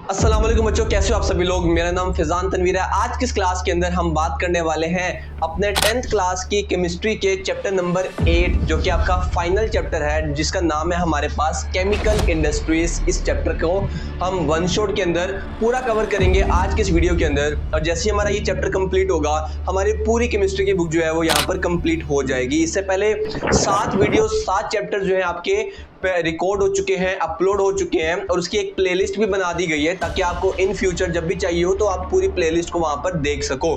अस्सलाम वालेकुम बच्चों, कैसे हो आप सभी लोग। मेरा नाम फैजान तनवीर है। आज की इस क्लास के अंदर हम बात करने वाले हैं अपने 10th क्लास की केमिस्ट्री के चैप्टर नंबर 8 जो कि आपका फाइनल चैप्टर है, जिसका नाम है हमारे पास केमिकल इंडस्ट्रीज। इस चैप्टर को हम वन शॉट के अंदर पूरा कवर करेंगे आज के इस वीडियो के अंदर। और जैसे ही हमारा ये चैप्टर कंप्लीट होगा, हमारी पूरी केमिस्ट्री की बुक जो है वो यहाँ पर कंप्लीट हो जाएगी। इससे पहले 7 चैप्टर जो है आपके रिकॉर्ड हो चुके हैं, अपलोड हो चुके हैं, और उसकी एक प्लेलिस्ट भी बना दी गई है ताकि आपको इन फ्यूचर जब भी चाहिए हो तो आप पूरी प्लेलिस्ट को वहां पर देख सको।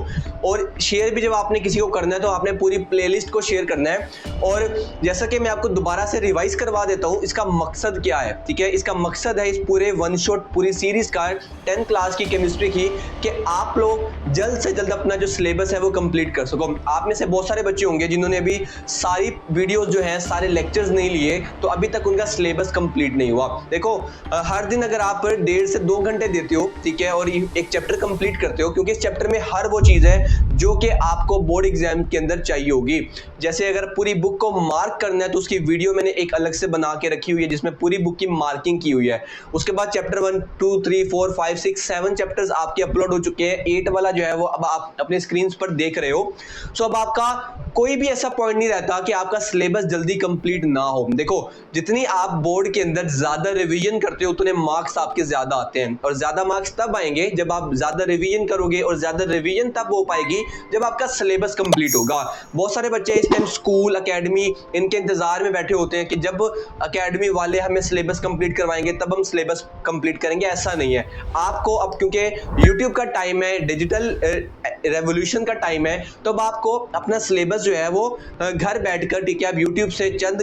और शेयर भी जब आपने किसी को करना है तो आपने पूरी प्लेलिस्ट को शेयर करना है। और जैसा कि मैं आपको दोबारा से रिवाइज करवा देता हूं, इसका मकसद क्या है, ठीक है। इसका मकसद है इस पूरे वन शॉट पूरी सीरीज का 10th क्लास की केमिस्ट्री की, कि आप लोग जल्द से जल्द अपना जो सिलेबस है वो कंप्लीट कर सको। आप में से बहुत सारे बच्चे होंगे जिन्होंने अभी सारी वीडियोस जो है, सारे लेक्चर्स नहीं लिए, तो अभी तक उनका सिलेबस कंप्लीट नहीं हुआ। देखो, हर दिन अगर आप 1.5 से 2 घंटे देते हो, ठीक है, और एक चैप्टर कंप्लीट करते हो, क्योंकि इस चैप्टर में हर वो चीज है जो कि आपको बोर्ड एग्जाम के अंदर चाहिए होगी। जैसे अगर पूरी बुक को मार्क करना है तो उसकी वीडियो मैंने एक अलग से बना के रखी हुई है जिसमें पूरी बुक की मार्किंग की हुई है। उसके बाद चैप्टर 1 2 3 4 5 6 7 चैप्टर्स आपके अपलोड हो चुके हैं। 8 वाला जो है वो अब आप अपने स्क्रीन पर देख रहे हो। सो अब आपका कोई भी ऐसा पॉइंट नहीं रहता कि आपका सिलेबस जल्दी कंप्लीट ना हो। देखो, जितनी आप बोर्ड के अंदर ज्यादा रिवीजन करते हो उतने मार्क्स आपके ज्यादा आते हैं, और ज्यादा मार्क्स तब आएंगे जब आप ज्यादा रिवीजन करोगे, और ज्यादा रिवीजन तब हो पाएगी जब आपका सिलेबस कंप्लीट होगा। बहुत सारे बच्चे इस टाइम स्कूल एकेडमी इनके इंतजार में बैठे होते हैं कि जब एकेडमी वाले हमें सिलेबस कंप्लीट करवाएंगे तब हम सिलेबस कंप्लीट करेंगे। ऐसा नहीं है। आपको अब क्योंकि यूट्यूब का टाइम है, डिजिटल रेवोल्यूशन का टाइम है, तो अब आपको अपना सिलेबस जो है वो घर बैठकर, ठीक है, आप यूट्यूब से चंद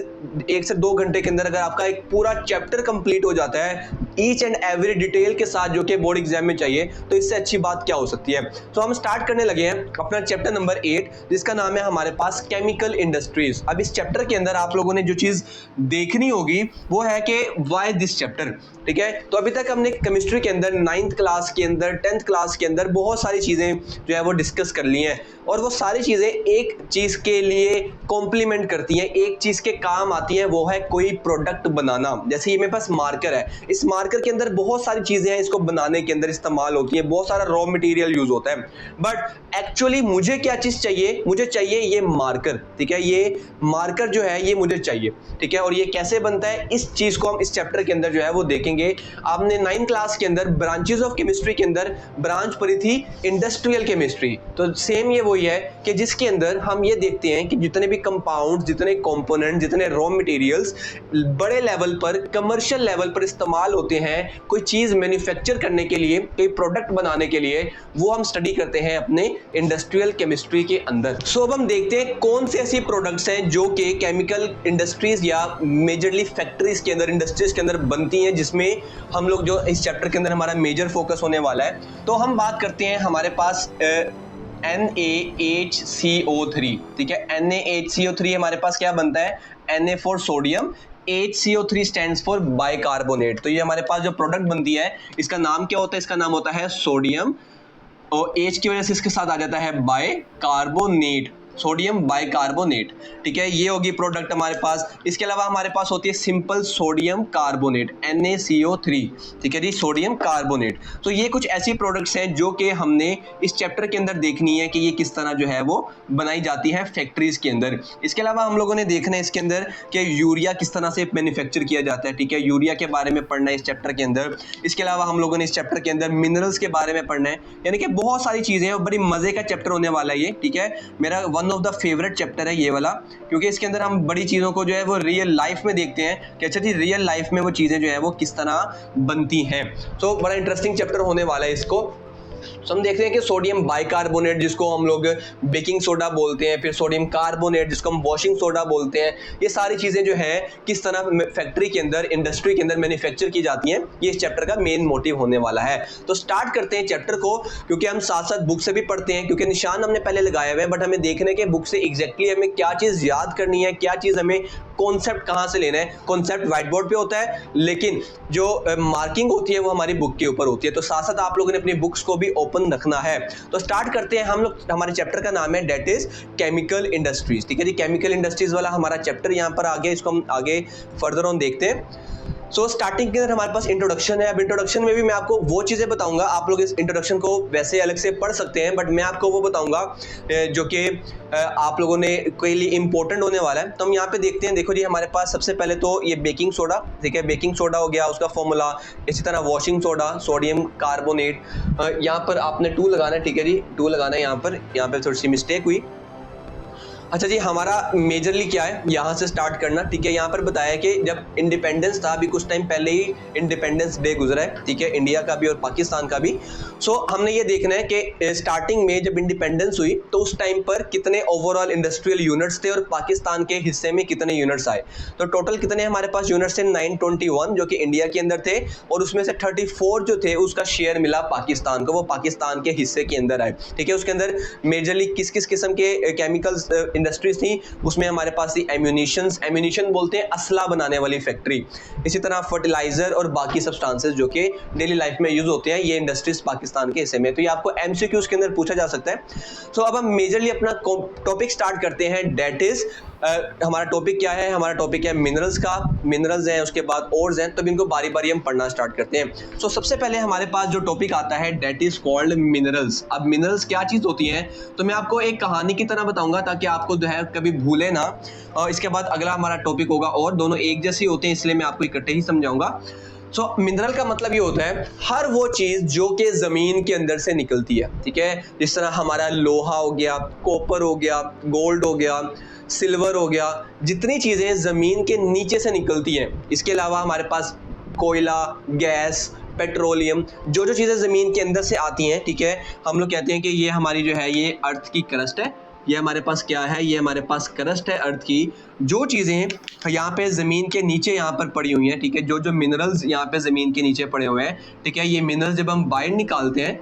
1 से 2 घंटे के अंदर अगर आपका एक पूरा चैप्टर कंप्लीट हो जाता है ईच एंड एवरी डिटेल के साथ जो कि बोर्ड एग्जाम में चाहिए, तो इससे अच्छी बात क्या हो सकती है। तो हम स्टार्ट करने लगे हैं अपना चैप्टर नंबर 8, जिसका नाम है हमारे पास केमिकल इंडस्ट्रीज। अब इस चैप्टर के अंदर आप लोगों ने जो चीज देखनी होगी वो है कि व्हाई दिस चैप्टर, ठीक है। तो अभी तक हमने केमिस्ट्री के अंदर 9th क्लास के अंदर 10th क्लास के अंदर बहुत सारी चीजें जो है वो डिस्कस कर ली हैं, और वो सारी चीजें एक चीज के लिए कॉम्प्लीमेंट करती हैं, एक चीज के काम आती हैं, वो है कोई प्रोडक्ट बनाना। जैसे ये मेरे पास मार्कर है, इस मार्कर के अंदर बहुत सारी चीजें हैं, इसको बनाने के अंदर इस्तेमाल होती है, बहुत सारा रॉ मटेरियल यूज होता है। बट एक्चुअली मुझे क्या चीज चाहिए, मुझे चाहिए ये मार्कर, ठीक है। ये मार्कर जो है ये मुझे चाहिए, ठीक है। और ये कैसे बनता है, इस चीज को हम इस चैप्टर के अंदर जो है वो देखेंगे। आपने 9th क्लास के अंदर ब्रांचेस ऑफ केमिस्ट्री के अंदर ब्रांच पढ़ी थी इंडस्ट्रियल केमिस्ट्री, तो सेम ये वही है कि जिसके अंदर हम ये देखते हैं कि जितने भी कंपाउंड, जितने कंपोनेंट, जितने रॉ मटेरियल्स बड़े लेवल पर, कमर्शियल लेवल पर इस्तेमाल होते हैं कोई चीज मैन्युफैक्चर करने के लिए, कोई प्रोडक्ट बनाने के लिए, वो हम स्टडी करते हैं अपने इंडस्ट्रियल केमिस्ट्री के अंदर। सो अब हम देखते हैं कौन से ऐसी प्रोडक्ट्स हैं जो कि केमिकल इंडस्ट्रीज या मेजरली फैक्ट्रीज के अंदर, इंडस्ट्रीज के अंदर बनती हैं, जिसमें हम लोग जो इस चैप्टर के अंदर हमारा मेजर फोकस होने वाला है। तो हम बात करते हैं हमारे पास NaHCO3, ठीक है। NaHCO3 हमारे पास क्या बनता है, Na for sodium, HCO3 stands for bicarbonate. तो ये हमारे पास जो प्रोडक्ट बनती है इसका नाम क्या होता है, इसका नाम होता है सोडियम, और H की वजह से इसके साथ आ जाता है बाइकार्बोनेट, सोडियम बाइकार्बोनेट, ठीक है। ये होगी प्रोडक्ट हमारे पास। इसके अलावा हमारे पास होती है सिंपल सोडियम कार्बोनेट, NaCO3, ठीक है जी, सोडियम कार्बोनेट। तो ये कुछ ऐसी प्रोडक्ट्स हैं जो कि हमने इस चैप्टर के अंदर देखनी है कि ये किस तरह जो है वो बनाई जाती है फैक्ट्रीज के अंदर। इसके अलावा हम लोगों ने देखना है इसके अंदर कि यूरिया किस तरह से मैन्युफैक्चर किया जाता है, ठीक है, यूरिया के बारे में पढ़ना है इस चैप्टर के अंदर। इसके अलावा हम लोगों ने इस चैप्टर के अंदर मिनरल्स के बारे में पढ़ना है, यानी कि बहुत सारी चीजें हैं। बड़ी मजे का चैप्टर होने वाला है ये, ठीक है। मेरा one of the favourite chapter है ये वाला, क्योंकि इसके अंदर हम बड़ी चीजों को जो है वो रियल लाइफ में देखते हैं कि अच्छा जी रियल लाइफ में वो चीजें जो है वो किस तरह बनती हैं। तो बड़ा इंटरेस्टिंग चैप्टर होने वाला है इसको। तो हम देखते हैं कि सोडियम बाइकार्बोनेट, जिसको हम लोग बेकिंग सोडा बोलते हैं, फिर सोडियम कार्बोनेट जिसको हम वॉशिंग सोडा बोलते हैं, ये सारी चीजें जो है किस तरह फैक्ट्री के अंदर, इंडस्ट्री के अंदर मैन्युफैक्चर की जाती हैं, ये इस चैप्टर का मेन मोटिव होने वाला है। तो स्टार्ट करते हैं चैप्टर को, क्योंकि हम साथ साथ बुक से भी पढ़ते हैं, क्योंकि निशान हमने पहले लगाए हुए हैं, बट हमें देखने के बुक से एग्जैक्टली हमें क्या चीज याद करनी है, क्या चीज हमें कॉन्सेप्ट कहां से लेना है। कॉन्सेप्ट व्हाइट बोर्ड पे होता है, लेकिन जो मार्किंग होती है वो हमारी बुक के ऊपर होती है। तो साथ साथ आप लोगों ने अपनी बुक्स को भी ओपन रखना है। तो स्टार्ट करते हैं हम लोग। हमारे चैप्टर का नाम है डेट इज केमिकल इंडस्ट्रीज, ठीक है जी। केमिकल इंडस्ट्रीज वाला हमारा चैप्टर यहाँ पर आ गया, इसको हम आगे फर्दर ऑन देखते हैं। सो स्टार्टिंग के अंदर हमारे पास इंट्रोडक्शन है। अब इंट्रोडक्शन में भी मैं आपको वो चीज़ें बताऊंगा, आप लोग इस इंट्रोडक्शन को वैसे अलग से पढ़ सकते हैं, बट मैं आपको वो बताऊंगा जो कि आप लोगों ने के लिए इंपॉर्टेंट होने वाला है। तो हम यहाँ पे देखते हैं, देखो जी हमारे पास सबसे पहले तो ये बेकिंग सोडा, ठीक है, बेकिंग सोडा हो गया उसका फॉर्मूला। इसी तरह वॉशिंग सोडा, सोडियम कार्बोनेट, यहाँ पर आपने 2 लगाना है, ठीक है जी, 2 लगाना है। यहाँ पर थोड़ी सी मिस्टेक हुई। अच्छा जी, हमारा मेजरली क्या है, यहाँ से स्टार्ट करना, ठीक है। यहाँ पर बताया कि जब इंडिपेंडेंस था, अभी कुछ टाइम पहले ही इंडिपेंडेंस डे गुजरा है, ठीक है, इंडिया का भी और पाकिस्तान का भी। सो हमने ये देखना है कि स्टार्टिंग में जब इंडिपेंडेंस हुई तो उस टाइम पर कितने ओवरऑल इंडस्ट्रियल यूनिट्स थे और पाकिस्तान के हिस्से में कितने यूनिट्स आए। तो टोटल कितने हमारे पास यूनिट्स थे, 921 जो कि इंडिया के अंदर थे, और उसमें से 34 जो थे उसका शेयर मिला पाकिस्तान को, वो पाकिस्तान के हिस्से के अंदर आए, ठीक है। उसके अंदर मेजरली किस किस किस्म के केमिकल्स इंडस्ट्रीज थी, उसमें हमारे पास थी एम्यूनिशन बोलते हैं असला बनाने वाली फैक्ट्री। इसी तरह फर्टिलाइजर और बाकी सब्सटेंसेस जो कि डेली लाइफ में यूज होते हैं, ये इंडस्ट्रीज पाकिस्तान के हिस्से में। तो ये आपको एमसीक्यूज के अंदर पूछा जा सकता है। सो अब हम मेजरली अपना टॉपिक स्टार्ट करते हैं, डेट इज हमारा टॉपिक क्या है, हमारा टॉपिक है मिनरल्स का। मिनरल्स हैं, उसके बाद ओर्स हैं, तो इनको बारी बारी हम पढ़ना स्टार्ट करते हैं। सो सबसे पहले हमारे पास जो टॉपिक आता है डेट इज कॉल्ड मिनरल्स। अब मिनरल्स क्या चीज होती है, तो मैं आपको एक कहानी की तरह बताऊंगा ताकि आपको जो है कभी भूले ना। और इसके बाद अगला हमारा टॉपिक होगा, और दोनों एक जैसे होते हैं इसलिए मैं आपको इकट्ठे ही समझाऊंगा। सो मिनरल का मतलब ये होता है हर वो चीज जो कि जमीन के अंदर से निकलती है, ठीक है। जिस तरह हमारा लोहा हो गया, कॉपर हो गया, गोल्ड हो गया, सिल्वर हो गया, जितनी चीजें जमीन के नीचे से निकलती हैं। इसके अलावा हमारे पास कोयला, गैस, पेट्रोलियम, जो जो चीजें जमीन के अंदर से आती हैं, ठीक है, हम लोग कहते हैं कि ये हमारी जो है ये अर्थ की क्रस्ट है। ये हमारे पास क्या है, ये हमारे पास क्रस्ट है अर्थ की। जो चीज़ें यहाँ पे ज़मीन के नीचे यहाँ पर पड़ी हुई हैं, ठीक है, जो जो मिनरल्स यहाँ पे ज़मीन के नीचे पड़े हुए हैं, ठीक है, ये मिनरल्स जब हम बाहर निकालते हैं,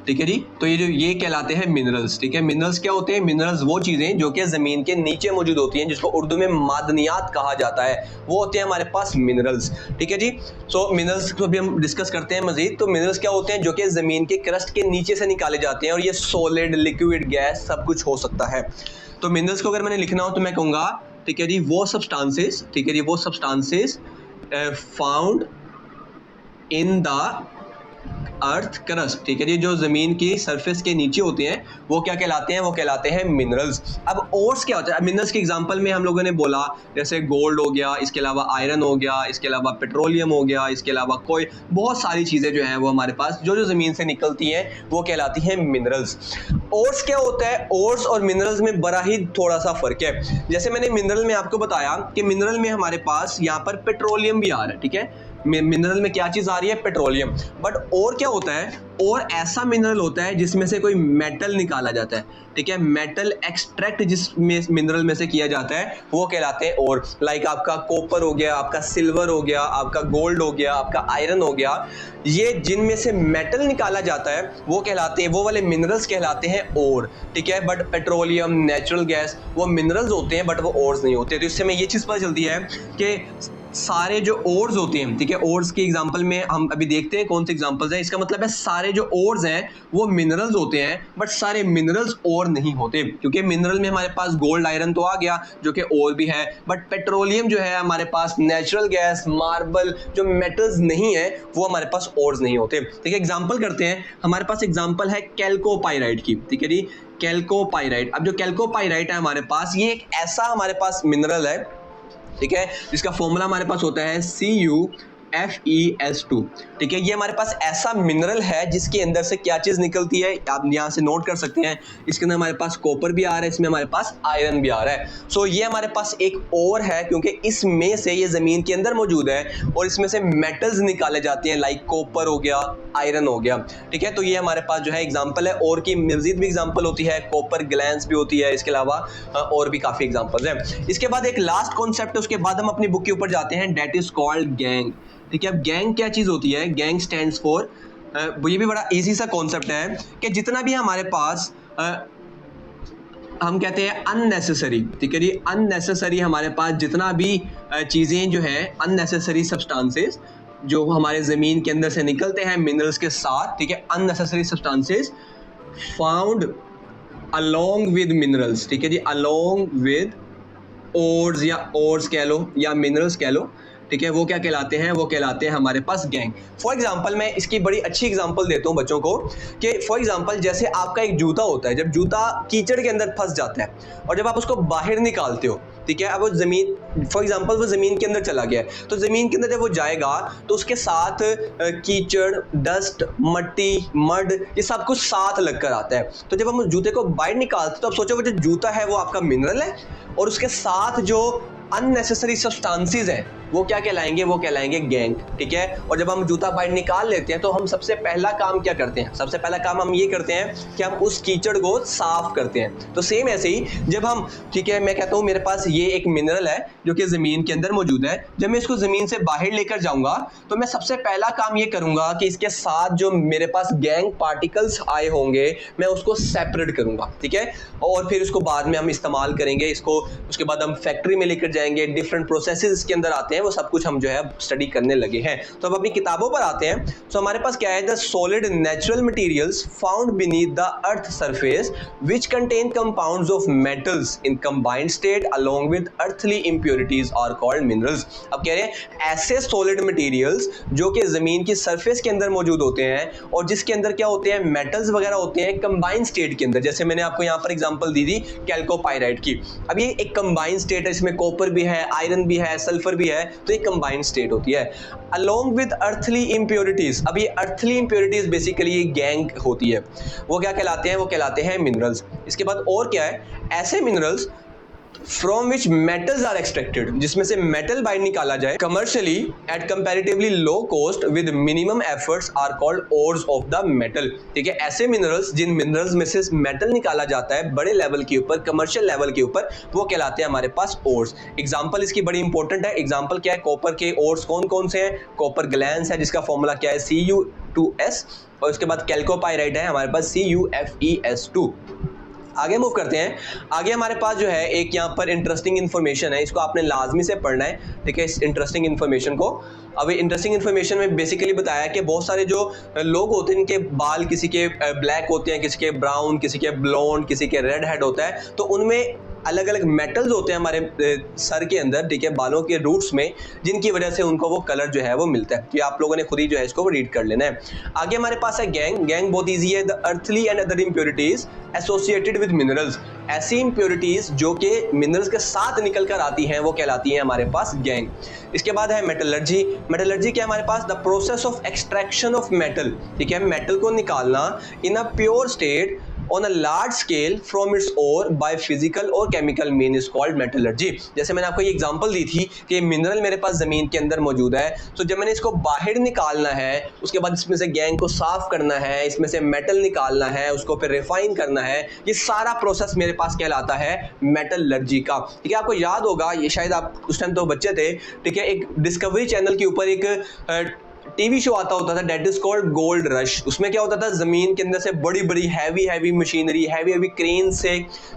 ठीक है जी, तो ये कहलाते हैं मिनरल्स, ठीक है। मिनरल्स क्या होते हैं, मिनरल्स वो चीजें जो कि जमीन के नीचे मौजूद होती हैं, जिसको उर्दू में मादनियात कहा जाता है, वो होते हैं हमारे पास मिनरल्स, ठीक है जी। सो मिनरल्स को भी हम डिस्कस करते हैं मजीद। तो मिनरल्स क्या होते हैं, जो कि जमीन के क्रस्ट के नीचे से निकाले जाते हैं, और ये सॉलिड, लिक्विड, गैस सब कुछ हो सकता है। तो मिनरल्स को अगर मैंने लिखना हो तो मैं कहूँगा, ठीक है जी, वो सब्सटेंसेस, ठीक है जी, वो substances found in the earth crust, ठीक है जी, जो जमीन की सरफेस के नीचे होते हैं वो क्या कहलाते हैं, वो कहलाते हैं मिनरल्स। अब ओर्स क्या होता है, मिनरल्स के एग्जांपल में हम लोगों ने बोला जैसे गोल्ड हो गया, इसके अलावा आयरन हो गया, इसके अलावा पेट्रोलियम हो गया, इसके अलावा कोई बहुत सारी चीज़ें जो हैं वो हमारे पास जो जो ज़मीन से निकलती हैं वो कहलाती हैं मिनरल्स। ओर्स क्या होता है, ओर्स और मिनरल्स में बड़ा ही थोड़ा सा फर्क है। जैसे मैंने मिनरल में आपको बताया कि मिनरल में हमारे पास यहाँ पर पेट्रोलियम भी आ रहा है, ठीक है, मिनरल में क्या चीज आ रही है, पेट्रोलियम। बट और क्या होता है, और ऐसा मिनरल होता है जिसमें से कोई मेटल निकाला जाता है, ठीक है, मेटल एक्सट्रैक्ट जिस मिनरल में से किया जाता है वो कहलाते हैं और। लाइक आपका कॉपर हो गया, आपका सिल्वर हो गया, आपका गोल्ड हो गया, आपका आयरन हो गया, ये जिनमें से मेटल निकाला जाता है वो कहलाते हैं, वो वाले मिनरल्स कहलाते हैं और, ठीक है। बट पेट्रोलियम, नेचुरल गैस वो मिनरल्स होते हैं बट वो ओर्स नहीं होते। तो इससे हमें ये चीज़ पता चलती है कि सारे जो ओर्स होते हैं, ठीक है, ओर्स के एग्जांपल में हम अभी देखते हैं कौन से एग्जांपल्स हैं। इसका मतलब है सारे जो ओर्स हैं वो मिनरल्स होते हैं बट सारे मिनरल्स और नहीं होते, क्योंकि मिनरल में हमारे पास गोल्ड, आयरन तो आ गया जो कि और भी है, बट पेट्रोलियम जो है हमारे पास, नेचुरल गैस, मार्बल, जो मेटल्स नहीं है वो हमारे पास ओर्स नहीं होते, ठीक है। एग्जाम्पल करते हैं, हमारे पास एग्जाम्पल है कैल्कोपाइराइट की, ठीक है जी, कैल्कोपाइराइट। अब जो कैल्कोपाइराइट है हमारे पास, ये एक ऐसा हमारे पास मिनरल है, ठीक है, जिसका फॉर्मूला हमारे पास होता है CuFeS2, ठीक है। ये हमारे पास ऐसा मिनरल है जिसके अंदर से क्या चीज निकलती है, आप यहाँ से नोट कर सकते हैं। इसके अंदर हमारे पास कॉपर भी आ रहा है, इसमें हमारे पास आयरन भी आ रहा है। सो ये हमारे पास एक और है, क्योंकि इसमें से ये जमीन के अंदर मौजूद है और इसमें से मेटल्स निकाले जाते हैं, लाइक कॉपर हो गया, आयरन हो गया, ठीक है। तो ये हमारे पास जो है एग्जाम्पल है, और की मजीद भी एग्जाम्पल होती है, कॉपर ग्लैंस भी होती है, इसके अलावा और भी काफी एग्जाम्पल्स हैं। इसके बाद एक लास्ट कॉन्सेप्ट है, उसके बाद हम अपनी बुक के ऊपर जाते हैं, डेट इज कॉल्ड गैंग, ठीक है। अब गैंग क्या चीज होती है, गैंग स्टैंड्स फॉर, ये भी बड़ा इजी सा कॉन्सेप्ट है कि जितना भी हमारे पास हम कहते हैं अननेसेसरी, ठीक है जी, अननेसेसरी हमारे पास जितना भी चीजें जो है, अननेसेसरी सब्सटेंसेस जो हमारे जमीन के अंदर से निकलते हैं मिनरल्स के साथ, ठीक है, unnecessary substances found along with minerals, ठीक है जी, अलोंग विद ओर्स या ओर्स कह लो या मिनरल्स कह लो, ठीक है, वो क्या कहलाते हैं, वो कहलाते हैं हमारे पास गैंग। फॉर एग्जांपल मैं इसकी बड़ी अच्छी एग्जांपल देता हूं बच्चों को कि फॉर एग्जांपल जैसे आपका एक जूता होता है, जब जूता कीचड़ के अंदर फंस जाता है और जब आप उसको बाहर निकालते हो, ठीक है, अब वो जमीन फॉर एग्जांपल वो जमीन के अंदर चला गया है, तो जमीन के अंदर जब वो जाएगा तो उसके साथ कीचड़, डस्ट, मट्टी, मड, ये सब कुछ साथ लगकर आता है। तो जब हम उस जूते को बाहर निकालते तो आप सोचो वो जो जूता है वो आपका मिनरल है और उसके साथ जो अननेसेसरी सब्सटेंसेस हैं वो क्या कहलाएंगे, वो कहलाएंगे गैंग। ठीक है, और जब हम जूता बाहर निकाल लेते हैं तो हम सबसे पहला काम क्या करते हैं, सबसे पहला काम हम ये करते हैं कि हम उस कीचड़ को साफ करते हैं। तो सेम ऐसे ही जब हम, ठीक है, मैं कहता हूँ मेरे पास ये एक मिनरल है जो कि ज़मीन के अंदर मौजूद है, जब मैं इसको ज़मीन से बाहर लेकर जाऊंगा तो मैं सबसे पहला काम ये करूंगा कि इसके साथ जो मेरे पास गैंग पार्टिकल्स आए होंगे मैं उसको सेपरेट करूंगा। ठीक है, और फिर उसको बाद में हम इस्तेमाल करेंगे इसको, उसके बाद हम फैक्ट्री में लेकर जाएंगे, डिफरेंट प्रोसेसेस इसके अंदर आते हैं, वो सब कुछ हम जो है स्टडी करने लगे हैं। तो अब अपनी किताबों पर आते हैं। तो हमारे पास क्या है, the solid natural materials found beneath the earth surface which contain compounds of metals in combined state along with earthly impurities are called minerals. अब कह रहे हैं ऐसे सॉलिड मटेरियल्स जो कि जमीन की सरफेस के अंदर मौजूद होते हैं और जिसके अंदर क्या होते हैं, मेटल्स वगैरह होते हैं कंबाइंड स्टेट के अंदर। जैसे मैंने आपको यहाँ पर एग्जांपल दी थी कैल्कोपाइराइट की। अब ये एक कंबाइंड स्टेट है, इसमें कॉपर भी है, आयरन भी है, सल्फर भी है, तो एक कंबाइंड स्टेट होती है अलोंग विद अर्थली इंप्योरिटीज। अब ये अर्थली इंप्योरिटीज बेसिकली ये गैंग होती है, वो क्या कहलाते हैं, वो कहलाते हैं मिनरल्स। इसके बाद और क्या है, ऐसे minerals from which metals are extracted, जिसमें से मेटल बाहर निकाला जाए commercially at comparatively low cost with minimum efforts are called ores of the metal. ठीक है, ऐसे मिनरल्स, जिन मिनरल्स में से मेटल निकाला जाता है बड़े लेवल के ऊपर, कमर्शियल लेवल के ऊपर, वो कहलाते हैं हमारे पास ओर्स। एग्जांपल इसकी बड़ी इंपॉर्टेंट है। एग्जांपल क्या है, कॉपर के ओर्स कौन कौन से हैं, कॉपर ग्लैंस है जिसका फॉर्मूला क्या है Cu2S, और उसके बाद कैल्कोपाइराइट है हमारे पास CuFeS2। आगे मूव करते हैं। आगे हमारे पास जो है एक यहाँ पर इंटरेस्टिंग इन्फॉर्मेशन है, इसको आपने लाजमी से पढ़ना है। ठीक है, इस इंटरेस्टिंग इन्फॉर्मेशन को, अब इंटरेस्टिंग इन्फॉर्मेशन में बेसिकली बताया कि बहुत सारे जो लोग होते हैं इनके बाल किसी के ब्लैक होते हैं, किसी के ब्राउन, किसी के ब्लॉन्ड, किसी के रेड हेड होता है, तो उनमें अलग अलग मेटल्स होते हैं हमारे सर के अंदर, ठीक है, बालों के रूट्स में, जिनकी वजह से उनको वो कलर जो है वो मिलता है। तो आप लोगों ने खुद ही जो है इसको रीड कर लेना है। आगे हमारे पास है गैंग। गैंग बहुत ईजी है, the earthly and other impurities associated with minerals. ऐसी इंप्योरिटीज जो कि मिनरल्स के साथ निकल कर आती हैं वो कहलाती हैं हमारे पास गैंग। इसके बाद है मेटलर्जी। मेटलर्जी क्या है हमारे पास, the process of extraction of metal. ठीक है, मेटल को निकालना in a pure state on a large scale from its ore by physical और chemical mean is called metallurgy। जैसे मैंने आपको ये एग्जांपल दी थी कि मिनरल मेरे पास ज़मीन के अंदर मौजूद है, तो जब मैंने इसको बाहर निकालना है, उसके बाद इसमें से गैंग को साफ करना है, इसमें से मेटल निकालना है, उसको फिर रिफाइन करना है, ये सारा प्रोसेस मेरे पास कहलाता है मेटलर्जी का। ठीक है, आपको याद होगा, ये शायद आप उस टाइम तो बच्चे थे, ठीक है, एक डिस्कवरी चैनल के ऊपर एक टीवी शो आता होता था, that is called gold rush. उसमें क्या होता था, जमीन के अंदर से बड़ी बड़ी हैवी मशीनरी, हैवी क्रेन से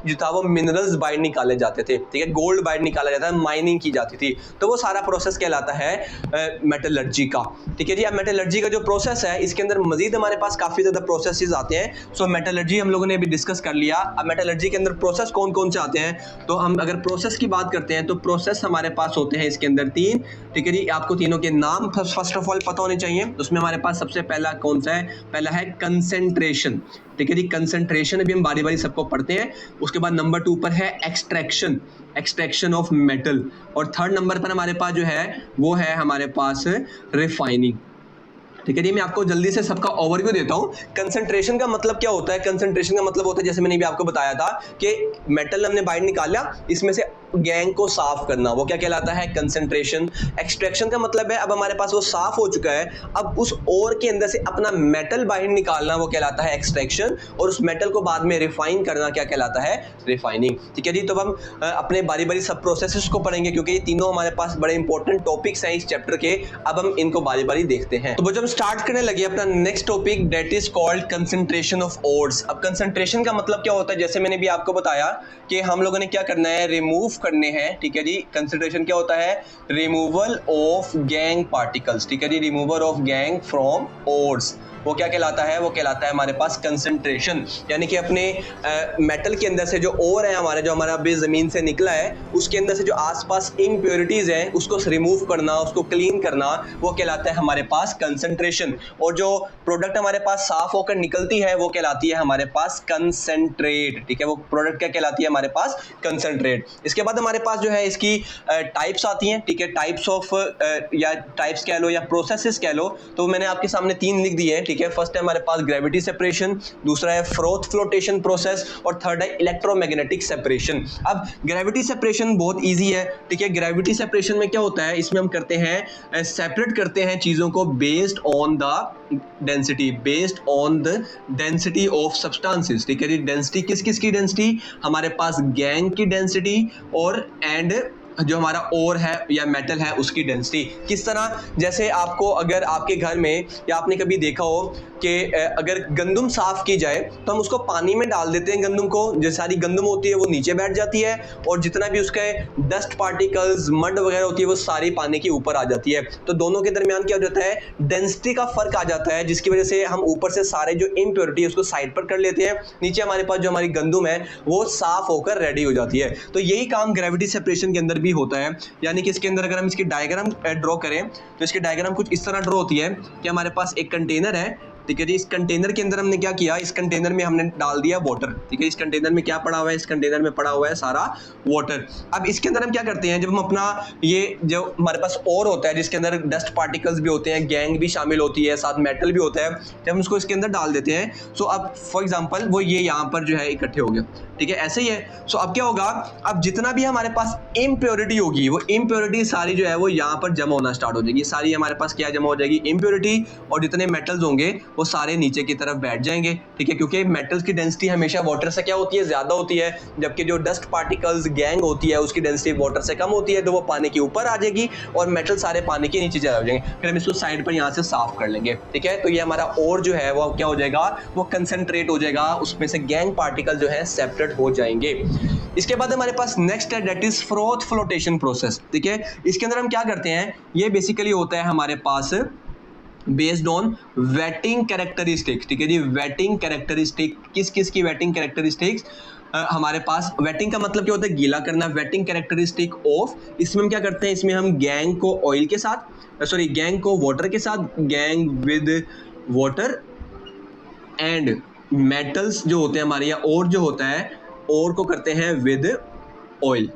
जो था वो मिनरल्स बाहर निकाले जाते थे। ठीक है, गोल्ड बाहर निकाला जाता है, माइनिंग की जाती थी, तो वो सारा प्रोसेस कहलाता है मेटलर्जी का। ठीक है जी, अब मेटलर्जी का जो प्रोसेस है इसके अंदर मजीद हमारे पास काफ़ी ज़्यादा प्रोसेसेस आते हैं। सो मेटलर्जी हम लोगों ने अभी डिस्कस कर लिया। अब मेटलर्जी के अंदर प्रोसेस कौन कौन से आते हैं, तो हम अगर प्रोसेस की बात करते हैं तो प्रोसेस हमारे पास होते हैं इसके अंदर 3। ठीक है जी, आपको तीनों के नाम फर्स्ट ऑफ ऑल पता होने चाहिए। उसमें हमारे पास सबसे पहला कौन सा है, पहला है कंसेंट्रेशन। ठीक है जी, कंसेंट्रेशन अभी हम बारी बारी सबको पढ़ते हैं। उसके बाद नंबर 2 पर है एक्सट्रैक्शन, एक्सट्रैक्शन ऑफ मेटल, और थर्ड नंबर पर हमारे पास जो है वो है हमारे पास रिफाइनिंग। ठीक है जी, मैं आपको जल्दी से सबका ओवरव्यू देता हूँ। कंसंट्रेशन का मतलब क्या होता है, कंसंट्रेशन का मतलब होता है, जैसे मैंने भी आपको बताया था कि मेटल हमने बाहर निकाला, इसमें से गैंग को साफ करना, वो क्या कहलाता है, कंसंट्रेशन। एक्सट्रैक्शन का मतलब है अब हमारे पास वो साफ हो चुका है, अब उस ओर के अंदर से अपना मेटल बाहर निकालना, वो कहलाता है एक्सट्रैक्शन, और उस मेटल को बाद में रिफाइन करना क्या कहलाता है, रिफाइनिंग। ठीक है जी, तो हम अपने बारी बारी सब प्रोसेसेस को पढ़ेंगे क्योंकि ये तीनों हमारे पास बड़े इंपॉर्टेंट टॉपिक्स हैं इस चैप्टर के। अब हम इनको बारी बारी देखते हैं। तो जब स्टार्ट करने लगे अपना next topic, that is called concentration of ores. अब कंसंट्रेशन का मतलब क्या होता है, जैसे मैंने भी आपको बताया कि हम लोगों ने क्या करना है, रिमूव करने हैं, ठीक है जी। कंसंट्रेशन क्या होता है, रिमूवल ऑफ गैंग पार्टिकल्स, ठीक है जी, removal of gangue from ores, वो क्या कहलाता है, वो कहलाता है हमारे पास कंसंट्रेशन। यानी कि अपने मेटल के अंदर से जो ओर है हमारा, जो हमारा अभी जमीन से निकला है, उसके अंदर से जो आसपास इम्प्योरिटीज हैं उसको रिमूव करना, उसको क्लीन करना, वो कहलाता है हमारे पास कंसंट्रेशन। और जो प्रोडक्ट हमारे पास साफ होकर निकलती है वो कहलाती है हमारे पास कंसंट्रेट, ठीक है। वो प्रोडक्ट क्या कहलाती है हमारे पास, कंसंट्रेट। इसके बाद हमारे पास जो है इसकी टाइप्स आती हैं, ठीक है, टाइप्स ऑफ या टाइप्स कह लो या प्रोसेसेस कह लो, तो मैंने आपके सामने 3 लिख दिए हैं, ठीक है। फर्स्ट है हमारे पास ग्रेविटी सेपरेशन, दूसरा है फ्रोथ फ्लोटेशन प्रोसेस और थर्ड है इलेक्ट्रोमैग्नेटिक सेपरेशन। अब ग्रेविटी सेपरेशन बहुत इजी है, ठीक है। ग्रेविटी सेपरेशन में क्या होता है, इसमें हम करते हैं सेपरेट करते हैं चीजों को based on the density, based on the density of substances, ठीक है जी। डेंसिटी किस किस की डेंसिटी, हमारे पास गैंग की डेंसिटी और एंड जो हमारा ओर है या मेटल है उसकी डेंसिटी। किस तरह, जैसे आपको अगर आपके घर में या आपने कभी देखा हो कि अगर गंदम साफ की जाए तो हम उसको पानी में डाल देते हैं, गंदम को, जो सारी गंदम होती है वो नीचे बैठ जाती है और जितना भी उसके डस्ट पार्टिकल्स मड वगैरह होती है वो सारी पानी के ऊपर आ जाती है। तो दोनों के दरमियान क्या हो जाता है, डेंसिटी का फर्क आ जाता है, जिसकी वजह से हम ऊपर से सारे जो इम्प्योरिटी है उसको साइड पर कर लेते हैं, नीचे हमारे पास जो हमारी गंदम है वो साफ होकर रेडी हो जाती है। तो यही काम ग्रेविटी सेपरेशन के अंदर भी होता है। यानी कि इसके अंदर अगर हम इसकी डायग्राम ड्रॉ करें तो इसकी डायग्राम कुछ इस तरह ड्रॉ होती है कि हमारे पास एक कंटेनर है, ठीक है जी। इस कंटेनर के अंदर हमने क्या किया, इस कंटेनर में हमने डाल दिया वाटर, ठीक है। इस कंटेनर में क्या पड़ा हुआ है, इस कंटेनर में पड़ा हुआ है सारा वाटर। अब इसके अंदर हम क्या करते हैं, जब हम अपना ये जो हमारे पास और होता है जिसके अंदर डस्ट पार्टिकल्स भी होते हैं, गैंग भी शामिल होती है, साथ मेटल भी होता है, जब हम उसको इसके अंदर डाल देते हैं, सो अब फॉर एग्जाम्पल वो ये यहाँ पर जो है इकट्ठे हो गए, ठीक है, ऐसे ही है। सो अब क्या होगा, अब जितना भी हमारे पास इम्प्योरिटी होगी वो इम्प्योरिटी सारी जो है वो यहाँ पर जमा होना स्टार्ट हो जाएगी, सारी हमारे पास क्या जमा हो जाएगी, इम्प्योरिटी, और जितने मेटल्स होंगे वो सारे नीचे की तरफ बैठ जाएंगे, ठीक है। क्योंकि मेटल्स की डेंसिटी हमेशा वाटर से क्या होती है, ज्यादा होती है, जबकि जो डस्ट पार्टिकल्स गैंग होती है उसकी डेंसिटी वाटर से कम होती है, तो वो पानी के ऊपर आ जाएगी और मेटल सारे पानी के नीचे चले जाएंगे। फिर हम इसको साइड पर यहाँ से साफ कर लेंगे, ठीक है। तो ये हमारा और जो है वो क्या हो जाएगा, वो कंसंट्रेट हो जाएगा, उसमें से गैंग पार्टिकल जो है सेपरेट हो जाएंगे। इसके बाद हमारे पास नेक्स्ट है that is froth flotation process, ठीक है। इसके अंदर हम क्या करते हैं, ये बेसिकली होता है हमारे पास बेस्ड ऑन वेटिंग कैरेक्टरिस्टिक्स, ठीक है जी। वेटिंग कैरेक्टरिस्टिक, किस किस की वेटिंग कैरेक्टरिस्टिक्स, हमारे पास वेटिंग का मतलब क्या होता है, गीला करना, वेटिंग कैरेक्टरिस्टिक ऑफ, इसमें हम क्या करते हैं, इसमें हम गैंग को ऑयल के साथ, सॉरी गैंग को वाटर के साथ, gang with water and metals जो होते हैं हमारे यहाँ, और जो होता है और को करते हैं विद ऑयल,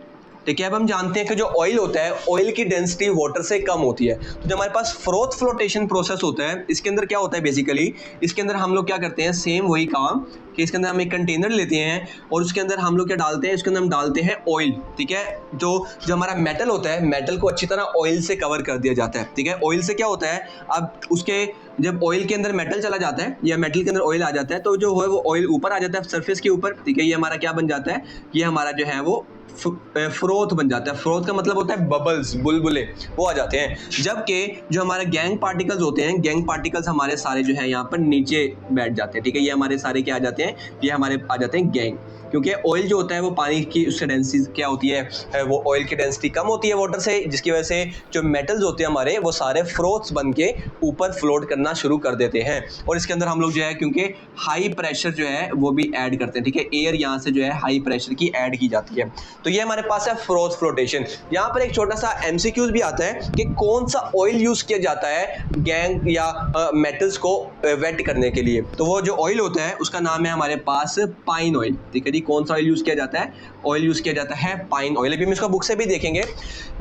ठीक है। अब हम जानते हैं कि जो ऑयल होता है, ऑयल की डेंसिटी वाटर से कम होती है। तो जो हमारे पास फ्रोथ फ्लोटेशन प्रोसेस होता है, इसके अंदर क्या होता है बेसिकली, इसके अंदर हम लोग क्या करते हैं, सेम वही काम कि इसके अंदर हम एक कंटेनर लेते हैं और उसके अंदर हम लोग क्या डालते हैं, इसके अंदर हम डालते हैं ऑयल, ठीक है। जो हमारा मेटल होता है, मेटल को अच्छी तरह ऑयल से कवर कर दिया जाता है, ठीक है। ऑयल से क्या होता है, अब उसके जब ऑयल के अंदर मेटल चला जाता है या मेटल के अंदर ऑयल आ जाता है तो जो है वो ऑयल ऊपर आ जाता है सरफेस के ऊपर, ठीक है। ये हमारा क्या बन जाता है, ये हमारा जो है वो फ्रोथ बन जाता है। फ्रोथ का मतलब होता है बबल्स, बुलबुले, वो आ जाते हैं। जबकि जो हमारे गैंग पार्टिकल्स होते हैं, गैंग पार्टिकल्स हमारे सारे जो है यहाँ पर नीचे बैठ जाते हैं, ठीक है। ये हमारे सारे क्या आ जाते हैं, ये हमारे आ जाते हैं गैंग, क्योंकि ऑयल जो होता है वो पानी की उससे डेंसिटी क्या होती है, वो ऑयल की डेंसिटी कम होती है वाटर से, जिसकी वजह से जो मेटल्स होते हैं हमारे वो सारे फ्रोथ्स बन के ऊपर फ्लोट करना शुरू कर देते हैं। और इसके अंदर हम लोग जो है क्योंकि हाई प्रेशर जो है वो भी ऐड करते हैं, ठीक है। एयर यहाँ से जो है हाई प्रेशर की ऐड की जाती है। तो ये हमारे पास है फ्रोथ फ्लोटेशन। यहाँ पर एक छोटा सा एमसीक्यूज भी आता है कि कौन सा ऑयल यूज किया जाता है गैंग या मेटल्स को वेट करने के लिए। तो वो जो ऑयल होता है उसका नाम है हमारे पास पाइन ऑयल, ठीक है जी। कौन सा ऑयल यूज किया जाता है, ऑयल यूज किया जाता है पाइन ऑयल। अभी हम इसको बुक से भी देखेंगे।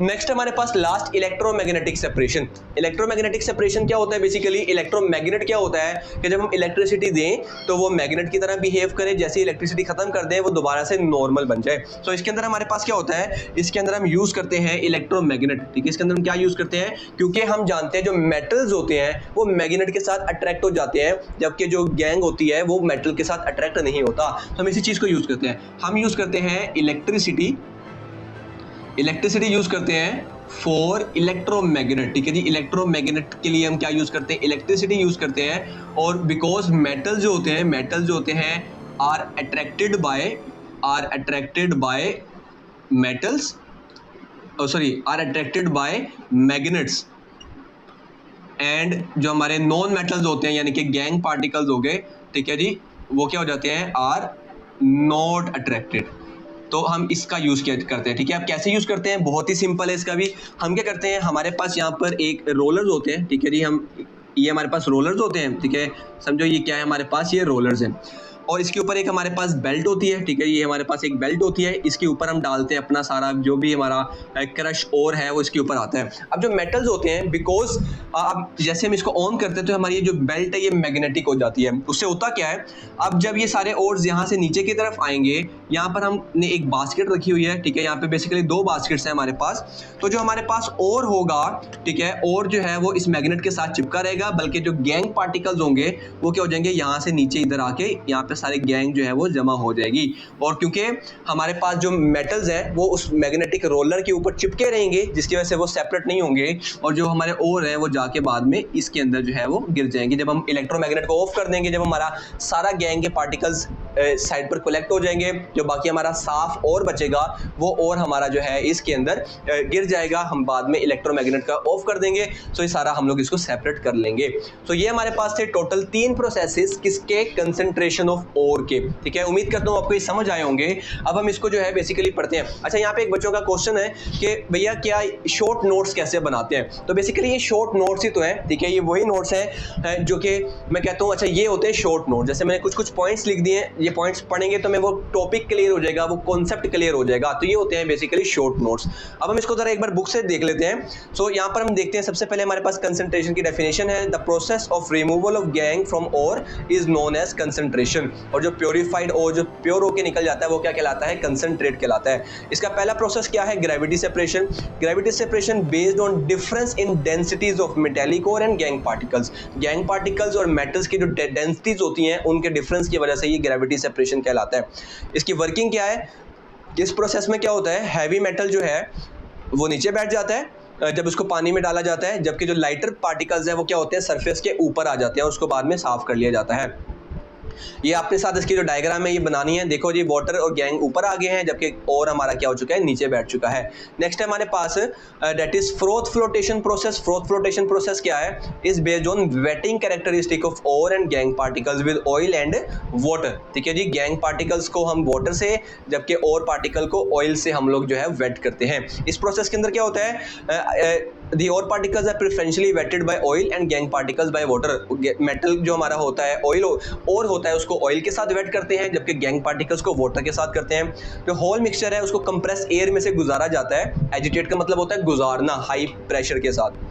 नेक्स्ट हमारे पास last electromagnetic separation. Electromagnetic separation क्या होता है बेसिकली, इलेक्ट्रोमैग्नेट क्या होता है कि जब हम इलेक्ट्रिसिटी दें तो वो मैग्नेट की तरह बिहेव करे, जैसे इलेक्ट्रिसिटी खत्म कर दे वो दोबारा से नॉर्मल बन जाए। तो इसके अंदर हमारे पास क्या होता है, इसके अंदर हम यूज करते हैं इलेक्ट्रोमैग्नेट, ठीक है। इसके अंदर हम क्या यूज करते हैं, क्योंकि हम जानते हैं जो मेटल्स होते हैं वो मैग्नेट के साथ अट्रैक्ट हो जाते हैं, जबकि जो गैंग होती है वो मेटल के साथ अट्रैक्ट नहीं होता। तो हम इसी चीज को यूज करते हैं, हम यूज करते हैं इलेक्ट्रिसिटी यूज करते हैं फॉर इलेक्ट्रोमैग्नेट, ठीक है जी। इलेक्ट्रोमैग्नेट के लिए हम क्या यूज करते हैं, इलेक्ट्रिसिटी यूज करते हैं। और बिकॉज मेटल जो होते हैं are attracted by metals are attracted by magnets, and जो हमारे नॉन मेटल्स होते हैं यानी कि गैंग पार्टिकल्स हो गए, ठीक है जी, वो क्या हो जाते हैं, आर नॉट अट्रैक्टेड। तो हम इसका यूज करते हैं, ठीक है। अब कैसे यूज करते हैं, बहुत ही सिंपल है इसका भी। हम क्या करते हैं, हमारे पास यहाँ पर एक रोलर्स होते हैं, ठीक है जी, हम ये हमारे पास रोलर्स होते हैं, ठीक है, समझो ये क्या है, हमारे पास ये रोलर्स हैं, और इसके ऊपर एक हमारे पास बेल्ट होती है, ठीक है, ये हमारे पास एक बेल्ट होती है, इसके ऊपर हम डालते हैं अपना सारा जो भी हमारा क्रश और है वो इसके ऊपर आता है। अब जो मेटल्स होते हैं, बिकॉज अब जैसे हम इसको ऑन करते हैं तो हमारी ये जो बेल्ट है ये मैग्नेटिक हो जाती है। उससे होता क्या है, अब जब ये सारे ओर्स यहाँ से नीचे की तरफ आएंगे, यहाँ पर हमने एक बास्केट रखी हुई है, ठीक है, यहाँ पे बेसिकली 2 बास्केट्स हैं हमारे पास। तो जो हमारे पास और होगा, ठीक है, और जो है वो इस मैग्नेट के साथ चिपका रहेगा, बल्कि जो गैंग पार्टिकल्स होंगे वो क्या हो जाएंगे, यहाँ से नीचे इधर आके यहाँ पे सारे गैंग जो है वो जमा हो जाएगी। और क्योंकि हमारे पास जो मेटल्स है वो उस मैग्नेटिक रोलर के ऊपर चिपके रहेंगे, जिसकी वजह से वो सेपरेट नहीं होंगे, और जो हमारे ओर है वो जाके बाद में इसके अंदर जो है वो गिर जाएंगे। जब हम इलेक्ट्रोमैग्नेट को ऑफ कर देंगे, जब हमारा सारा गैंग के पार्टिकल्स साइड पर कलेक्ट हो जाएंगे, जो बाकी हमारा साफ और बचेगा वो और हमारा जो है इसके अंदर गिर जाएगा। हम बाद में इलेक्ट्रोमैग्नेट का ऑफ कर देंगे, सो ये सारा हम लोग इसको सेपरेट कर लेंगे। तो ये हमारे पास थे टोटल 3 प्रोसेसेस किसके, कंसंट्रेशन ऑफ ओर के, ठीक है। उम्मीद करता हूँ आपको ये समझ आए होंगे। अब हम इसको जो है बेसिकली पढ़ते हैं। अच्छा, यहाँ पे एक बच्चों का क्वेश्चन है कि भैया क्या शॉर्ट नोट्स कैसे बनाते हैं। तो बेसिकली ये शॉर्ट नोट्स ही तो है, ठीक है, ये वही नोट्स हैं जो कि मैं कहता हूँ, अच्छा ये होते हैं शॉर्ट नोट। जैसे मैंने कुछ पॉइंट्स लिख दिए, ये पॉइंट्स पढ़ेंगे तो मैं वो टॉपिक क्लियर हो जाएगा, वो कॉन्सेप्ट क्लियर हो जाएगा। तो ये होते हैं बेसिकली शॉर्ट नोट्स। अब हम इसको जरा एक बार बुक से देख लेते हैं। सो यहाँ पर हम देखते हैं, सबसे पहले हमारे पास कंसंट्रेशन की डेफिनेशन है, the process of removal of gangue from ore is known as concentration. और जो प्योरीफाइड और जो प्योर होके निकल जाता है वो क्या कहलाता है, कंसंट्रेट कहलाता है। इसका पहला प्रोसेस क्या है, gravity separation. Gravity separation based on difference in densities of metallic ore and gangue particles. Gangue particles और मेटल्स की जो डेंसिटीज होती हैं उनके डिफरेंस की वजह से ये ग्रेविटी सेपरेशन कहलाता है। इसकी वर्किंग क्या है, इस प्रोसेस में क्या होता है, हैवी मेटल जो है वो नीचे बैठ जाता है जब उसको पानी में डाला जाता है, जबकि जो लाइटर पार्टिकल्स है वो क्या होते हैं, सरफेस के ऊपर आ जाते हैं, उसको बाद में साफ कर लिया जाता है। ये आपके साथ इसकी जो डायग्राम है ये बनानी है। देखो जी, वाटर और गैंग ऊपर आ गए हैं, जबकि और हमारा क्या हो चुका है, नीचे बैठ चुका है। नेक्स्ट है हमारे पास that is froth flotation process. Froth flotation process क्या है, is based on wetting characteristic of ore and gangue particles with oil and water. ठीक है जी, गैंग पार्टिकल्स को हम वाटर से, जबकि और पार्टिकल को ऑयल से हम लोग जो है वेट करते हैं। इस प्रोसेस के अंदर क्या होता है, the ore particles are preferentially wetted by oil and gang particles by water। Metal जो हमारा होता है, ऑयल और होता है, उसको ऑयल के साथ वेट करते हैं, जबकि गैंग पार्टिकल्स को वाटर के साथ करते हैं। जो होल मिक्सचर है उसको कंप्रेस एयर में से गुजारा जाता है। एजिटेट का मतलब होता है गुजारना हाई प्रेशर के साथ।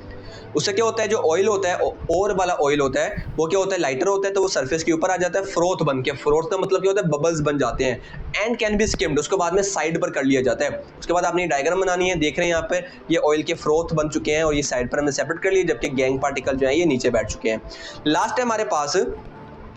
उससे क्या होता है, जो ऑयल होता है, और वाला ऑयल होता है, वो क्या होता है, लाइटर होता है, तो वो सरफेस के ऊपर आ जाता है फ्रोथ बन के। फ्रोथ का मतलब क्या होता है, बबल्स बन जाते हैं। एंड कैन बी स्किम्ड, उसको बाद में साइड पर कर लिया जाता है। उसके बाद आपने डायग्राम बनानी है, देख रहे हैं यहाँ पे ये ऑयल के फ्रोथ बन चुके हैं और ये साइड पर हमने सेपरेट कर लिए, जबकि गैंग पार्टिकल जो है ये नीचे बैठ चुके हैं। लास्ट है हमारे पास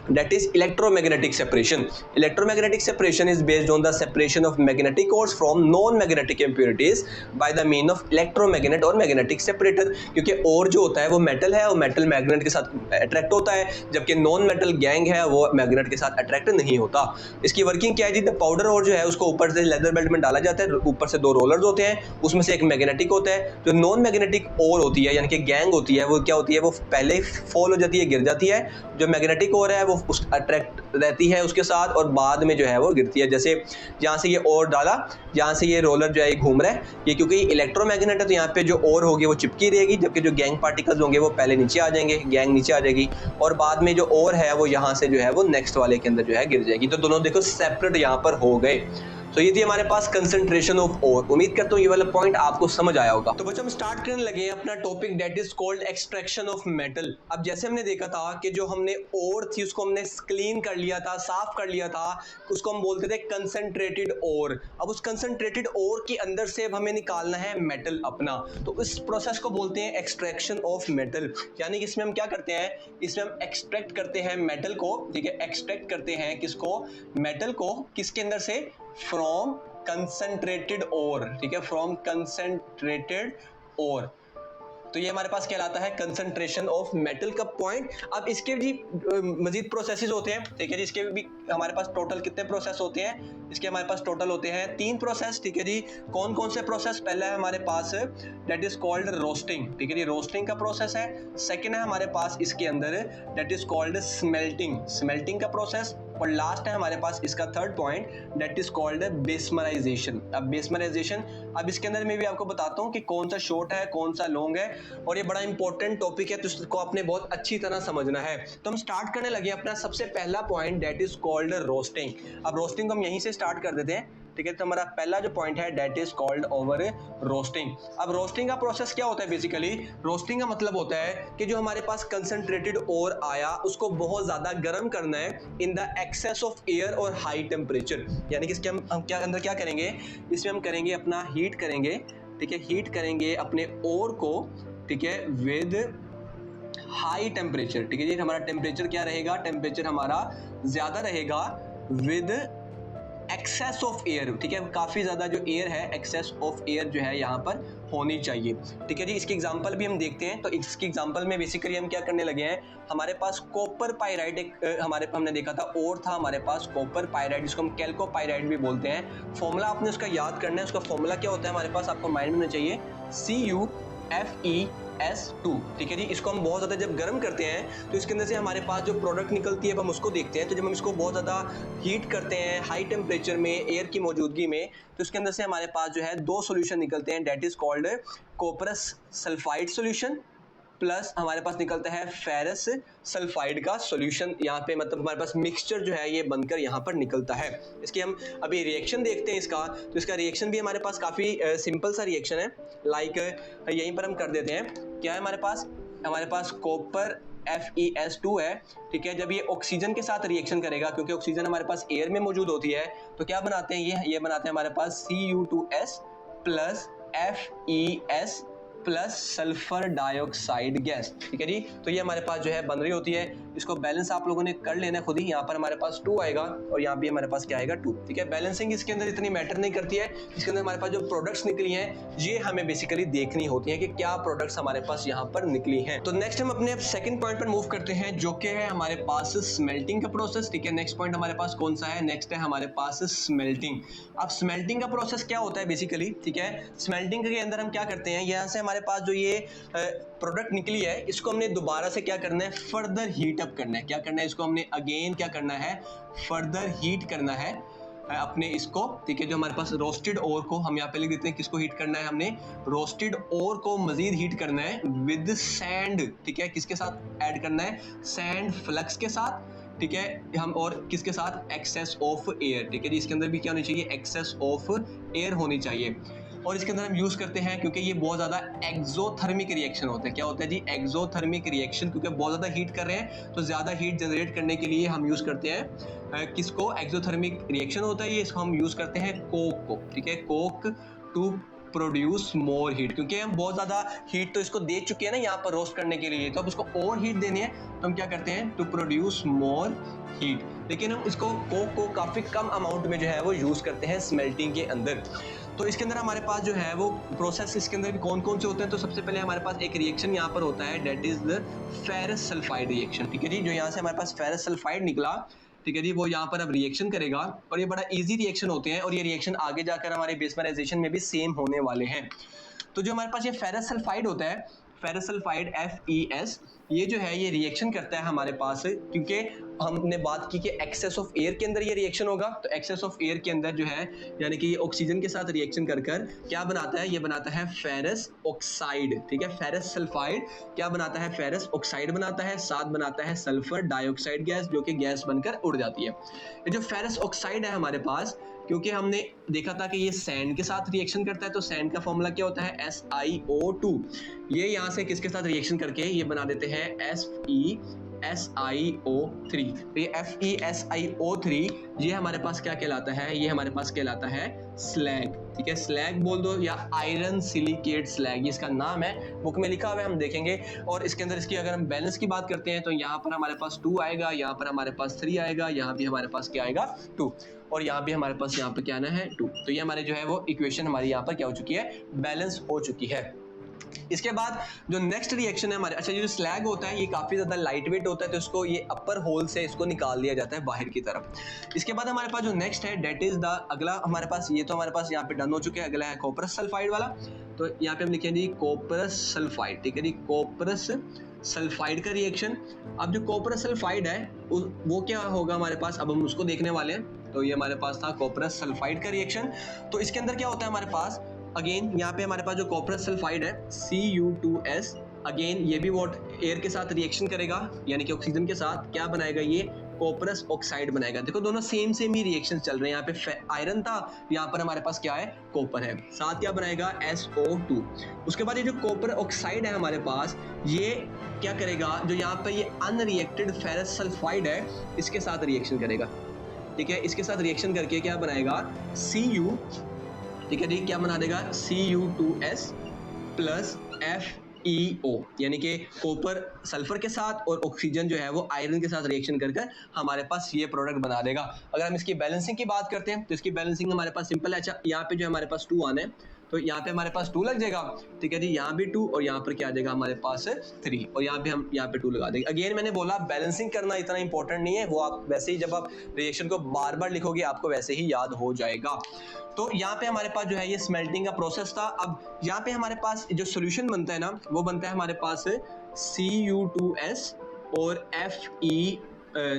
that is electromagnetic separation. Electromagnetic separation is based on the separation of magnetic ores from non-magnetic impurities by the mean of electromagnet और magnetic separator। क्योंकि और जो होता है वो मेटल है और मेटल मैग्नेट के साथ अट्रैक्ट होता है, जबकि नॉन मेटल गैंग है वो मैग्नेट के साथ अट्रैक्ट नहीं होता। इसकी वर्किंग क्या है जी, द पाउडर और जो है उसको ऊपर से लेदर बेल्ट में डाला जाता है, ऊपर से 2 रोलर्स होते हैं, उसमें से एक मैग्नेटिक होता है। जो नॉन मैग्नेटिक और होती है यानी कि गैंग होती है, वो क्या होती है, वो पहले ही फॉल हो जाती है, गिर जाती है। जो मैग्नेटिक और है वो उस अट्रैक्ट रहती है उसके साथ और बाद में जो है वो गिरती है। जैसे यहाँ से ये और डाला, यहाँ से ये रोलर जो है घूम रहा है, ये क्योंकि इलेक्ट्रोमैग्नेट है तो यहाँ पे जो और होगी वो चिपकी रहेगी, जबकि जो गैंग पार्टिकल्स होंगे वो पहले नीचे आ जाएंगे, गैंग नीचे आ जाएगी, और बाद में जो और है वो यहाँ से जो है वो नेक्स्ट वाले के अंदर जो है गिर जाएगी। तो दोनों देखो सेपरेट यहाँ पर हो गए। तो ये थी हमारे पास कंसंट्रेशन ऑफ ओर। उम्मीद करता हूँ ये वाला पॉइंट आपको समझ आया होगा। तो बच्चों हम स्टार्ट करने लगे अपना topic that is called extraction of metal. अब जैसे हमने देखा था कि जो हमने ओर थी उसको हमने क्लीन कर लिया था, साफ कर लिया था, उसको हम बोलते थे कंसंट्रेटेड ओर। अब उस कंसंट्रेटेड ओर के अंदर से अब हमें निकालना है मेटल अपना, तो इस प्रोसेस को बोलते हैं एक्सट्रैक्शन ऑफ मेटल। यानी कि इसमें हम क्या करते हैं, इसमें हम एक्सट्रैक्ट करते हैं मेटल को, ठीक है, एक्सट्रैक्ट करते हैं किसको, मेटल को, किसके अंदर से, फ्रॉम कंसंट्रेटेड ओर, ठीक है, फ्रॉम कंसंट्रेटेड ओर। तो ये हमारे पास कहलाता है कंसंट्रेशन ऑफ मेटल का पॉइंट। अब इसके भी मजीद प्रोसेसेस होते हैं, ठीक है जी। इसके भी हमारे पास टोटल कितने प्रोसेस होते हैं? इसके हमारे पास टोटल होते हैं 3 प्रोसेस, ठीक है जी। कौन कौन से प्रोसेस? पहला है हमारे पास दैट इज कॉल्ड रोस्टिंग, ठीक है जी, रोस्टिंग का प्रोसेस है। सेकेंड है हमारे पास इसके अंदर that is called smelting, smelting का प्रोसेस। और लास्ट है हमारे पास इसका third point that is called bessemerisation. अब बेसमराइजेशन, अब इसके अंदर मैं भी आपको बताता हूँ कि कौन सा शॉर्ट है कौन सा लॉन्ग है, और ये बड़ा इंपॉर्टेंट टॉपिक है तो इसको आपने बहुत अच्छी तरह समझना है। तो हम स्टार्ट करने लगे अपना सबसे पहला point that is called roasting. अब रोस्टिंग को हम यहीं से स्टार्ट कर देते हैं, ठीक है। तो हमारा पहला जो पॉइंट है that is called over roasting. अब रोस्टिंग का प्रोसेस क्या होता है? बेसिकली रोस्टिंग का मतलब होता है कि जो हमारे पास कंसंट्रेटेड ओर आया उसको बहुत ज्यादा गर्म करना है in the excess of air और हाई टेम्परेचर। यानी कि इसके हम क्या अंदर क्या करेंगे, इसमें हम करेंगे अपना हीट करेंगे, ठीक है, हीट करेंगे अपने ओर को, ठीक है, विद हाई टेम्परेचर, ठीक है जी। हमारा टेम्परेचर क्या रहेगा? टेम्परेचर हमारा ज्यादा रहेगा विद एक्सेस ऑफ एयर, ठीक है। काफी ज्यादा जो एयर है, एक्सेस ऑफ एयर जो है यहाँ पर होनी चाहिए, ठीक है जी। इसकी एग्जांपल भी हम देखते हैं। तो इसकी एग्जांपल में बेसिकली हम क्या करने लगे हैं, हमारे पास कॉपर पाइराइड एक हमने देखा था और था हमारे पास कॉपर पाइराइड, जिसको हम कैल्कोपाइराइड भी बोलते हैं। फॉर्मूला आपने उसका याद करना है। उसका फॉर्मूला क्या होता है हमारे पास, आपको माइंड में होना चाहिए, CuFeS2, ठीक है जी। इसको हम बहुत ज्यादा जब गर्म करते हैं तो इसके अंदर से हमारे पास जो प्रोडक्ट निकलती है हम उसको देखते हैं। तो जब हम इसको बहुत ज्यादा हीट करते हैं हाई टेम्परेचर में एयर की मौजूदगी में, तो इसके अंदर से हमारे पास जो है 2 सॉल्यूशन निकलते हैं that is called cuprous sulphide solution, plus हमारे पास निकलता है फेरस सल्फाइड का सॉल्यूशन। यहाँ पे मतलब हमारे पास मिक्सचर जो है ये बनकर यहाँ पर निकलता है। इसकी हम अभी रिएक्शन देखते हैं इसका। तो इसका रिएक्शन भी हमारे पास काफ़ी सिंपल सा रिएक्शन है। लाइक यहीं पर हम कर देते हैं। क्या है हमारे पास कॉपर FeS2 है, ठीक है। जब ये ऑक्सीजन के साथ रिएक्शन करेगा, क्योंकि ऑक्सीजन हमारे पास एयर में मौजूद होती है, तो क्या बनाते हैं ये बनाते हैं हमारे पास Cu2S plus FeS plus sulphur dioxide gas, ठीक है जी। तो ये हमारे पास जो है बन रही होती है। इसको बैलेंस आप लोगों ने कर लेना खुद ही। यहाँ पर हमारे पास 2 आएगा और यहाँ भी हमारे पास क्या आएगा 2, ठीक है। बैलेंसिंग इसके अंदर इतनी मैटर नहीं करती है। इसके अंदर हमारे पास जो प्रोडक्ट्स निकली हैं ये हमें बेसिकली देखनी होती है कि क्या प्रोडक्ट्स हमारे पास यहाँ पर निकली हैं। तो नेक्स्ट हम अपने सेकंड पॉइंट पर मूव करते हैं जो कि है हमारे पास स्मेल्टिंग का प्रोसेस, ठीक है। नेक्स्ट पॉइंट हमारे पास कौन सा है? नेक्स्ट है हमारे पास स्मेल्टिंग। अब स्मेल्टिंग का प्रोसेस क्या होता है बेसिकली, ठीक है। स्मेल्टिंग के अंदर हम क्या करते हैं, यहाँ से हमारे पास जो ये प्रोडक्ट निकली है इसको हमने दोबारा से क्या करना है, फर्दर हीट अप करना है। क्या करना है, इसको हमने अगेन क्या करना है, फर्दर हीट करना है अपने इसको, ठीक है। जो हमारे पास रोस्टेड ओर को हम यहाँ पे लिख देते हैं, किसको हीट करना है, हमने रोस्टेड ओर को मजीद हीट करना है विद सैंड, ठीक है। किसके साथ ऐड करना है? सैंड फ्लक्स के साथ, ठीक है। हम और किसके साथ? एक्सेस ऑफ एयर, ठीक है जी। इसके अंदर भी क्या होनी चाहिए? एक्सेस ऑफ एयर होनी चाहिए। और इसके अंदर हम यूज करते हैं क्योंकि ये बहुत ज्यादा एक्सोथर्मिक रिएक्शन होता है। क्या होता है जी? एक्सोथर्मिक रिएक्शन, क्योंकि बहुत ज्यादा हीट कर रहे हैं तो ज्यादा हीट जनरेट करने के लिए हम यूज करते हैं किसको? एक्सोथर्मिक रिएक्शन होता है ये, इसको हम यूज करते हैं कोक को, ठीक है। Coke to produce more heat, क्योंकि हम बहुत ज्यादा हीट तो इसको दे चुके हैं ना यहाँ पर रोस्ट करने के लिए, तो अब इसको और हीट देनी है तो हम क्या करते हैं? To produce more heat. लेकिन हम इसको कोक को काफी कम अमाउंट में जो है वो यूज करते हैं स्मेल्टिंग के अंदर। तो इसके अंदर हमारे पास जो है वो प्रोसेस इसके अंदर भी कौन कौन से होते हैं? तो सबसे पहले हमारे पास एक रिएक्शन यहाँ पर होता है that is the ferrous sulphide reaction, ठीक है जी। जो यहाँ से हमारे पास फेरस सल्फाइड निकला, ठीक है जी, वो यहाँ पर अब रिएक्शन करेगा और ये बड़ा इजी रिएक्शन होते हैं और ये रिएक्शन आगे जाकर हमारे बेसमराइजेशन में भी सेम होने वाले हैं। तो जो हमारे पास ये फेरस सल्फाइड होता है, फेरस सल्फाइड FeS, ये जो है ये रिएक्शन करता है हमारे पास, क्योंकि हमने बात की कि एक्सेस ऑफ एयर के अंदर ये रिएक्शन होगा। तो एक्सेस ऑफ एयर के अंदर जो है यानी कि ये ऑक्सीजन के साथ रिएक्शन कर क्या बनाता है? ये बनाता है फेरस ऑक्साइड, ठीक है। फेरस सल्फाइड क्या बनाता है? फेरस ऑक्साइड बनाता है, साथ बनाता है सल्फर डाइऑक्साइड गैस, जो कि गैस बनकर उड़ जाती है। ये जो फेरस ऑक्साइड है हमारे पास, क्योंकि हमने देखा था कि ये सैंड के साथ रिएक्शन करता है, तो सैंड का फॉर्मूला क्या होता है? SiO2। ये यहाँ से किसके साथ रिएक्शन करके ये बना देते हैं FeSiO3। तो ये FeSiO3 ये हमारे पास क्या कहलाता है? ये हमारे पास कहलाता है स्लैग, ठीक है। स्लैग बोल दो या आयरन सिलिकेट स्लैग, ये इसका नाम है, बुक में लिखा हुआ है, हम देखेंगे। और इसके अंदर इसकी अगर हम बैलेंस की बात करते हैं तो यहाँ पर हमारे पास 2 आएगा, यहाँ पर हमारे पास 3 आएगा, यहाँ भी हमारे पास क्या आएगा? 2, और यहाँ भी हमारे पास यहाँ पर क्या आना है? 2। तो ये हमारे जो है वो इक्वेशन हमारी यहाँ पर क्या हो चुकी है? बैलेंस हो चुकी है। इसके बाद जो नेक्स्ट रिएक्शन है हमारे, अच्छा ये जो स्लैग होता है ये काफ़ी ज़्यादा लाइट वेट होता है, तो इसको ये अपर होल से इसको निकाल दिया जाता है बाहर की तरफ। इसके बाद हमारे पास जो नेक्स्ट है डेट इज द, अगला हमारे पास, ये तो हमारे पास यहाँ पे डन हो चुके हैं, अगला है कॉपरस सल्फाइड वाला। तो यहाँ पे हम लिखेंगे जी कॉपरस सल्फाइड, ठीक है जी, कॉपरस सल्फाइड का रिएक्शन। अब जो कॉपरस सल्फाइड है वो क्या होगा हमारे पास, अब हम उसको देखने वाले हैं। तो ये हमारे पास था कॉपरस सल्फाइड का रिएक्शन। तो इसके अंदर क्या होता है हमारे पास, अगेन यहाँ पे हमारे पास जो कॉपरस सल्फाइड है Cu2S, अगेन ये भी वॉट एयर के साथ रिएक्शन करेगा, यानी कि ऑक्सीजन के साथ क्या बनाएगा, ये कॉपरस ऑक्साइड बनाएगा। देखो दोनों सेम ही रिएक्शन चल रहे हैं, यहाँ पे आयरन था, यहाँ पर हमारे पास क्या है, कॉपर है, साथ क्या बनाएगा, SO2। उसके बाद ये जो कॉपर ऑक्साइड है हमारे पास, ये क्या करेगा, जो यहाँ पे ये अनरिएक्टेड फेरस सल्फाइड है इसके साथ रिएक्शन करेगा, ठीक है, इसके साथ रिएक्शन करके क्या बनाएगा, Cu, ठीक है जी, क्या बना देगा, Cu2S प्लस FeO, यानी कि कॉपर सल्फर के साथ और ऑक्सीजन जो है वो आयरन के साथ रिएक्शन कर हमारे पास ये प्रोडक्ट बना देगा। अगर हम इसकी बैलेंसिंग की बात करते हैं तो इसकी बैलेंसिंग हमारे पास सिंपल है। अच्छा यहाँ पे जो हमारे पास 2 आने हैं, तो यहाँ पे हमारे पास 2 लग जाएगा, ठीक है जी, यहाँ भी 2 और यहाँ पर क्या आ जाएगा हमारे पास 3 और यहाँ पे हम यहाँ पे 2 लगा देंगे। अगेन मैंने बोला बैलेंसिंग करना इतना इंपॉर्टेंट नहीं है, वो आप वैसे ही जब आप रिएक्शन को बार बार लिखोगे आपको वैसे ही याद हो जाएगा। तो यहाँ पे हमारे पास जो है ये स्मेल्टिंग का प्रोसेस था। अब यहाँ पे हमारे पास जो सोल्यूशन बनता है ना, वो बनता है हमारे पास Cu2S और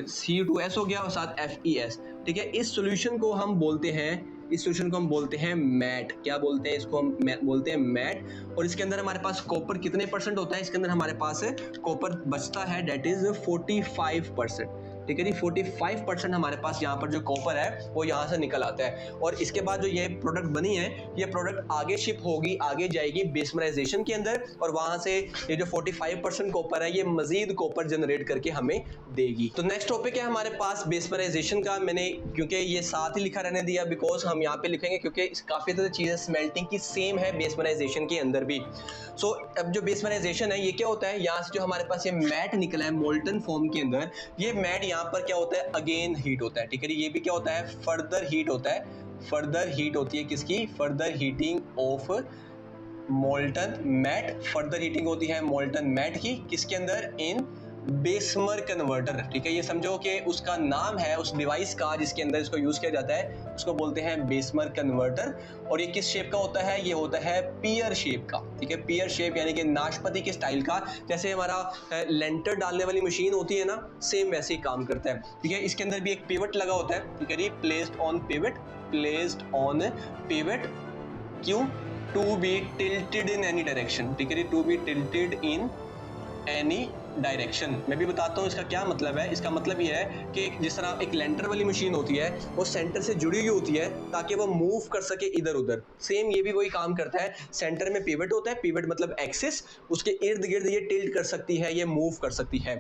Cu2S हो गया और साथ FeS, ठीक है। इस सोल्यूशन को हम बोलते हैं मैट। क्या बोलते हैं इसको, हम बोलते हैं मैट। और इसके अंदर हमारे पास कॉपर कितने परसेंट होता है, इसके अंदर हमारे पास कॉपर बचता है, डेट इज 45%, ठीक है जी, 45% हमारे पास यहाँ पर जो कॉपर है वो यहाँ से निकल आता है। और इसके बाद जो ये प्रोडक्ट बनी है, ये प्रोडक्ट आगे शिप होगी, आगे जाएगी बेसमराइजेशन के अंदर, और वहां से ये जो 45% कॉपर है ये मजीद कॉपर जनरेट करके हमें देगी। तो नेक्स्ट टॉपिक है हमारे पास बेसमराइजेशन का। मैंने क्योंकि ये साथ ही लिखा रहने दिया, बिकॉज हम यहाँ पे लिखेंगे क्योंकि काफी ज्यादा चीजें स्मेल्टिंग की सेम है बेसमराइजेशन के अंदर भी। सो अब जो बेसमराइजेशन है ये क्या होता है, यहाँ से जो हमारे पास ये मैट निकला है मोल्टन फॉर्म के अंदर, ये मैट यहाँ पर क्या होता है, अगेन हीट होता है, ठीक है। ये भी क्या होता है, फर्दर हीट होता है, फर्दर हीट होती है किसकी, further heating of molten matte, further heating होती है मोल्टन मैट की, किसके अंदर, इन बेसमर कन्वर्टर, ठीक है। ये समझो कि उसका नाम है उस डिवाइस का जिसके अंदर इसको यूज किया जाता है, उसको बोलते हैं बेसमर कन्वर्टर। और ये किस शेप का होता है, ये होता है पियर शेप का, ठीक है, पियर शेप यानी कि नाशपाती के स्टाइल का, जैसे हमारा लेंटर डालने वाली मशीन होती है ना, सेम वैसे ही काम करता है, ठीक है। इसके अंदर भी एक पिवट लगा होता है, ठीक है जी, प्लेस्ड ऑन पिवट, क्यों, to be tilted in any direction, ठीक है जी, to be tilted in any direction. मैं भी बताता हूँ इसका क्या मतलब है। इसका मतलब ये है कि जिस तरह एक लेंटर वाली मशीन होती है वो सेंटर से जुड़ी हुई होती है ताकि वो मूव कर सके इधर उधर, सेम ये भी वही काम करता है। सेंटर में पिवट होता है, पिवट मतलब एक्सिस, उसके इर्द गिर्द ये टिल्ट कर सकती है, ये मूव कर सकती है,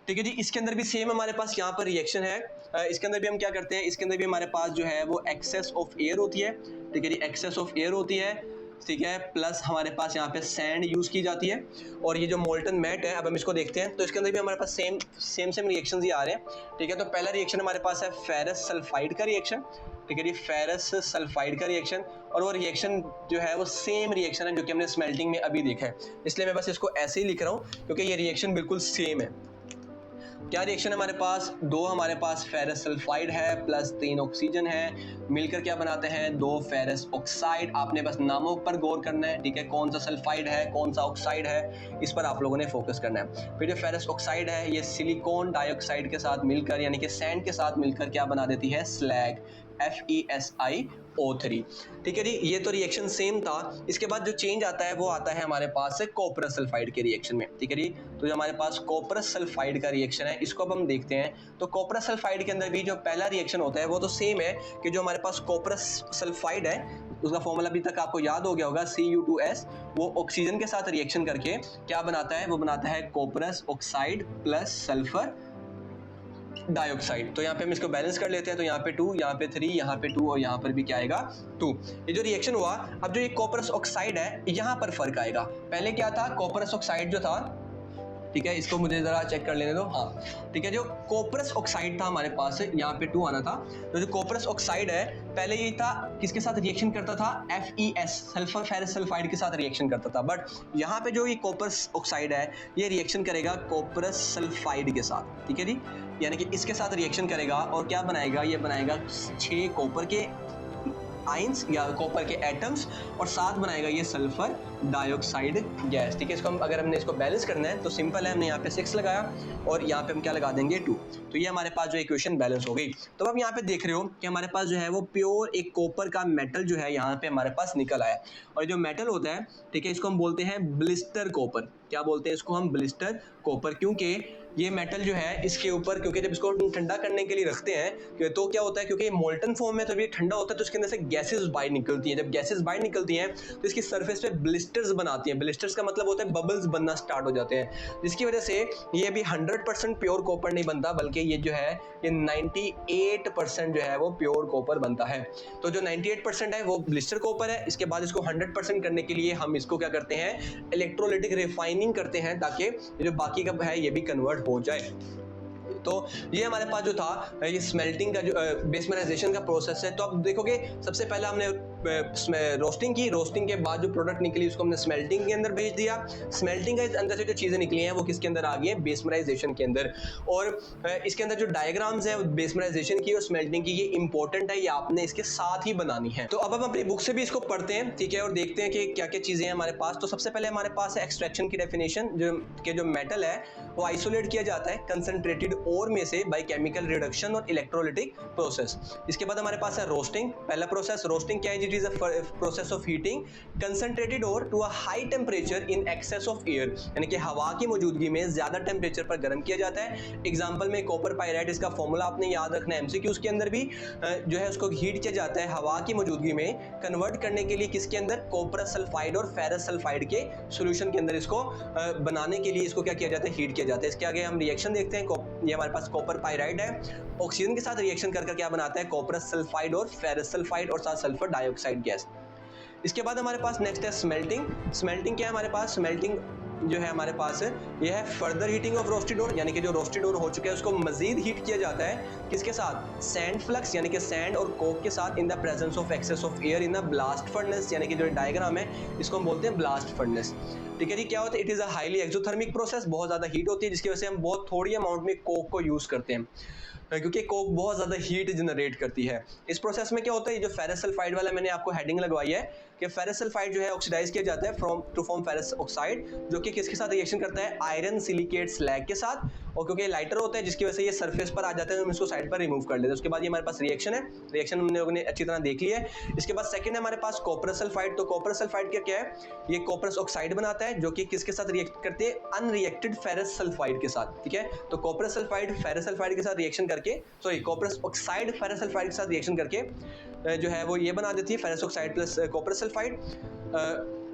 ठीक है जी। इसके अंदर भी सेम हमारे पास यहाँ पर रिएक्शन है। इसके अंदर भी हम क्या करते हैं, इसके अंदर भी हमारे पास जो है वो एक्सेस ऑफ एयर होती है, ठीक है जी, एक्सेस ऑफ एयर होती है, ठीक है, प्लस हमारे पास यहाँ पे सैंड यूज की जाती है। और ये जो मोल्टन मैट है, अब हम इसको देखते हैं, तो इसके अंदर भी हमारे पास सेम रिएक्शंस ही आ रहे हैं, ठीक है। तो पहला रिएक्शन हमारे पास है फेरस सल्फाइड का रिएक्शन, ठीक है जी, फेरस सल्फाइड का रिएक्शन। और वो रिएक्शन जो है वो सेम रिएक्शन है जो कि हमने स्मेल्टिंग में अभी देखा है, इसलिए मैं बस इसको ऐसे ही लिख रहा हूँ क्योंकि ये रिएक्शन बिल्कुल सेम है। क्या रिएक्शन है हमारे पास, 2 हमारे पास फेरस सल्फाइड है प्लस 3 ऑक्सीजन है, मिलकर क्या बनाते हैं, 2 फेरस ऑक्साइड। आपने बस नामों पर गौर करना है, ठीक है, कौन सा सल्फाइड है कौन सा ऑक्साइड है, इस पर आप लोगों ने फोकस करना है। फिर जो फेरस ऑक्साइड है ये सिलिकॉन डाइऑक्साइड के साथ मिलकर यानी कि सैंड के साथ मिलकर क्या बना देती है, स्लैग, FeSiO3, ठीक है जी। ये तो रिएक्शन सेम था। इसके बाद जो चेंज आता है वो आता है हमारे पास से कॉपरस सल्फाइड के रिएक्शन में, ठीक है जी। तो जो हमारे पास कॉपरस सल्फाइड का रिएक्शन है इसको अब हम देखते हैं। तो कॉपरस सल्फाइड के अंदर भी जो पहला रिएक्शन होता है वो तो सेम है कि जो हमारे पास कॉपरस सल्फाइड है उसका फॉर्मूला अभी तक आपको याद हो गया होगा, Cu2S, वो ऑक्सीजन के साथ रिएक्शन करके क्या बनाता है, वो बनाता है कॉपरस ऑक्साइड प्लस सल्फर डाइऑक्साइड। तो यहाँ पे हम इसको बैलेंस कर लेते हैं, तो यहाँ पे 2, यहाँ पे 3, यहाँ पे 2 और यहाँ पर भी क्या आएगा, 2। ये जो रिएक्शन हुआ, अब जो ये कॉपरस ऑक्साइड है यहाँ पर फर्क आएगा। पहले क्या था, कॉपरस ऑक्साइड जो था ठीक है, इसको मुझे ज़रा चेक कर लेने दो। हाँ ठीक है, जो कॉपरस ऑक्साइड था हमारे पास, यहाँ पे 2 आना था। तो जो कॉपरस ऑक्साइड है पहले ये था किसके साथ रिएक्शन करता था, FeS सल्फर फेरस सल्फाइड के साथ रिएक्शन करता था। बट यहाँ पे जो ये कॉपरस ऑक्साइड है ये रिएक्शन करेगा कॉपरस सल्फाइड के साथ, ठीक है जी, यानी कि इसके साथ रिएक्शन करेगा और क्या बनाएगा, ये बनाएगा 6 कॉपर के आइंस या कॉपर के एटम्स और साथ बनाएगा ये सल्फर डाइऑक्साइड गैस। ठीक है, इसको अगर हमने इसको बैलेंस करना है तो सिंपल है, हमने यहाँ पे 6 लगाया और यहाँ पे हम क्या लगा देंगे 2। तो ये हमारे पास जो इक्वेशन बैलेंस हो गई। तो अब यहाँ पे देख रहे हो कि हमारे पास जो है वो प्योर एक कॉपर का मेटल जो है यहाँ पे हमारे पास निकल आया। और जो मेटल होता है, ठीक है, इसको हम बोलते हैं ब्लिस्टर कॉपर। क्या बोलते हैं इसको हम, ब्लिस्टर कॉपर, क्योंकि ये मेटल जो है इसके ऊपर, क्योंकि जब इसको ठंडा करने के लिए रखते हैं तो क्या होता है, क्योंकि ये मोल्टन फॉर्म में, तो ये ठंडा होता है तो इसके अंदर से गैसेस बाहर निकलती हैं। जब गैसेस बाहर निकलती हैं तो इसकी सरफेस पे ब्लिस्टर्स बनाती हैं। ब्लिस्टर्स का मतलब होता है बबल्स बनना स्टार्ट हो जाते हैं, जिसकी वजह से ये भी 100% प्योर कॉपर नहीं बनता, बल्कि ये जो है ये 98% जो है वो प्योर कॉपर बनता है। तो जो 98% है वो ब्लिस्टर कॉपर है। इसके बाद इसको 100% करने के लिए हम इसको क्या करते हैं, इलेक्ट्रोलाइटिक रिफाइनिंग करते हैं, ताकि जो बाकी का है ये भी कन्वर्ट हो जाए। तो ये हमारे पास जो था ये स्मेल्टिंग का जो बेसमराइजेशन का प्रोसेस है। तो अब देखोगे सबसे पहले हमने रोस्टिंग की, रोस्टिंग के बाद जो प्रोडक्ट निकली उसको हमने स्मेल्टिंग के अंदर भेज दिया। स्मेल्टिंग के अंदर से जो चीज़ें निकली हैं वो किसके अंदर आ गई है, बेसमराइजेशन के अंदर। और इसके अंदर जो डायग्राम्स है बेसमराइजेशन की और स्मेल्टिंग की, ये इंपॉर्टेंट है, ये आपने इसके साथ ही बनानी है। तो अब हम अपनी बुक से भी इसको पढ़ते हैं, ठीक है, और देखते हैं कि क्या क्या चीज़ें हैं हमारे पास। तो सबसे पहले हमारे पास है एक्सट्रैक्शन की डेफिनेशन, जो मेटल है वो आइसोलेट किया जाता है कंसंट्रेटेड ओर में से बाय केमिकल रिडक्शन और इलेक्ट्रोलाइटिक प्रोसेस। इसके बाद हमारे पास है रोस्टिंग। पहला प्रोसेस रोस्टिंग क्या है, it is a process of heating concentrated ore to a high temperature in excess of air, यानी कि हवा की मौजूदगी में ज्यादा टेम्परेचर पर गर्म किया जाता है। एग्जांपल में कॉपर पाइराइट, इसका फॉर्मूला आपने याद रखना है, एमसीक्यूज के अंदर भी जो है उसको हीट किया जाता है हवा की मौजूदगी में कन्वर्ट करने के लिए, किसके अंदर, कॉपरस सल्फाइड और फेरस सल्फाइड के सॉल्यूशन के अंदर इसको बनाने के लिए इसको क्या किया जाता है, हीट किया जाता है। इसके आगे हम रिएक्शन देखते हैं। ये हमारे पास कॉपर पाइराइड है, ऑक्सीजन के साथ रिएक्शन कर क्या बनाता है, कॉपरस सल्फाइड और फेरस सल्फाइड और साथ सल्फर डाइऑक्साइड गैस। इसके बाद हमारे पास नेक्स्ट है स्मेल्टिंग। स्मेल्टिंग क्या है हमारे पास, स्मेल्टिंग जो है हमारे पास यह है फर्दर हीटिंग ऑफ रोस्टेड ओर, यानी कि जो रोस्टेड ओर हो चुका है उसको मजीद हीट किया जाता है, किसके साथ, सैंड फ्लक्स, यानी कि सैंड और कोक के साथ, in the presence of excess of air in the blast furnace, यानी कि जो डायग्राम है इसको हम बोलते हैं ब्लास्ट फर्नेस। ठीक है जी, क्या होता है, it is a highly exothermic process, बहुत ज्यादा हीट होती है, जिसकी वजह से हम बहुत थोड़ी अमाउंट में कोक को यूज करते हैं, क्योंकि कोक बहुत ज़्यादा हीट जनरेट करती है। इस प्रोसेस में क्या होता है, ये जो फेरस सल्फाइड वाला मैंने आपको हेडिंग लगवाई है कि फेरस सल्फाइड जो है ऑक्सीडाइज किया जाता है टू फॉर्म फेरस ऑक्साइड, जो कि किसके साथ रिएक्शन करता है, आयरन सिलिकेट स्लैग के साथ, और क्योंकि लाइटर होता है जिसकी वजह से ये सरफेस पर आ जाता है, हम इसको साइड पर रिमूव कर लेते हैं। उसके बाद ये हमारे पास रिएक्शन है, रिएक्शन हम लोगों ने अच्छी तरह देख लिया है। इसके बाद सेकंड है हमारे पास कॉपरस सल्फाइड। तो कॉपरस सल्फाइड क्या है, ये कॉपरस ऑक्साइड बनाता है, जो कि किसके साथ रिएक्ट करते हैं, अनरिएक्टेड फेरस सल्फाइड के साथ। ठीक है, तो कॉपरस सल्फाइड फेरस सल्फाइड के साथ रिएक्शन करके, सॉरी कॉपरस ऑक्साइड फेरस सल्फाइड के साथ रिएक्शन करके जो है वो ये बना देती है फेरस ऑक्साइड प्लस कॉपरस सल्फाइड।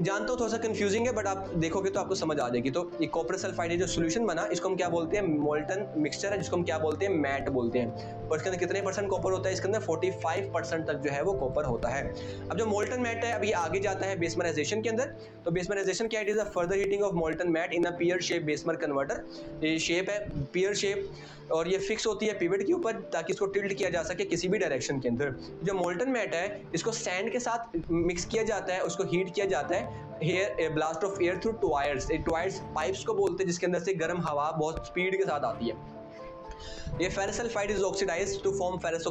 जानता हूँ थोड़ा सा कंफ्यूजिंग है, बट आप देखोगे तो आपको समझ आ जाएगी। तो ये कॉपरस सल्फाइड जो सोल्यूशन बना, इसको हम क्या बोलते हैं, मोल्टन मिक्सचर है, जिसको हम क्या बोलते हैं, मैट बोलते हैं। और इसके अंदर कितने % कॉपर होता है, इसके अंदर 45% तक जो है वो कॉपर होता है। अब जो मोल्टन मैट है, अब ये आगे जाता है बेसमराइजेशन के अंदर। तो बेसमराइजेशन क्या, it is a further heating of molten matte in a pear shape Bessemer converter. ये शेप है पियर शेप, और ये फिक्स होती है पिवट के ऊपर, ताकि इसको टिल्ट किया जा सके किसी भी डायरेक्शन के अंदर। जो मोल्टन मैट है इसको सैंड के साथ मिक्स किया जाता है, उसको हीट किया जाता है, हेयर blast of air through tuyeres pipes को बोलते हैं, जिसके अंदर से गर्म हवा बहुत स्पीड के साथ आती है। ये ferrous sulphide is oxidised to form ferrous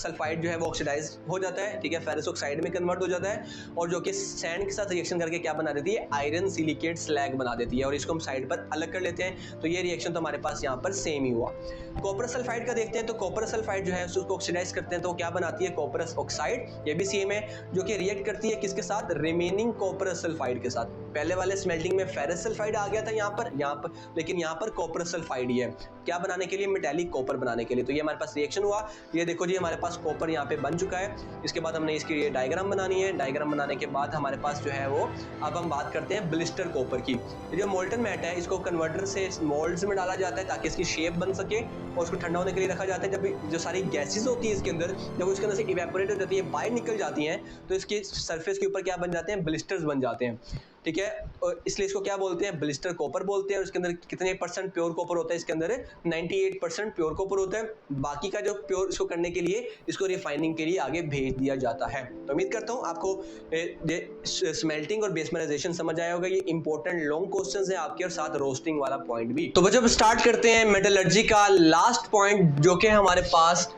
sulphide, जो है वो ऑक्सीडाइज हो जाता है, ठीक है, फेरस ऑक्साइड में कन्वर्ट हो जाता है, और जो कि सैंड के साथ रिएक्शन करके क्या बना देती है, आयरन सिलिकेट स्लैग बना देती है, और इसको हम साइड पर अलग कर लेते हैं। तो ये रिएक्शन तो हमारे पास यहाँ पर सेम ही हुआ। कॉपरस सल्फाइड का देखते हैं। तो कॉपरस सल्फाइड जो है उसको ऑक्सीडाइज करते हैं, तो क्या बनाती है, कॉपरस ऑक्साइड, ये भी सेम है, जो कि रिएक्ट करती है किसके साथ, रिमेनिंग कॉपरस सल्फाइड के साथ। पहले वाले स्मेल्टिंग में फेरस सल्फाइड आ गया था यहाँ पर, लेकिन यहाँ पर कॉपरस सल्फाइड ही है, क्या बनाने के लिए, मेटालिक कॉपर बनाने के लिए। तो ये हमारे पास रिएक्शन हुआ, ये देखो जी हमारे पास कॉपर यहाँ पे बन चुका है। इसके बाद हमने इसकी ये डायग्राम बनानी है। डायग्राम बनाने के बाद हमारे पास जो है वो, अब हम बात करते हैं ब्लिस्टर कॉपर की। ये जो मोल्टन मैट है इसको कन्वर्टर से मोल्ड्स में डाला जाता है, ताकि इसकी शेप बन सके, और उसको ठंडा होने के लिए रखा जाता है। जब जो सारी गैसेज होती है इसके अंदर, जब उसके अंदर से इवेपोरेट हो जाती है, बाहर निकल जाती हैं, तो इसके सरफेस के ऊपर क्या बन जाते हैं, ब्लिस्टर्स बन जाते हैं। ठीक है, और इसलिए इसको क्या बोलते हैं, ब्लिस्टर कॉपर बोलते हैं। और इसके अंदर कितने परसेंट प्योर कॉपर होता है, इसके अंदर 98% प्योर कॉपर होता है। बाकी का जो प्योर इसको करने के लिए इसको रिफाइनिंग के लिए आगे भेज दिया जाता है। तो उम्मीद करता हूँ आपको स्मेल्टिंग और बेसमराइजेशन समझ आया होगा। ये इंपॉर्टेंट लॉन्ग क्वेश्चंस है आपके, और साथ रोस्टिंग वाला पॉइंट भी। तो जब स्टार्ट करते हैं मेटलर्जी का लास्ट पॉइंट, जो कि हमारे पास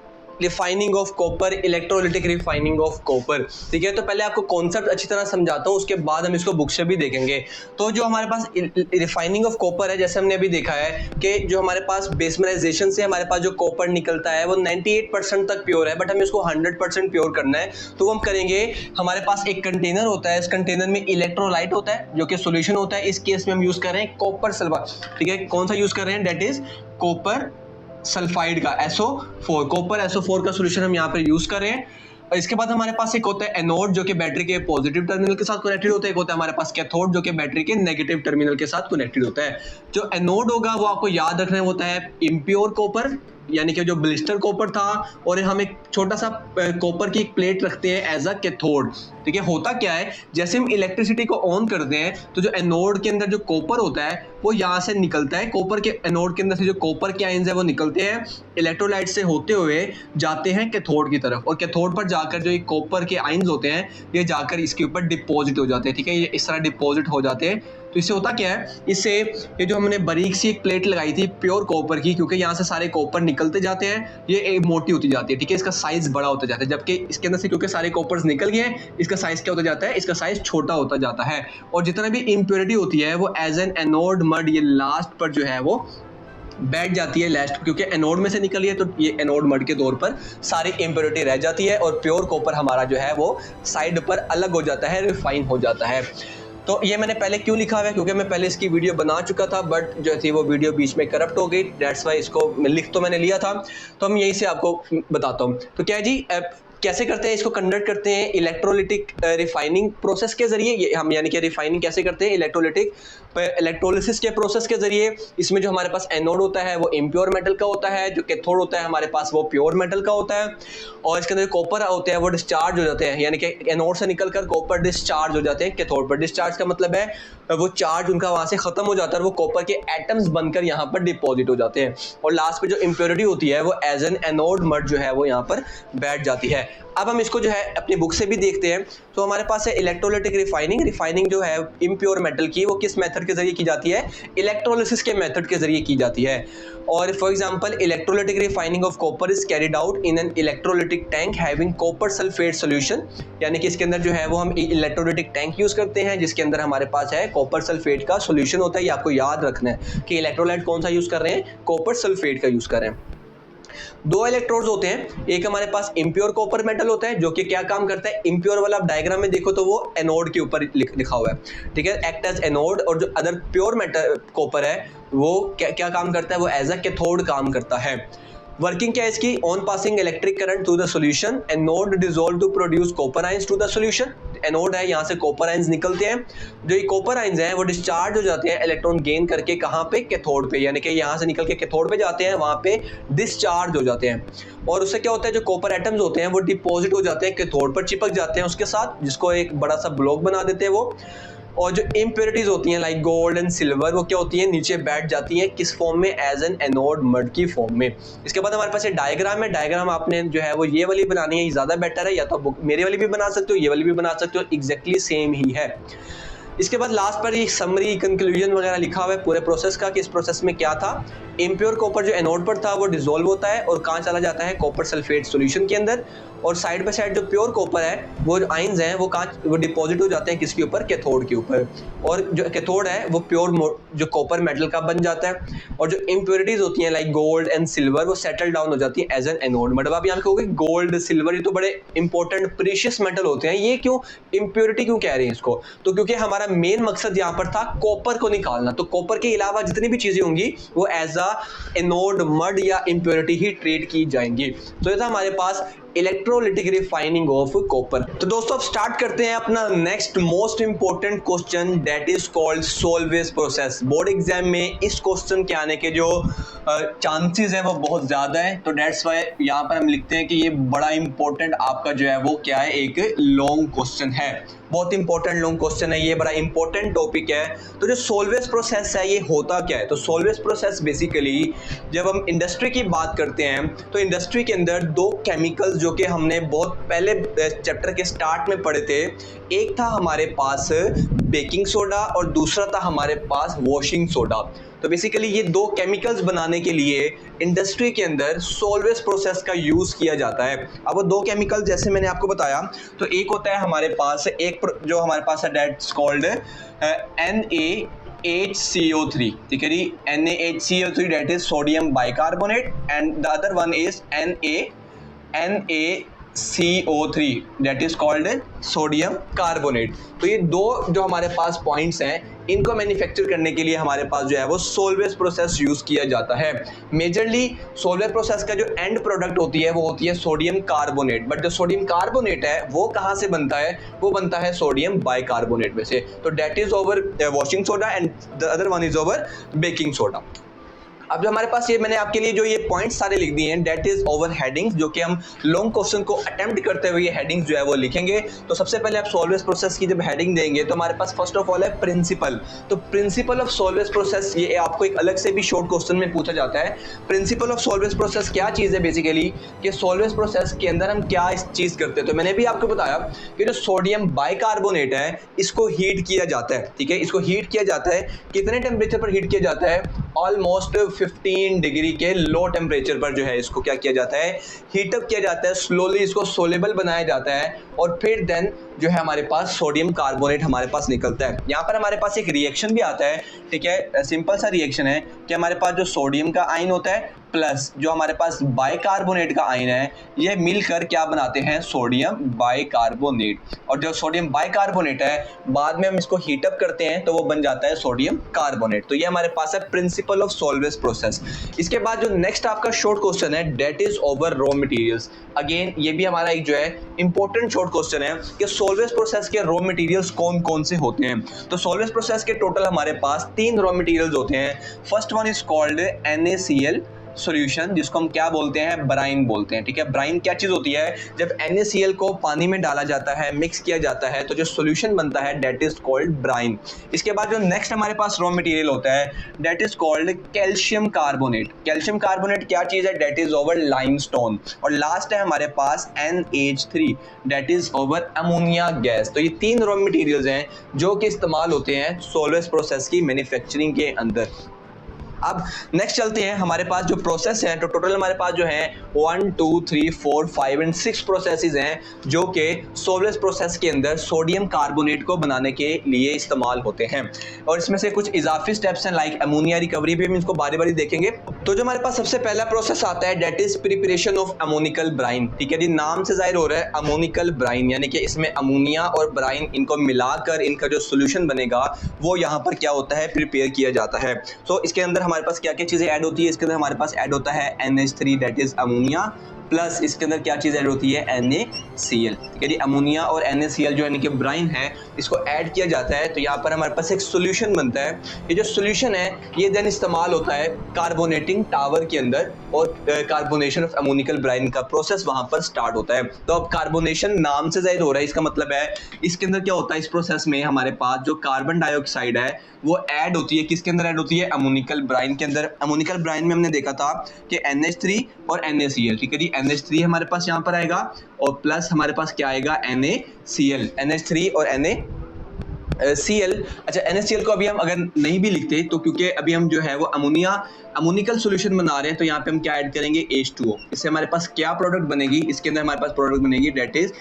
refining of copper, electrolytic refining of copper. ठीक है, तो पहले आपको कॉन्सेप्ट अच्छी तरह समझाता हूँ, उसके बाद हम इसको बुक से भी देखेंगे। तो जो हमारे पास रिफाइनिंग ऑफ कॉपर है, जैसे हमने अभी देखा है कि जो हमारे पास बेसमराइजेशन से हमारे पास जो कॉपर निकलता है वो 98% तक प्योर है, बट हमें इसको 100% प्योर करना है। तो हम करेंगे, हमारे पास एक कंटेनर होता है, इस कंटेनर में इलेक्ट्रोलाइट होता है जो कि सोल्यूशन होता है। इस केस में हम यूज कर रहे हैं कॉपर सल्फाइड। ठीक है, कौन सा यूज कर रहे हैं, डेट इज कॉपर सल्फाइड का SO4, कॉपर SO4 का सॉल्यूशन हम यहाँ पे यूज कर रहे हैं। और इसके बाद हमारे पास एक होता है एनोड, जो कि बैटरी के पॉजिटिव टर्मिनल के साथ कनेक्टेड होता है। एक होता है हमारे पास कैथोड, जो कि बैटरी के नेगेटिव टर्मिनल के साथ कनेक्टेड होता है। जो एनोड होगा वो आपको याद रखना होता है इम्प्योर कॉपर, यानी कि जो ब्लिस्टर कॉपर था, और हम एक छोटा सा कॉपर की एक प्लेट रखते हैं एज अ कैथोड। ठीक है, होता क्या है, जैसे हम इलेक्ट्रिसिटी को ऑन करते हैं तो जो एनोड के अंदर जो कॉपर होता है वो यहाँ से निकलता है। कॉपर के एनोड के अंदर से जो कॉपर के आयंस है वो निकलते हैं, इलेक्ट्रोलाइट से होते हुए जाते हैं कैथोड की तरफ, और कैथोड पर जाकर जो ये कॉपर के आयंस होते हैं ये जाकर इसके ऊपर डिपॉजिट हो जाते हैं। ठीक है, ये इस तरह डिपॉजिट हो जाते हैं। तो इससे होता क्या है, इससे ये जो हमने बारीक सी एक प्लेट लगाई थी प्योर कॉपर की, क्योंकि यहाँ से सारे कॉपर निकलते जाते हैं, ये एक मोटी होती जाती है। ठीक है, इसका साइज बड़ा होता जाता है, जबकि इसके अंदर से क्योंकि सारे कॉपर्स निकल गए हैं, इसका साइज क्या होता जाता है, इसका साइज छोटा होता जाता है। और जितना भी इम्प्योरिटी होती है वो एज एन एनोड मड, ये लास्ट पर जो है वो बैठ जाती है लास्ट, क्योंकि एनोड में से निकली है तो ये एनोड मड के तौर पर सारी इम्प्योरिटी रह जाती है, और प्योर कॉपर हमारा जो है वो साइड पर अलग हो जाता है, रिफाइन हो जाता है। तो ये मैंने पहले क्यों लिखा हुआ है, क्योंकि मैं पहले इसकी वीडियो बना चुका था, बट जो थी वो वीडियो बीच में करप्ट हो गई, दैट्स वाई इसको लिख तो मैंने लिया था। तो हम यहीं से आपको बताता हूँ। तो क्या है जी, कैसे करते हैं इसको, कंडक्ट करते हैं इलेक्ट्रोलिटिक रिफाइनिंग प्रोसेस के जरिए। हम यानी कि रिफाइनिंग कैसे करते हैं, इलेक्ट्रोलिटिक इलेक्ट्रोलिसिस के प्रोसेस के जरिए। इसमें जो हमारे पास एनोड होता है वो इम्प्योर मेटल का होता है, जो कैथोड होता है हमारे पास वो प्योर मेटल का होता है, और इसके अंदर कॉपर होते हैं वो डिस्चार्ज हो जाते हैं, यानी कि एनोड से निकलकर कॉपर डिस्चार्ज हो जाते हैं कैथोड पर। डिस्चार्ज का मतलब है वो चार्ज उनका वहां से खत्म हो जाता है और वो कॉपर के एटम्स बनकर यहाँ पर डिपॉजिट हो जाते हैं, और लास्ट पे जो इम्प्योरिटी होती है वो एज एन एनोड मड जो है वो यहाँ पर बैठ जाती है। अब हम इसको जो है अपनी बुक से भी देखते हैं। तो हमारे पास है इलेक्ट्रोलिटिक रिफाइनिंग। रिफाइनिंग जो है इम्प्योर मेटल की वो किस मेथड के जरिए की जाती है, इलेक्ट्रोलिसिस के मेथड के जरिए की जाती है। और for example electrolytic refining of copper is carried out in an electrolytic tank having copper sulphate solution, यानी कि इसके अंदर जो है वो हम इलेक्ट्रोलिटिक टैंक यूज करते हैं जिसके अंदर हमारे पास है कॉपर सल्फेट का सॉल्यूशन होता है। ये आपको याद रखना है कि इलेक्ट्रोलाइट कौन सा यूज कर रहे हैं, कॉपर सल्फेट का यूज कर रहे हैं। दो इलेक्ट्रोड्स होते हैं, एक हमारे पास इम्प्योर कॉपर मेटल होता है जो कि क्या काम करता है, इम्प्योर वाला आप डायग्राम में देखो तो वो एनोड के ऊपर लिखा हुआ है। ठीक है, एक्ट एज एनोड, और जो अदर प्योर मेटल कॉपर है वो क्या काम करता है, वो एज अ कैथोड काम करता है। वर्किंग क्या है इसकी, on passing electric current through the solution, anode dissolve to produce copper ions to the solution. Anode है, यहाँ से कॉपर आयंस निकलते हैं, जो ये कॉपर आयंस हैं वो डिस्चार्ज हो जाते हैं इलेक्ट्रॉन गेन करके, कहाँ पे, कैथोड पे, यानी कि यहाँ से निकल के कैथोड पे जाते हैं, वहाँ पे डिस्चार्ज हो जाते हैं। और उससे क्या होता है, जो कॉपर एटम्स होते हैं वो डिपॉजिट हो जाते हैं कैथोड पर, चिपक जाते हैं उसके साथ, जिसको एक बड़ा सा ब्लॉक बना देते हैं वो। और जो इम्प्योरिटीज होती हैं लाइक गोल्ड एंड सिल्वर, वो क्या होती हैं, नीचे बैठ जाती हैं, किस फॉर्म में, एज एन एनोड मड की फॉर्म में। इसके बाद हमारे पास ये डायग्राम है, डायग्राम आपने जो है वो ये वाली बनानी है, ये ज़्यादा बेटर है, या तो मेरे वाली भी बना सकते हो, ये वाली भी बना सकते हो, एग्जैक्टली सेम ही है। इसके बाद लास्ट पर एक समरी कंक्लूजन वगैरह लिखा हुआ है पूरे प्रोसेस का कि इस प्रोसेस में क्या था। इम्प्योर कॉपर जो एनोड पर था वो डिसॉल्व होता है और कहाँ चला जाता है, कॉपर सल्फेट सॉल्यूशन के अंदर, और साइड बाय साइड जो प्योर कॉपर है वो आयंस हैं वो डिपॉजिट हो जाते हैं किसके ऊपर, कैथोड के ऊपर, और जो कैथोड है वो प्योर जो कॉपर मेटल का बन जाता है। और जो इम्प्योरिटीज होती हैं लाइक गोल्ड एंड सिल्वर वो सेटल डाउन हो जाती है एज एन एनोड। मतलब आप यहाँ पे कहोगे गोल्ड सिल्वर ये तो बड़े इंपॉर्टेंट प्रीशियस मेटल होते हैं, ये क्यों इम्प्योरिटी क्यों कह रहे हैं इसको, तो क्योंकि हमारा मेन मकसद यहाँ पर था कॉपर को निकालना। तो कॉपर के अलावा जितनी भी चीजें होंगी वो एज अ एनोड मड या इम्प्योरिटी ही ट्रीट की जाएंगी। तो ये था हमारे पास इलेक्ट्रोलिटिक रिफाइनिंग ऑफ कॉपर। तो दोस्तों अब स्टार्ट करते हैं अपना next most important question, that is called Solvay process. Board exam में इस क्वेश्चन के आने के जो चांसेस हैं वो बहुत ज्यादा है, तो दैट्स वाई यहाँ पर हम लिखते हैं कि ये बड़ा इंपॉर्टेंट आपका जो है वो क्या है, एक लॉन्ग क्वेश्चन है, बहुत इंपॉर्टेंट लॉन्ग क्वेश्चन है, ये बड़ा इंपॉर्टेंट टॉपिक है। तो जो सोल्वेज प्रोसेस है ये होता क्या है? तो सोल्वेज प्रोसेस बेसिकली जब हम इंडस्ट्री की बात करते हैं तो इंडस्ट्री के अंदर दो केमिकल्स जो कि हमने बहुत पहले चैप्टर के स्टार्ट में पढ़े थे, एक था हमारे पास बेकिंग सोडा और दूसरा था हमारे पास वॉशिंग सोडा। तो बेसिकली ये दो केमिकल्स बनाने के लिए इंडस्ट्री के अंदर सोल्वेज प्रोसेस का यूज किया जाता है। अब वो दो केमिकल जैसे मैंने आपको बताया, तो एक होता है हमारे पास एक जो हमारे पास है दैट्स कॉल्ड NaHCO3, ठीक है जी, NaHCO3 that is sodium bicarbonate and the other one is NaCO3 that is called sodium carbonate. तो ये दो जो हमारे पास पॉइंट्स हैं, इनको मैन्युफैक्चर करने के लिए हमारे पास जो है वो सोल्वेज प्रोसेस यूज किया जाता है। मेजरली सोल्वेज प्रोसेस का जो एंड प्रोडक्ट होती है वो होती है सोडियम कार्बोनेट, बट जो सोडियम कार्बोनेट है वो कहाँ से बनता है? वो बनता है सोडियम बाइकार्बोनेट में से। तो that is over washing soda and the other one is over baking soda. अब जो हमारे पास ये मैंने आपके लिए जो ये पॉइंट्स सारे लिख दिए हैं, डेट इज ओवर हेडिंग्स, जो कि हम लॉन्ग क्वेश्चन को अटेम्प्ट करते हुए ये हेडिंग्स जो है वो लिखेंगे। तो सबसे पहले आप सोल्वेज प्रोसेस की जब हेडिंग देंगे तो हमारे पास फर्स्ट ऑफ ऑल है प्रिंसिपल। तो प्रिंसिपल ऑफ सोल्वेज प्रोसेस, ये आपको एक अलग से भी शॉर्ट क्वेश्चन में पूछा जाता है। प्रिंसिपल ऑफ सोल्वेज प्रोसेस क्या चीज़ है बेसिकली, कि सोल्वेज प्रोसेस के अंदर हम क्या इस चीज़ करते हैं। तो मैंने भी आपको बताया कि जो सोडियम बाइकार्बोनेट है इसको हीट किया जाता है, ठीक है, इसको हीट किया जाता है। कितने टेम्परेचर पर हीट किया जाता है? ऑलमोस्ट 15 डिग्री के लो टेम्परेचर पर जो है इसको क्या किया जाता है, हीटअप किया जाता है, स्लोली इसको सोलेबल बनाया जाता है और फिर देन जो है हमारे पास सोडियम कार्बोनेट हमारे पास निकलता है। यहाँ पर हमारे पास एक रिएक्शन भी आता है, ठीक है, सिंपल सा रिएक्शन है कि हमारे पास जो सोडियम का आयन होता है प्लस जो हमारे पास बाइकार्बोनेट का आयन है, ये मिलकर क्या बनाते हैं? Sodium bicarbonate. और जो सोडियम बाइकार्बोनेट है बाद में हम इसको हीटअप करते हैं तो वो बन जाता है सोडियम कार्बोनेट। तो ये हमारे पास है प्रिंसिपल ऑफ सोल्वेज प्रोसेस। इसके बाद जो नेक्स्ट आपका शॉर्ट क्वेश्चन है that is over raw materials. Again ये भी हमारा एक जो है इंपॉर्टेंट शॉर्ट क्वेश्चन है कि सोल्वेज प्रोसेस के रॉ मटेरियल्स कौन कौन से होते हैं। तो सोल्वेज प्रोसेस के टोटल हमारे पास 3 रॉ मटेरियल्स होते हैं। First one is called NaCl solution, जिसको हम क्या बोलते हैं? ब्राइन बोलते हैं, ठीक है। ब्राइन क्या चीज होती है? जब NaCl को पानी में डाला जाता है, मिक्स किया जाता है, तो जो सॉल्यूशन बनता है दैट इज कॉल्ड ब्राइन। इसके बाद जो नेक्स्ट हमारे पास रॉ मटेरियल होता है that is called calcium carbonate. Calcium carbonate क्या चीज है? That is over limestone. और लास्ट है हमारे पास NH3 that is over ammonia gas. तो ये 3 रॉ मटेरियल्स हैं जो कि इस्तेमाल होते हैं सोल्वेज प्रोसेस की मैन्युफैक्चरिंग के अंदर। अब नेक्स्ट चलते हैं, हमारे पास जो प्रोसेस है तो टोटल हमारे पास जो है 1 2 3 4 5 एंड 6 प्रोसेसेस हैं जो कि सोल्वेज प्रोसेस के अंदर सोडियम कार्बोनेट को बनाने के लिए इस्तेमाल होते हैं। और इसमें से कुछ इजाफी स्टेप्स हैं लाइक अमोनिया रिकवरी, भी हम इसको बारी बारी देखेंगे। तो जो हमारे पास सबसे पहला प्रोसेस आता है that is preparation of ammoniacal brine, ठीक है जी, नाम से जाहिर हो रहा है अमोनिकल ब्राइन, यानी कि इसमें अमोनिया और ब्राइन इनको मिलाकर इनका जो सोल्यूशन बनेगा वो यहाँ पर क्या होता है? प्रिपेयर किया जाता है। तो इसके अंदर हमारे पास क्या क्या चीजें ऐड होती है? इसके अंदर हमारे पास ऐड होता है NH3 that is ammonia, plus इसके अंदर क्या चीज ऐड होती है? NaCl, ठीक है जी। अमोनिया और NaCl जो यानी कि ब्राइन है इसको ऐड किया जाता है तो यहाँ पर हमारे पास एक सॉल्यूशन बनता है। ये जो सॉल्यूशन है ये देन इस्तेमाल होता है कार्बोनेटिंग टावर के अंदर और कार्बोनेशन ऑफ अमोनिकल ब्राइन का प्रोसेस वहां पर स्टार्ट होता है। तो अब कार्बोनेशन नाम से जाहिर हो रहा है, इसका मतलब है इसके अंदर क्या होता है? इस प्रोसेस में हमारे पास जो कार्बन डाइऑक्साइड है वो ऐड होती है, किसके अंदर ऐड होती है? अमोनिकल ब्राइन के अंदर। अमोनिकल ब्राइन में हमने देखा था कि NH3 और NaCl, ठीक है जी, NH3 हमारे पास यहाँ पर आएगा और प्लस हमारे पास क्या आएगा? NaCl, NH3 और NaCl। अच्छा, NaCl को अभी हम अगर नहीं भी लिखते तो क्योंकि अभी हम जो है वो अमोनिकल सॉल्यूशन बना रहे हैं तो यहाँ पे हम क्या ऐड करेंगे? H2O। इससे हमारे पास क्या प्रोडक्ट बनेगी? इसके अंदर हमारे पास प्रोडक्ट बनेगी दैट इज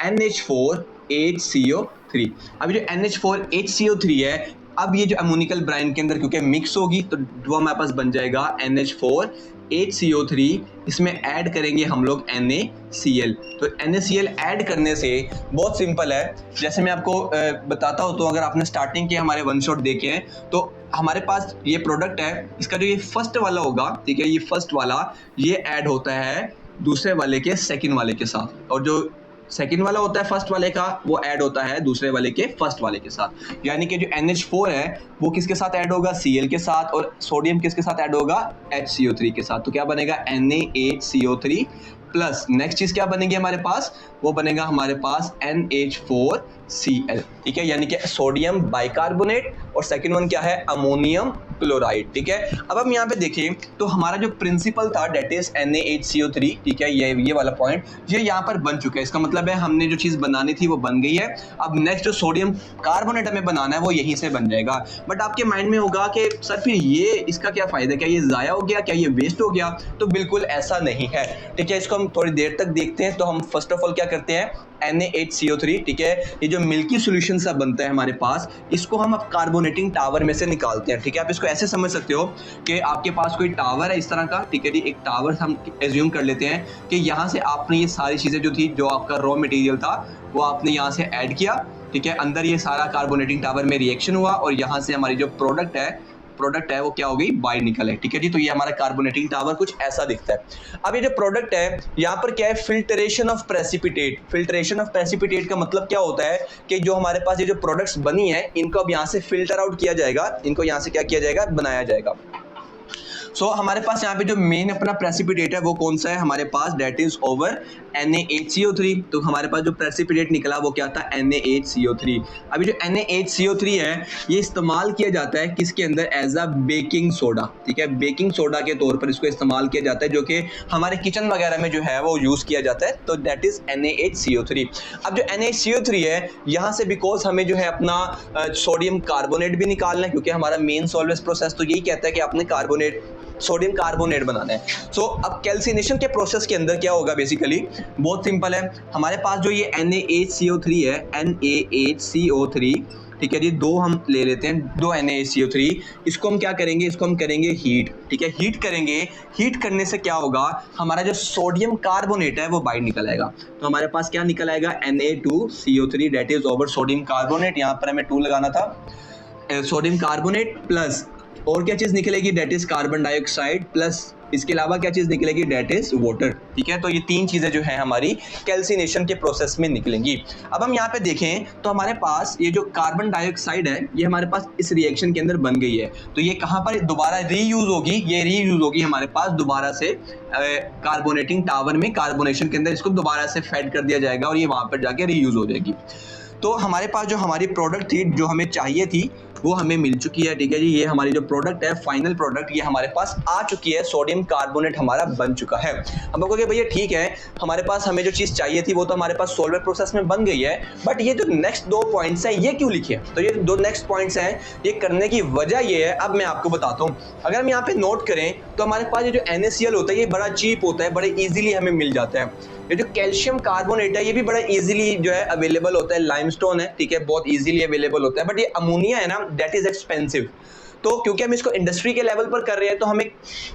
NH4HCO3। अभी जो NH4HCO3 है अब ये जो अमोनिकल ब्राइन के अंदर क्योंकि मिक्स होगी तो वो हमारे पास बन जाएगा NH4HCO3, इसमें ऐड करेंगे हम लोग NaCl। तो NaCl ऐड करने से बहुत सिंपल है, जैसे मैं आपको बताता हूँ। तो अगर आपने स्टार्टिंग के हमारे वन शॉट देखे हैं तो हमारे पास ये प्रोडक्ट है, इसका जो ये फर्स्ट वाला होगा, ठीक है, ये फर्स्ट वाला ये ऐड होता है दूसरे वाले के सेकंड वाले के साथ, और जो सेकंड वाला होता है फर्स्ट वाले का वो ऐड होता है दूसरे वाले के फर्स्ट वाले के साथ। यानी कि जो NH4 है वो किसके साथ ऐड होगा, Cl के साथ, और सोडियम किसके साथ ऐड होगा, HCO3 के साथ। तो क्या बनेगा, NaHCO3 प्लस नेक्स्ट चीज क्या बनेगी हमारे पास, वो बनेगा हमारे पास NH4Cl, ठीक है, यानी कि सोडियम बाइकार्बोनेट, और सेकंड वन क्या है, अमोनियम क्लोराइड, ठीक है। अब हम यहाँ पे देखें तो हमारा जो प्रिंसिपल था डेट इज NaHCO3, ठीक है, ये वाला पॉइंट ये यहाँ पर बन चुका है। इसका मतलब है हमने जो चीज बनानी थी वो बन गई है। अब नेक्स्ट जो सोडियम कार्बोनेट हमें बनाना है वो यहीं से बन जाएगा। बट आपके माइंड में होगा कि सर फिर ये इसका क्या फायदा, क्या ये जाया हो गया, क्या ये वेस्ट हो गया? तो बिल्कुल ऐसा नहीं है, ठीक है। इसको हम थोड़ी देर तक देखते हैं। तो हम फर्स्ट ऑफ ऑल क्या करते हैं, NaHCO3, ठीक है, ये जो मिल्की सॉल्यूशन सा बनता है हमारे पास, इसको हम अब कार्बोनेटिंग टावर में से निकालते हैं, ठीक है। आप इसको ऐसे समझ सकते हो कि आपके पास कोई टावर है इस तरह का, ठीक है जी, एक टावर हम एज्यूम कर लेते हैं कि यहाँ से आपने ये सारी चीजें जो थी, जो आपका रॉ मटेरियल था वो आपने यहाँ से ऐड किया, ठीक है, अंदर ये सारा कार्बोनेटिंग टावर में रिएक्शन हुआ, और यहाँ से हमारी जो प्रोडक्ट है वो क्या हो गई, बाई निकल है, ठीक है जी। तो ये हमारा कार्बोनेटिंग टावर कुछ ऐसा दिखता है। अब ये जो प्रोडक्ट है यहाँ पर क्या है, filtration of precipitate. Filtration of precipitate का मतलब क्या होता है कि जो हमारे पास ये जो प्रोडक्ट्स बनी है इनको अब यहाँ से फिल्टर आउट किया जाएगा, इनको यहाँ से क्या किया जाएगा, बनाया जाएगा। सो हमारे पास यहाँ पे जो मेन अपना प्रेसिपिटेट है वो कौन सा है हमारे पास, डेट इज ओवर NaHCO3। तो हमारे पास जो प्रेसिपिटेट निकला वो क्या था, NaHCO3। अभी जो NaHCO3 है ये इस्तेमाल किया जाता है किसके अंदर, एज अ बेकिंग सोडा, ठीक है, बेकिंग सोडा के तौर पर इसको इस्तेमाल किया जाता है, जो कि हमारे किचन वगैरह में जो है वो यूज किया जाता है। तो डेट इज NaHCO3। अब जो NaHCO3 है यहाँ से बिकॉज हमें जो है अपना सोडियम कार्बोनेट भी निकालना है, क्योंकि हमारा मेन सॉल्वेंस प्रोसेस तो यही कहता है कि आपने सोडियम कार्बोनेट बनाना है। सो अब कैल्सिनेशन के प्रोसेस के अंदर क्या होगा, बेसिकली बहुत सिंपल है। हमारे पास जो ये NaHCO3 है, NaHCO3, ठीक है जी, दो हम ले लेते हैं, दो NaHCO3, इसको हम क्या करेंगे, इसको हम करेंगे हीट, ठीक है, हीट करेंगे। हीट करने से क्या होगा, हमारा जो सोडियम कार्बोनेट है वो बाहर निकल आएगा। तो हमारे पास क्या निकल आएगा, Na2CO3 that is over sodium carbonate, यहाँ पर हमें 2 लगाना था, सोडियम कार्बोनेट प्लस और क्या चीज निकलेगी, that is carbon dioxide, plus इसके अलावा क्या चीज निकलेगी, डेट इज वाटर, ठीक है। तो ये 3 चीजें जो है हमारी कैल्सिनेशन के प्रोसेस में निकलेंगी। अब हम यहाँ पे देखें तो हमारे पास ये जो कार्बन डाइऑक्साइड है ये हमारे पास इस रिएक्शन के अंदर बन गई है। तो ये कहाँ पर दोबारा रीयूज होगी, ये रीयूज होगी हमारे पास दोबारा से कार्बोनेटिंग टावर में, कार्बोनेशन के अंदर इसको दोबारा से फेड कर दिया जाएगा और ये वहां पर जाके रीयूज हो जाएगी। तो हमारे पास जो हमारी प्रोडक्ट थी, जो हमें चाहिए थी, वो हमें मिल चुकी है, ठीक है जी। ये हमारी जो प्रोडक्ट है, फाइनल प्रोडक्ट, ये हमारे पास आ चुकी है, सोडियम कार्बोनेट हमारा बन चुका है। हम लोग कहेंगे भैया ठीक है, हमारे पास हमें जो चीज़ चाहिए थी वो तो हमारे पास सॉल्वर प्रोसेस में बन गई है, बट ये जो नेक्स्ट 2 पॉइंट्स हैं ये क्यों लिखे? तो ये 2 नेक्स्ट पॉइंट्स हैं, ये करने की वजह ये है, अब मैं आपको बताता हूँ। अगर हम यहाँ पे नोट करें तो हमारे पास ये जो NaCl होता है ये बड़ा चीप होता है, बड़े ईजिली हमें मिल जाता है। ये जो कैल्शियम कार्बोनेट है ये भी बड़ा इजीली जो है अवेलेबल होता है, लाइमस्टोन है, ठीक है, बहुत इजीली अवेलेबल होता है। बट ये अमोनिया है ना, दैट इज एक्सपेंसिव। तो क्योंकि हम इसको इंडस्ट्री के लेवल पर कर रहे हैं तो हमें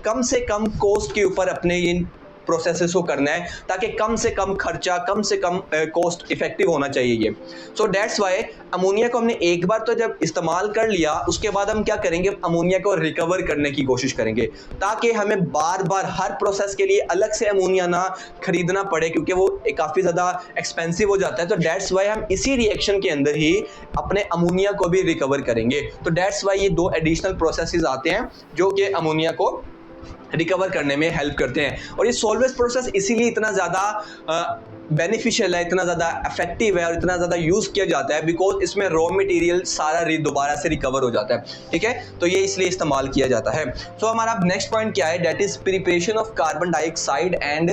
कम से कम कॉस्ट के ऊपर अपने इन प्रोसेसेस को करना है, ताकि कम से कम खर्चा, कम से कम कॉस्ट इफेक्टिव होना चाहिए ये। सो दैट्स वाई अमोनिया को हमने एक बार तो जब इस्तेमाल कर लिया, उसके बाद हम क्या करेंगे, अमोनिया को रिकवर करने की कोशिश करेंगे, ताकि हमें बार बार हर प्रोसेस के लिए अलग से अमोनिया ना खरीदना पड़े, क्योंकि वो काफ़ी ज़्यादा एक्सपेंसिव हो जाता है। तो दैट्स वाई हम इसी रिएक्शन के अंदर ही अपने अमोनिया को भी रिकवर करेंगे। तो दैट्स वाई ये 2 एडिशनल प्रोसेसेस आते हैं जो कि अमोनिया को रिकवर करने में हेल्प करते हैं। और ये सॉल्वेज प्रोसेस इसीलिए इतना ज़्यादा बेनिफिशियल है, इतना ज़्यादा इफेक्टिव है और इतना ज़्यादा यूज़ किया जाता है, बिकॉज इसमें रॉ मटेरियल सारा दोबारा से रिकवर हो जाता है, ठीक है। तो ये इसलिए इस्तेमाल किया जाता है। सो हमारा नेक्स्ट पॉइंट क्या है, that is preparation of carbon dioxide and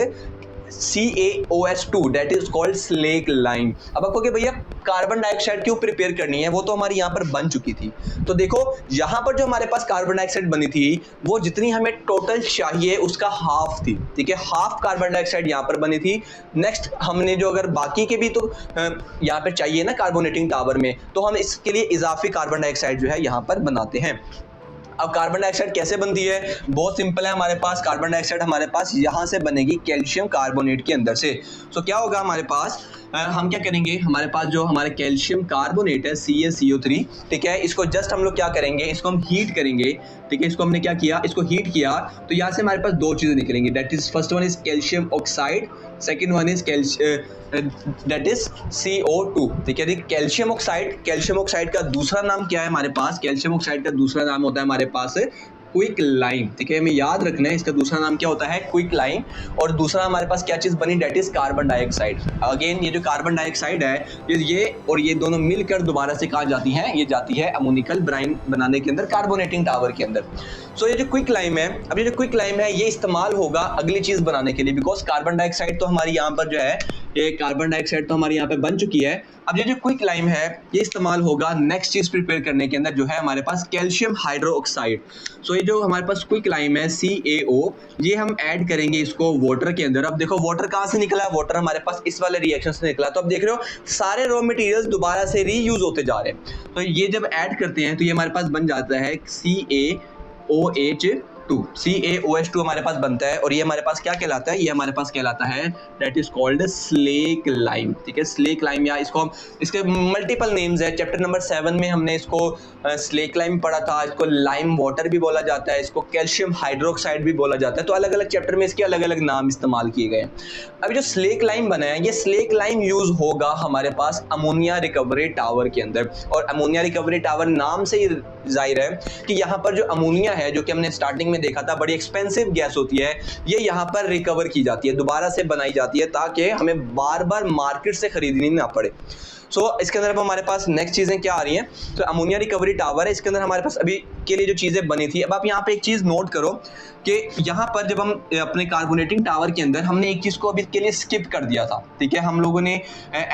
CaOH2 that is called slake lime. अब आपको कि भैया कार्बन डाइऑक्साइड क्यों प्रिपेयर करनी है, वो तो हमारी यहाँ पर बन चुकी थी। तो देखो यहाँ पर जो हमारे पास कार्बन डाइऑक्साइड बनी थी वो जितनी हमें टोटल चाहिए उसका हाफ थी, ठीक है, हाफ कार्बन डाइऑक्साइड यहाँ पर बनी थी। नेक्स्ट हमने जो अगर बाकी के भी तो यहाँ पर चाहिए ना कार्बोनेटिंग टावर में, तो हम इसके लिए इजाफी कार्बन डाइऑक्साइड जो है यहाँ पर बनाते हैं। अब कार्बन डाइऑक्साइड कैसे बनती है, बहुत सिंपल है। हमारे पास कार्बन डाइऑक्साइड हमारे पास यहाँ से बनेगी कैल्शियम कार्बोनेट के अंदर से। सो क्या होगा हमारे पास, हम क्या करेंगे, हमारे पास जो हमारा कैल्शियम कार्बोनेट है CaCO3, ठीक है, इसको जस्ट हम लोग क्या करेंगे, इसको हम हीट करेंगे, ठीक है, इसको हमने क्या किया, इसको हीट किया, तो यहाँ से हमारे पास दो चीजें निकलेंगी, that is first one is calcium oxide, second one is that is CO2, ठीक है। कैल्शियम ऑक्साइड का दूसरा नाम क्या है हमारे पास, कैल्शियम ऑक्साइड का दूसरा नाम होता है हमारे पास क्विक लाइम, ठीक है, हमें याद रखना है इसका दूसरा नाम क्या होता है, क्विक लाइम। और दूसरा हमारे पास क्या चीज बनी, that is carbon dioxide. Again ये जो कार्बन डाइऑक्साइड है ये और ये दोनों मिलकर दोबारा से कहाँ जाती हैं, ये जाती है अमोनिकल ब्राइन बनाने के अंदर, कार्बोनेटिंग टावर के अंदर। सो ये जो क्विक लाइम है, अब ये जो क्विक लाइम है ये इस्तेमाल होगा अगली चीज बनाने के लिए, बिकॉज कार्बन डाइऑक्साइड तो हमारी यहाँ पर जो है, ये कार्बन डाइऑक्साइड तो हमारी यहाँ पे बन चुकी है। अब ये जो क्विक लाइम है ये इस्तेमाल होगा नेक्स्ट चीज प्रिपेयर करने के अंदर, जो है हमारे पास कैल्शियम हाइड्रोक्साइड। सो ये जो हमारे पास क्विक लाइम है CaO, ये हम ऐड करेंगे इसको वाटर के अंदर। अब देखो वाटर कहाँ से निकला है, वाटर हमारे पास इस वाले रिएक्शन से निकला। तो अब देख रहे हो सारे रॉ मटेरियल्स दोबारा से रीयूज होते जा रहे हैं। तो ये जब ऐड करते हैं तो ये हमारे पास बन जाता है CaOH2 हमारे पास बनता है, और ये हमारे पास क्या कहलाता है, ये हमारे पास कहलाता है that is called slake lime, ठीक है, स्लेक लाइम, या इसको हम, इसके मल्टीपल नेम्स है। चैप्टर नंबर 7 में हमने इसको स्लेक लाइम पढ़ा था, इसको लाइम वाटर भी बोला जाता है, इसको कैल्शियम हाइड्रोक्साइड भी बोला जाता है। तो अलग अलग चैप्टर में इसके अलग अलग नाम इस्तेमाल किए गए हैं। अभी जो स्लेक लाइम बना है, ये स्लेक लाइम यूज होगा हमारे पास अमोनिया रिकवरी टावर के अंदर। और अमोनिया रिकवरी टावर नाम से ही जाहिर है कि यहाँ पर जो अमोनिया है, जो कि हमने स्टार्टिंग में देखा था बड़ी एक्सपेंसिव गैस होती है, ये यहाँ पर रिकवर की जाती है, दोबारा से बनाई जाती है, ताकि हमें बार बार मार्केट से खरीदनी ना पड़े। इसके अंदर अब हमारे पास नेक्स्ट चीजें क्या आ रही हैं, तो अमोनिया रिकवरी टावर है, इसके अंदर हमारे पास अभी के लिए जो चीजें बनी थी। अब आप यहाँ पे एक चीज नोट करो कि यहाँ पर जब हम अपने कार्बोनेटिंग टावर के अंदर हमने एक चीज को अभी के लिए स्किप कर दिया था, ठीक है, हम लोगों ने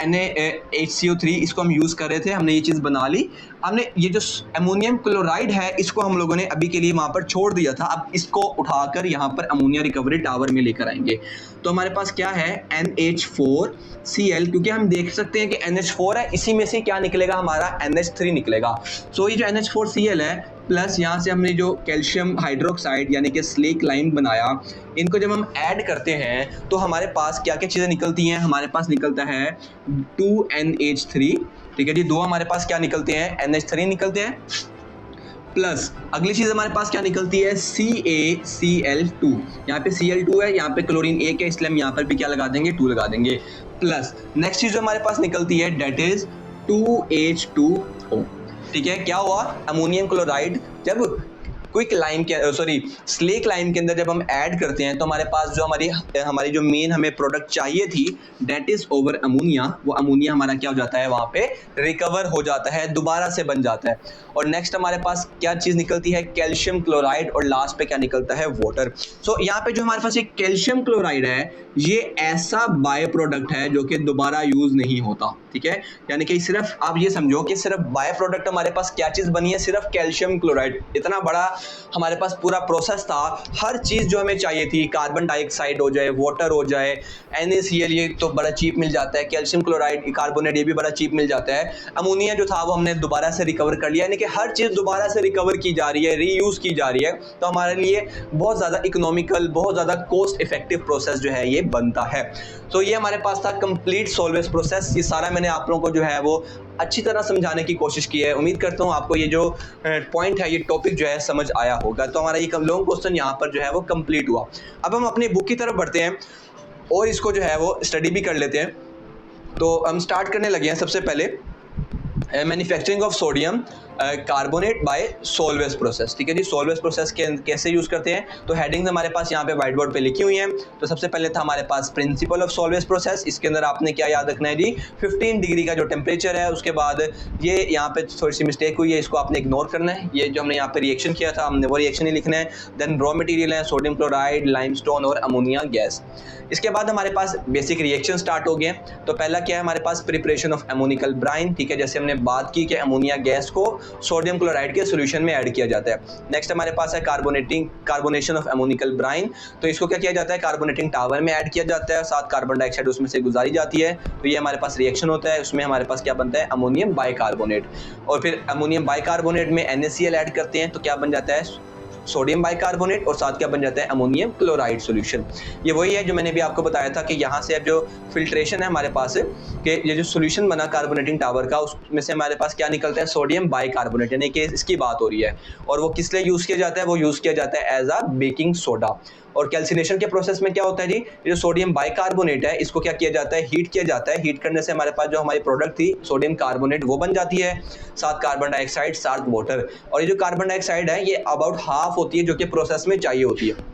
NaHCO3 इसको हम यूज कर रहे थे, हमने ये चीज बना ली। हमने ये जो अमोनियम क्लोराइड है इसको हम लोगों ने अभी के लिए वहां पर छोड़ दिया था। अब इसको उठाकर यहाँ पर अमोनिया रिकवरी टावर में लेकर आएंगे। तो हमारे पास क्या है, NH4Cl, क्योंकि हम देख सकते हैं कि NH4 है, इसी में से क्या निकलेगा, हमारा NH3 निकलेगा। सो ये जो NH4Cl है प्लस यहाँ से हमने जो कैल्शियम हाइड्रोक्साइड यानी कि स्लेक लाइम बनाया, इनको जब हम ऐड करते हैं तो हमारे पास क्या क्या चीज़ें निकलती हैं, हमारे पास निकलता है 2NH3, ठीक है जी, दो हमारे पास क्या निकलते हैं, NH3 निकलते हैं, प्लस अगली चीज हमारे पास क्या निकलती है, CaCl2। यहाँ पे Cl2 है, यहाँ पे क्लोरीन 1 है, इसलिए हम यहाँ पर भी क्या लगा देंगे, 2 लगा देंगे। प्लस नेक्स्ट चीज जो हमारे पास निकलती है डेट इज 2H2O, ठीक है। क्या हुआ, अमोनियम क्लोराइड जब क्विक लाइम के स्लेक लाइम के अंदर जब हम ऐड करते हैं तो हमारे पास जो हमारी जो मेन हमें प्रोडक्ट चाहिए थी डेट इज ओवर अमोनिया, वो अमोनिया हमारा क्या हो जाता है, वहाँ पे रिकवर हो जाता है, दोबारा से बन जाता है। और नेक्स्ट हमारे पास क्या चीज़ निकलती है, कैल्शियम क्लोराइड, और लास्ट पे क्या निकलता है, वाटर। यहाँ पे जो हमारे पास एक कैल्शियम क्लोराइड है, ये ऐसा बाय प्रोडक्ट है जो कि दोबारा यूज नहीं होता, ठीक है, यानी कि सिर्फ आप ये समझो कि सिर्फ बाय प्रोडक्ट हमारे पास क्या चीज़ बनी है, सिर्फ कैल्शियम क्लोराइड। इतना बड़ा हमारे पास पूरा प्रोसेस था, हर चीज़ जो हमें चाहिए थी, कार्बन डाइऑक्साइड हो जाए, वाटर हो जाए, NaCl ये तो बड़ा चीप मिल जाता है, कैल्शियम क्लोराइड कार्बोनेट ये भी बड़ा चीप मिल जाता है, अमोनिया जो था वो हमने दोबारा से रिकवर कर लिया, यानी कि हर चीज़ दोबारा से रिकवर की जा रही है, रीयूज़ की जा रही है। तो हमारे लिए बहुत ज़्यादा इकोनॉमिकल, बहुत ज़्यादा कॉस्ट इफेक्टिव प्रोसेस जो है ये बनता है। तो ये हमारे पास था कंप्लीट सॉल्वेज प्रोसेस। ये सारा मैंने आप लोगों को जो है वो अच्छी तरह समझाने की कोशिश की है। उम्मीद करता हूँ आपको ये जो पॉइंट है, ये टॉपिक जो है समझ आया होगा। तो हमारा ये लॉन्ग क्वेश्चन यहाँ पर जो है वो कंप्लीट हुआ। अब हम अपनी बुक की तरफ बढ़ते हैं और इसको जो है वो स्टडी भी कर लेते हैं। तो हम स्टार्ट करने लगे हैं। सबसे पहले manufacturing of sodium carbonate by Solvay process, ठीक है जी। सोलवेज प्रोसेस कैसे यूज करते हैं, तो हेडिंग्स हमारे पास यहाँ पे व्हाइट बोर्ड पे लिखी हुई हैं। तो सबसे पहले था हमारे पास प्रिंसिपल ऑफ सोलवेज प्रोसेस। इसके अंदर आपने क्या याद रखना है जी, 15 डिग्री का जो टेम्परेचर है। उसके बाद ये यहाँ पे थोड़ी सी मिस्टेक हुई है, इसको आपने इग्नोर करना है। ये जो हमने यहाँ पे रिएक्शन किया था, हमने वो रिएक्शन ही लिखना है। देन रॉ मटेरियल है सोडियम क्लोराइड, लाइमस्टोन और अमोनिया गैस। इसके बाद हमारे पास बेसिक रिएक्शन स्टार्ट हो गए। तो पहला क्या है हमारे पास, प्रिपरेशन ऑफ अमोनिकल ब्राइन, ठीक है। जैसे हमने बात की कि अमोनिया गैस को सोडियम क्लोराइड के सॉल्यूशन में ऐड किया जाता है। नेक्स्ट हमारे पास है कार्बोनेशन ऑफ अमोनिकल ब्राइन। तो इसको क्या किया जाता है, कार्बोनेटिंग टावर में ऐड किया जाता है, साथ कार्बन डाइऑक्साइड उसमें से गुजारी जाती है। तो ये हमारे पास रिएक्शन होता है, उसमें हमारे पास क्या बनता है, अमोनियम बाइकार्बोनेट। और फिर अमोनियम बाइकार्बोनेट में NaCl ऐड करते हैं तो क्या बन जाता है, सोडियम बाइकार्बोनेट और साथ क्या बन जाता है अमोनियम क्लोराइड सॉल्यूशन। ये वही है जो मैंने भी आपको बताया था कि यहाँ से अब जो फिल्ट्रेशन है हमारे पास कि ये जो सॉल्यूशन बना कार्बोनेटिंग टावर का उसमें से हमारे पास क्या निकलता है सोडियम बाइकार्बोनेट, यानी कि इसकी बात हो रही है। और वो किस लिए यूज किया जाता है, वो यूज किया जाता है एज अ बेकिंग सोडा। और कैल्सिनेशन के प्रोसेस में क्या होता है जी, ये जो सोडियम बाइकार्बोनेट है इसको क्या किया जाता है, हीट किया जाता है। हीट करने से हमारे पास जो हमारी प्रोडक्ट थी सोडियम कार्बोनेट वो बन जाती है, साथ कार्बन डाइऑक्साइड साथ वाटर। और ये जो कार्बन डाइऑक्साइड है ये अबाउट हाफ होती है जो कि प्रोसेस में चाहिए होती है।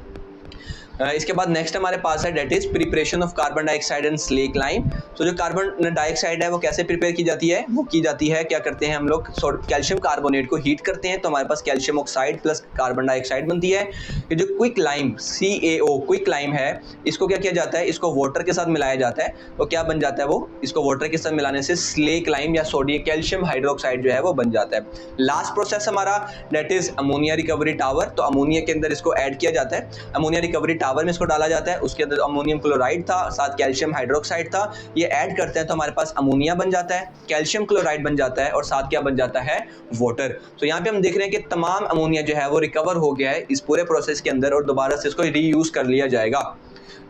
इसके बाद नेक्स्ट हमारे पास है that is preparation of carbon dioxide and slake lime. तो जो कार्बन डाइऑक्साइड है वो कैसे प्रिपेयर की जाती है, वो की जाती है क्या करते हैं हम लोग कैल्शियम कार्बोनेट को हीट करते हैं तो हमारे पास calcium oxide plus carbon dioxide बनती है। ये जो quicklime CaO quicklime है इसको क्या किया जाता है, इसको वाटर के साथ मिलाया जाता है तो क्या बन जाता है वो, इसको वाटर के साथ मिलाने से स्लेक लाइम या सोडियम कैल्शियम हाइड्रोक्साइड जो है वो बन जाता है। लास्ट प्रोसेस हमारा that is ammonia recovery tower. तो अमोनिया के अंदर इसको ऐड किया जाता है, अमोनिया रिकवरी टावर में इसको डाला जाता है, उसके अंदर अमोनियम क्लोराइड था साथ कैल्शियम हाइड्रोक्साइड था, ये ऐड करते हैं तो हमारे पास अमोनिया बन जाता है, कैल्शियम क्लोराइड बन जाता है और साथ क्या बन जाता है वाटर। तो यहाँ पे हम देख रहे हैं कि तमाम अमोनिया जो है वो रिकवर हो गया है इस पूरे प्रोसेस के अंदर और दोबारा से इसको रीयूज कर लिया जाएगा।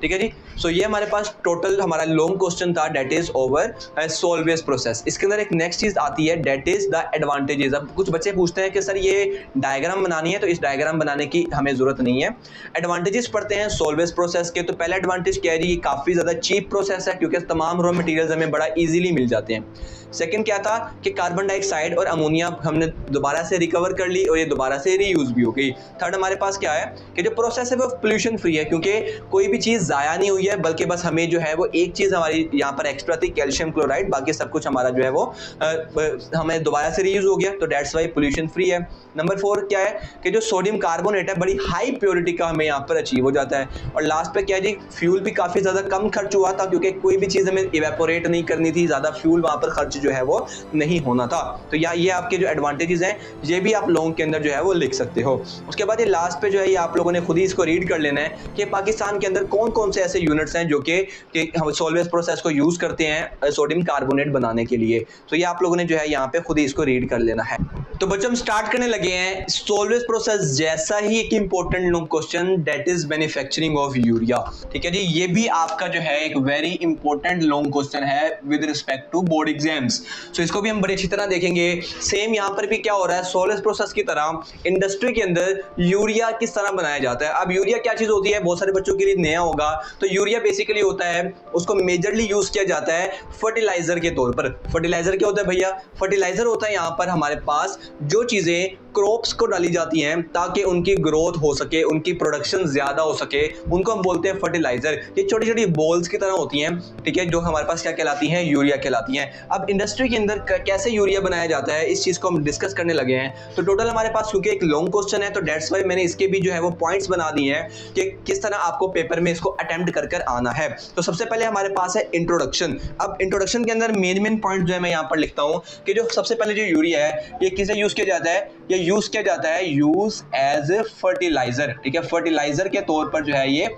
ठीक है जी। सो ये हमारे पास टोटल हमारा लॉन्ग क्वेश्चन था डेट इज ओवर सोल्वेज प्रोसेस। इसके अंदर एक नेक्स्ट चीज आती है डेट इज द एडवांटेजेस। अब कुछ बच्चे पूछते हैं कि सर ये डायग्राम बनानी है, तो इस डायग्राम बनाने की हमें जरूरत नहीं है। एडवांटेजेस पढ़ते हैं सोल्वेज प्रोसेस के। तो पहला एडवांटेज क्या है जी, ये काफी ज्यादा चीप प्रोसेस है क्योंकि तमाम रॉ मटेरियल्स हमें बड़ा इजीली मिल जाते हैं। सेकंड क्या था कि कार्बन डाइऑक्साइड और अमोनिया हमने दोबारा से रिकवर कर ली और ये दोबारा से रीयूज भी हो गई। थर्ड हमारे पास क्या है कि जो प्रोसेस है वो पोल्यूशन फ्री है क्योंकि कोई भी चीज जाया नहीं हुई है, बल्कि बस हमें जो है वो एक चीज हमारी यहाँ पर एक्स्ट्रा थी कैल्शियम क्लोराइड, बाकी सब कुछ हमारा जो है वो हमें दोबारा से रीयूज हो गया, तो दैट्स वाई पोल्यूशन फ्री है। नंबर 4 क्या है कि जो सोडियम कार्बोनेट है बड़ी हाई प्योरिटी का हमें यहाँ पर अचीव हो जाता है। और लास्ट पे क्या है जी, फ्यूल भी काफी ज्यादा कम खर्च हुआ था क्योंकि कोई भी चीज हमें इवेपोरेट नहीं करनी थी, ज्यादा फ्यूल वहां पर खर्च जो है वो नहीं होना था। तो ये आपके जो एडवांटेजेस हैं ये भी आप लोगों के अंदर जो है वो लिख सकते हो। उसके बाद ये लास्ट पे जो है ये आप लोगों ने खुद ही इसको रीड कर लेना है कि पाकिस्तान के अंदर कौन कौन से ऐसे यूनिट्स हैं जो कि हम सोल्वेज प्रोसेस को यूज करते हैं सोडियम कार्बोनेट बनाने के लिए। तो ये आप लोगों ने जो है यहाँ पे खुद ही इसको रीड कर लेना है। तो बच्चों हम स्टार्ट करने लगे हैं सोल्वेज प्रोसेस जैसा ही एक important long question that is manufacturing of urea. ठीक है जी, ये भी आपका जो है एक वेरी इंपॉर्टेंट लॉन्ग क्वेश्चन है with respect to board exams. So इसको भी हम बड़ी अच्छी तरह देखेंगे। सेम यहाँ पर भी क्या हो रहा है, सोल्वेज प्रोसेस की तरह इंडस्ट्री के अंदर यूरिया किस तरह बनाया जाता है। अब यूरिया क्या चीज होती है, बहुत सारे बच्चों के लिए नया होगा। तो यूरिया बेसिकली होता है, उसको मेजरली यूज किया जाता है फर्टिलाइजर के तौर पर। फर्टिलाइजर क्या होता है भैया, फर्टिलाइजर होता है यहाँ पर हमारे पास जो चीजें क्रॉप्स को डाली जाती हैं ताकि उनकी ग्रोथ हो सके, उनकी प्रोडक्शन ज्यादा हो सके, उनको हम बोलते हैं फर्टिलाइजर। ये छोटी छोटी बॉल्स की तरह होती हैं, ठीक है, जो हमारे पास क्या कहलाती हैं, यूरिया कहलाती हैं। अब इंडस्ट्री के अंदर कैसे यूरिया बनाया जाता है इस चीज को हम डिस्कस करने लगे हैं। तो टोटल हमारे पास क्योंकि एक लॉन्ग क्वेश्चन है तो डेट्स वाई मैंने इसके भी जो है वो पॉइंट्स बना दिए हैं कि किस तरह आपको पेपर में इसको अटेम्प्ट कर आना है। तो सबसे पहले हमारे पास है इंट्रोडक्शन। अब इंट्रोडक्शन के अंदर मेन पॉइंट जो है मैं यहाँ पर लिखता हूँ कि जो सबसे पहले जो यूरिया है ये किसे यूज किया जाता है, ये यूज किया जाता है यूज एज ए फर्टिलाइजर। ठीक है, फर्टिलाइजर के तौर पर जो है ये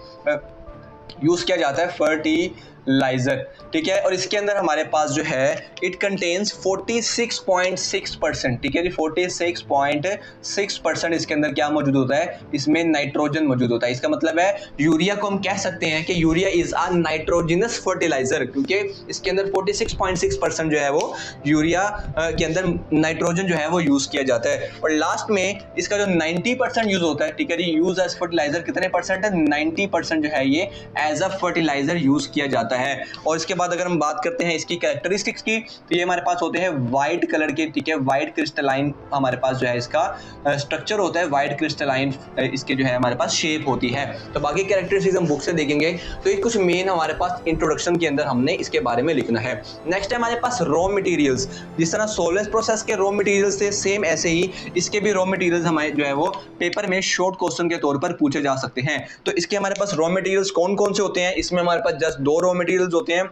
यूज किया जाता है फर्टिलाइजर। ठीक है, और इसके अंदर हमारे पास जो है इट कंटेन्स 46.6%। ठीक है जी, 46.6% इसके अंदर क्या मौजूद होता है, इसमें नाइट्रोजन मौजूद होता है। इसका मतलब है यूरिया को हम कह सकते हैं कि urea is a nitrogenous fertiliser क्योंकि इसके अंदर 46.6% जो है वो यूरिया के अंदर नाइट्रोजन जो है वो यूज किया जाता है। और लास्ट में इसका जो 90% यूज होता है, ठीक है जी, यूज एज फर्टिलाइजर कितने परसेंट है, 90% जो है ये एज अ फर्टिलाइजर यूज किया जाता है। और इसके बाद अगर हम बात करते हैं इसकी कैरेक्टरिस्टिक्स की तो ये हमारे पास होते हैं व्हाइट कलर के। ठीक है, व्हाइट क्रिस्टलाइन हमारे पास जो है इसका स्ट्रक्चर होता है, व्हाइट क्रिस्टलाइन इसके जो है हमारे पास शेप होती है। तो बाकी कैरेक्टरिस्टिक्स हम बुक से देखेंगे। तो ये कुछ मेन हमारे पास इंट्रोडक्शन के अंदर हमने इसके बारे में लिखना है। नेक्स्ट है हमारे पास रॉ मटेरियल्स। जिस तरह सोल्वेज प्रोसेस के रॉ मटेरियल्स थे सेम ऐसे ही इसके भी रॉ मटेरियल्स हमारे जो है वो पेपर में शॉर्ट क्वेश्चन के तौर पर पूछे जा सकते हैं। तो इसके हमारे पास रॉ मटेरियल्स कौन कौन से होते हैं, इसमें हमारे पास जस्ट 2 रॉ मटेरियल्स होते हैं।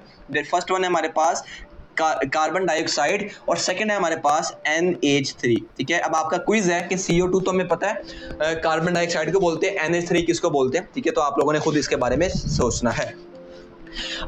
फर्स्ट वन है हमारे पास कार्बन डाइऑक्साइड और सेकंड है हमारे पास NH3। ठीक है, अब आपका क्विज है कि CO2 तो हमें पता है, कार्बन डाइऑक्साइड को बोलते हैं, NH3 किसको बोलते हैं। ठीक है, तो आप लोगों ने खुद इसके बारे में सोचना है।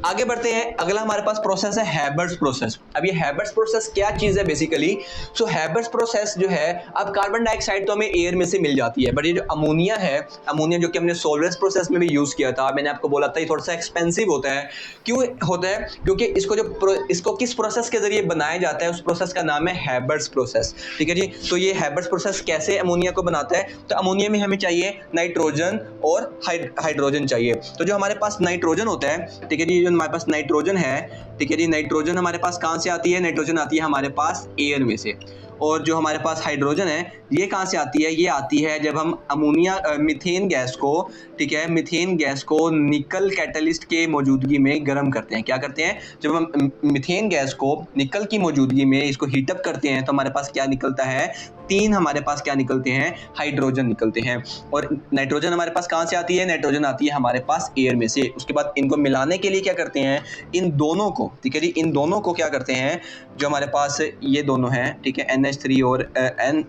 आगे बढ़ते हैं, अगला हमारे पास प्रोसेस है हैबर्ट्स प्रोसेस। अब ये हैबर्ट्स प्रोसेस क्या चीज है बेसिकली? सो हैबर्ट्स प्रोसेस जो है, अब कार्बन डाइऑक्साइड तो हमें एयर में से मिल जाती है, बट ये जो अमोनिया है, अमोनिया जो कि हमने सोलवेस प्रोसेस में भी यूज किया था, मैंने आपको बोला था ये थोड़ा सा एक्सपेंसिव होता है। क्यों होता है? क्योंकि इसको किस प्रोसेस के जरिए बनाया जाता है, उस प्रोसेस का नाम है हैबर्ट्स प्रोसेस। ठीक है जी। तो ये हैबर्ट्स प्रोसेस कैसे अमोनिया को बनाता है? तो अमोनिया में हमें चाहिए नाइट्रोजन और हाइड्रोजन चाहिए। तो जो हमारे पास नाइट्रोजन होता है, ठीक है जी, जो हमारे पास नाइट्रोजन है, ठीक है जी, नाइट्रोजन हमारे पास कहां से आती है? नाइट्रोजन आती है हमारे पास एयर में से। और जो हमारे पास हाइड्रोजन है, ये कहां से आती है? ये आती है जब हम अमोनिया मीथेन गैस को, ठीक है, मीथेन गैस को निकल कैटलिस्ट के मौजूदगी में गर्म करते हैं। क्या करते हैं? जब हम मीथेन गैस को निकल की मौजूदगी में इसको हीटअप करते हैं, तो हमारे पास क्या निकलता है? 3 हमारे पास क्या निकलते हैं? हाइड्रोजन निकलते हैं। और नाइट्रोजन हमारे पास कहां से आती है? नाइट्रोजन आती है हमारे पास एयर में से। उसके बाद इनको मिलाने के लिए क्या करते हैं? इन दोनों को, ठीक है जी, इन दोनों को क्या करते हैं? जो हमारे पास ये दोनों हैं, ठीक है, NH3 और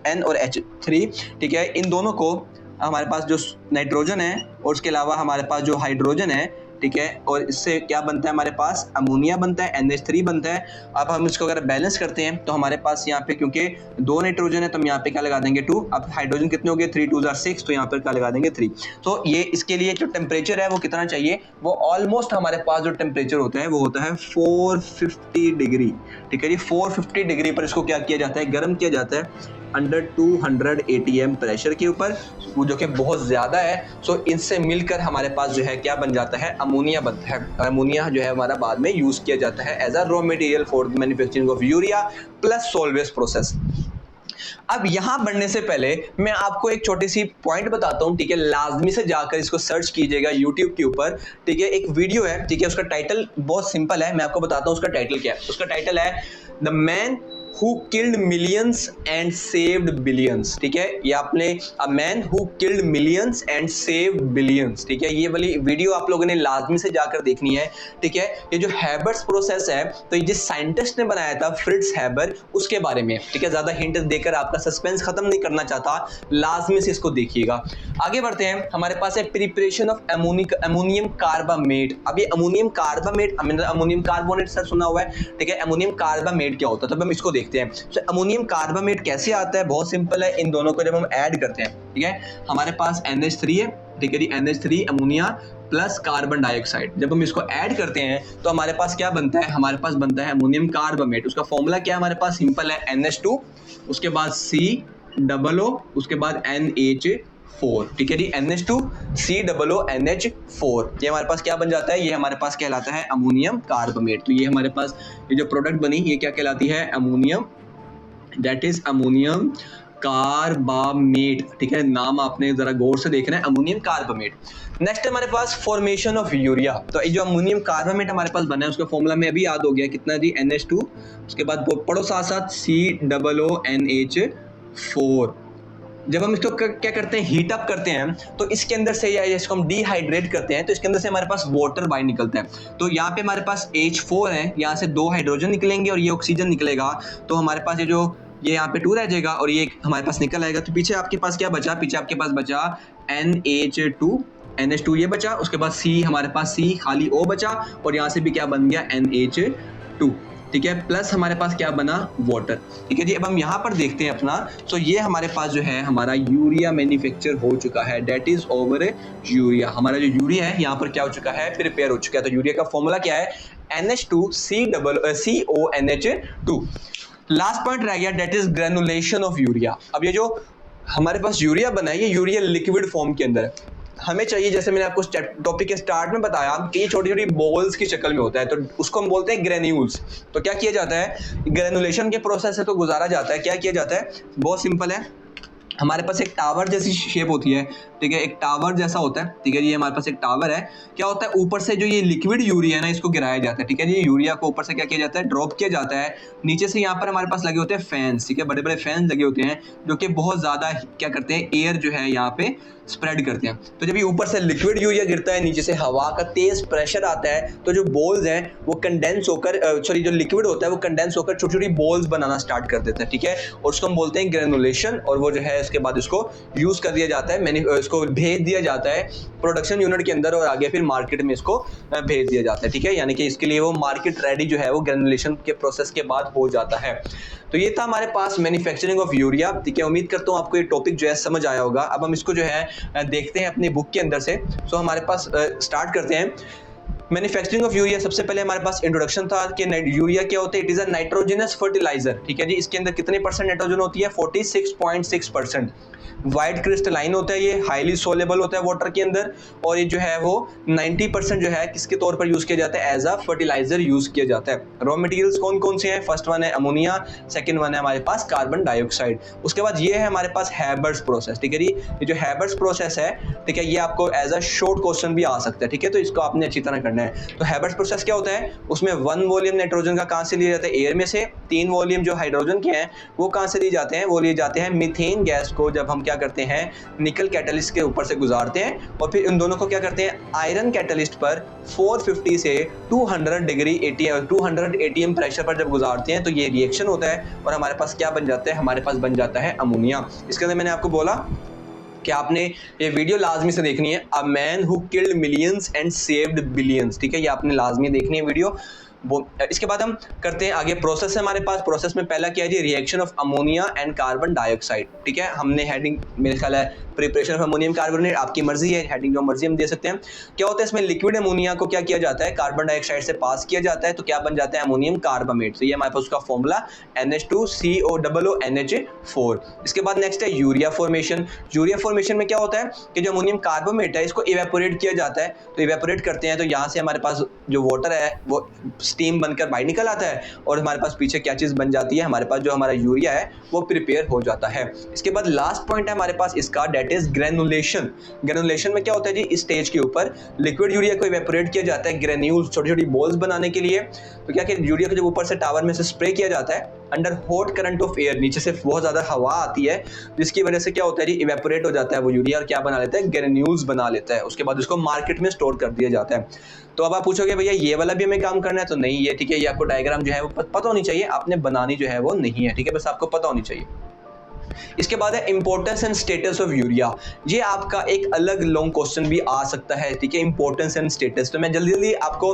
N और H3, ठीक है, इन दोनों को हमारे पास जो नाइट्रोजन है और उसके अलावा हमारे पास जो हाइड्रोजन है, ठीक है, और इससे क्या बनता है? हमारे पास अमोनिया बनता है, NH3 बनता है। अब हम इसको अगर बैलेंस करते हैं तो हमारे पास यहाँ पे, क्योंकि 2 नाइट्रोजन है, तो हम यहाँ पे क्या लगा देंगे? 2। अब हाइड्रोजन कितने हो गए? 3 2 6, तो यहाँ पर क्या लगा देंगे? 3। तो ये इसके लिए जो टेम्परेचर है वो कितना चाहिए? वो ऑलमोस्ट हमारे पास जो टेम्परेचर होता है वो होता है 450 डिग्री। ठीक है जी, 450 डिग्री पर इसको क्या किया जाता है? गर्म किया जाता है अंडर 200 ATM प्रेशर के ऊपर, वो जो कि बहुत ज़्यादा है। सो इनसे मिलकर हमारे पास जो है क्या बन जाता है? अमोनिया बनता है। अमोनिया जो है हमारा बाद में यूज़ किया जाता है as a raw material for manufacturing of urea plus Solvay process. अब यहां बढ़ने से पहले मैं आपको एक छोटी सी पॉइंट बताता हूं, ठीक है, लाजमी से जाकर इसको सर्च कीजिएगा यूट्यूब के ऊपर, ठीक है, एक वीडियो है, ठीक है, उसका टाइटल बहुत सिंपल है, मैं आपको बताता हूं उसका टाइटल क्या है। उसका टाइटल है the man who killed millions and saved billions। ठीक है, ये आपने a man who killed millions and saved billions, ठीक है, ये वाली वीडियो आप लोगों ने लाजमी से जाकर देखनी है। ठीक है, ये जो हैबर्ट्स प्रोसेस है, तो ये जिस साइंटिस्ट ने बनाया था फ्रिट्ज हैबर, उसके बारे में, ठीक है, ज्यादा हिंट देकर आपका सस्पेंस खत्म नहीं करना चाहता, लाजमी से इसको देखिएगा। आगे बढ़ते हैं, हमारे पास है प्रिपरेशन ऑफ अमोनियम कार्बामेट। अब ये ammonium carbamate, ammonium carbonate sir सुना हुआ है, ठीक है, अमोनियम कार्बामेट क्या होता है? तो हम इसको देखते हैं। तो अमोनियम कार्बामेट कैसे आता है? बहुत सिंपल है, इन दोनों को जब हम ऐड करते हैं, ठीक है, हमारे पास NH3 है, ठीक है जी, NH3 ammonia plus carbon dioxide, जब हम इसको ऐड करते हैं तो हमारे पास क्या बनता है? हमारे पास बनता है अमोनियम कार्बामेट। उसका फॉर्मूला क्या है? हमारे पास सिंपल है, NH2, उसके बाद COO, उसके बाद NH4, ठीक है जी, NH2 COO NH4, ये हमारे पास क्या बन जाता है? ये हमारे पास कहलाता है अमोनियम कार्बामेट। तो ये हमारे पास ये जो प्रोडक्ट बनी, ये क्या कहलाती है? Ammonium, that is ammonium carbamate. ठीक है, नाम आपने जरा गौर से देखना है, अमोनियम कार्बामेट। नेक्स्ट हमारे पास फॉर्मेशन ऑफ यूरिया। तो ये जो अमोनियम कार्बामेट हमारे पास बना है, उसका फॉर्मूला में अभी याद हो गया, कितना जी? NH2, उसके बाद पढ़ो साथ साथ COO NH4। जब हम इसको क्या करते हैं? हीट अप करते हैं, तो इसके अंदर से, या इसको हम डिहाइड्रेट करते हैं, तो इसके अंदर से हमारे पास वाटर बाहर निकलता है। तो यहाँ पे हमारे पास H4 है, यहाँ से 2 हाइड्रोजन निकलेंगे और ये ऑक्सीजन निकलेगा, तो हमारे पास ये यहाँ पे 2 रह जाएगा और ये हमारे पास निकल आएगा। तो पीछे आपके पास क्या बचा? पीछे आपके पास बचा NH2 ये बचा, उसके बाद C, हमारे पास C खाली O बचा, और यहाँ से भी क्या बन गया? NH2, ठीक है, प्लस हमारे पास क्या बना? वाटर। ठीक है जी, अब हम यहाँ पर देखते हैं अपना, तो ये हमारे पास जो है हमारा यूरिया मैन्युफैक्चर हो चुका है, डेट इज ओवर यूरिया। हमारा जो यूरिया है यहाँ पर क्या हो चुका है? प्रिपेयर हो चुका है। तो यूरिया का फॉर्मूला क्या है? NH2 CO NH2। Last point रह गया, that is granulation of urea. अब ये जो हमारे पास यूरिया बना है, ये यूरिया लिक्विड फॉर्म के अंदर है। हमें चाहिए, जैसे मैंने आपको टॉपिक के स्टार्ट में बताया कि ये छोटी छोटी बॉल्स की शक्ल में होता है, तो उसको हम बोलते हैं ग्रेन्यूल्स। तो क्या किया जाता है? ग्रेनुलेशन के प्रोसेस से तो गुजारा जाता है। क्या किया जाता है? बहुत सिंपल है, हमारे पास एक टावर जैसी शेप होती है, ठीक है, एक टावर जैसा होता है, ठीक है, ये हमारे पास एक टावर है। क्या होता है? ऊपर से जो ये लिक्विड यूरिया है ना, इसको गिराया जाता है, ठीक है, ये यूरिया को ऊपर से क्या किया जाता है? ड्रॉप किया जाता है। नीचे से यहाँ पर हमारे पास लगे होते हैं फैंस, ठीक है, बड़े बड़े फैंस लगे होते हैं, जो कि बहुत ज्यादा क्या करते हैं? एयर जो है यहाँ पे स्प्रेड करते हैं। तो जब ये ऊपर से लिक्विड यूरिया गिरता है, नीचे से हवा का तेज प्रेशर आता है, तो जो बॉल्स हैं वो कंडेंस होकर, जो लिक्विड होता है वो कंडेंस होकर छोटी छोटी बॉल्स बनाना स्टार्ट कर देता है, ठीक है, और उसको हम बोलते हैं ग्रेनुलेशन, और वो जो है इसके बाद इसको यूज कर दिया जाता है, इसको भेज दिया जाता है प्रोडक्शन यूनिट के अंदर और आगे फिर मार्केट में इसको भेज दिया जाता है। ठीक है, यानी कि इसके लिए वो मार्केट रेडी जो है वो ग्रेनुलेशन के प्रोसेस के बाद हो जाता है। तो ये था हमारे पास मैन्युफैक्चरिंग ऑफ यूरिया। ठीक है, उम्मीद करता हूँ आपको ये टॉपिक जो है समझ आया होगा। अब हम इसको जो है देखते हैं अपनी बुक के अंदर से। सो हमारे पास स्टार्ट करते हैं मैन्युफैक्चरिंग ऑफ यूरिया। सबसे पहले हमारे पास इंट्रोडक्शन था कि यूरिया क्या होता है। It is a nitrogenous fertiliser. ठीक है जी, इसके अंदर कितने परसेंट नाइट्रोजन होती है? 46.6%। वाइट क्रिस्टलाइन होता है, ये हाईली सोलेबल होता है वाटर के अंदर, और ये जो है वो 90% जो है किसके तौर पर यूज किया जाता है? एज अ फर्टिलाइजर यूज किया जाता है। रॉ मटेरियल्स कौन कौन से हैं? फर्स्ट वन है अमोनिया, सेकंड वन है हमारे पास कार्बन डाइऑक्साइड। उसके बाद ये है हमारे पास हैबर्स प्रोसेस। ठीक है जी, ये जो हैबर्स प्रोसेस है, ठीक है, ये आपको एज अ शॉर्ट क्वेश्चन भी आ सकता है। ठीक है, तो इसको आपने अच्छी तरह करना है। तो हैबर्स प्रोसेस क्या होता है? उसमें 1 वॉल्यूम नाइट्रोजन का कहां से लिया जाता है? एयर में से। 3 वॉल्यूम जो हाइड्रोजन के हैं वो कहां से लिए जाते हैं? वो लिए जाते हैं मीथेन गैस को, जब हम क्या करते हैं निकल कैटलिस्ट के ऊपर से गुजारते हैं, और फिर इन दोनों को क्या करते हैं आयरन कैटलिस्ट पर 450 से 200 डिग्री 200 एटीएम प्रेशर पर जब गुजारते हैं तो ये रिएक्शन होता है और हमारे पास क्या बन जाता है? हमारे पास बन जाता है अमोनिया। इसके अंदर मैंने आपको बोला कि आपने ये वीडियो लाजमी से देखनी है, a man who killed millions and saved billions. ठीक है, ये आपने लाजमी देखनी है वीडियो। इसके बाद हम करते हैं आगे। प्रोसेस है हमारे पास। प्रोसेस में पहला क्या है जी? Reaction of ammonia and carbon dioxide. ठीक है, हमने हेडिंग मेरे ख्याल है प्रिपरेशन ऑफ अमोनियम कार्बोनेट, आपकी मर्जी है, हेडिंग जो मर्जी हम दे सकते हैं। क्या होता है इसमें? लिक्विड अमोनिया को क्या किया जाता है? कार्बन डाइऑक्साइड से पास किया जाता है, तो क्या बन जाता है? Ammonium carbamate. तो ये हमारे पास उसका फॉर्मूला NH2COONH4। इसके बाद नेक्स्ट है यूरिया फॉर्मेशन। यूरिया फॉर्मेशन में क्या होता है कि जो अमोनियम कार्बामेट है इसको इवेपोरेट किया जाता है। तो इवेपोरेट करते हैं तो यहाँ से हमारे पास जो वाटर है वो स्टीम बनकर बाहर निकल आता है और हमारे पास पीछे क्या चीज बन जाती है? हमारे पास जो हमारा यूरिया है वो प्रिपेयर हो जाता है। इसके बाद लास्ट पॉइंट है हमारे पास इसका, दैट इज ग्रेनुलेशन। ग्रेनुलेशन में क्या होता है जी? इस स्टेज के ऊपर लिक्विड यूरिया को इवेपोरेट किया जाता है ग्रेन्यूल्स, छोटी छोटी बॉल्स बनाने के लिए। तो क्या कि यूरिया को जब ऊपर से टावर में से स्प्रे किया जाता है under hot current of air, नीचे से बहुत ज्यादा हवा आती है जिसकी वजह से क्या होता है जी? इवेपोरेट हो जाता है वो यूरिया और क्या बना लेता है? ग्रेन्यूल्स बना लेता है। उसके बाद उसको मार्केट में स्टोर कर दिया जाता है। तो अब आप पूछोगे भैया ये वाला भी हमें काम करना है? तो नहीं, ये ठीक है, ये आपको डायग्राम जो है वो पता होनी चाहिए, आपने बनानी जो है वो नहीं है। ठीक है, बस आपको पता होनी चाहिए। इसके बाद है importance and status of urea. ये आपका एक अलग लॉन्ग क्वेश्चन भी आ सकता है। ठीक है, इंपॉर्टेंस एंड स्टेटस, तो मैं जल्दी जल्दी आपको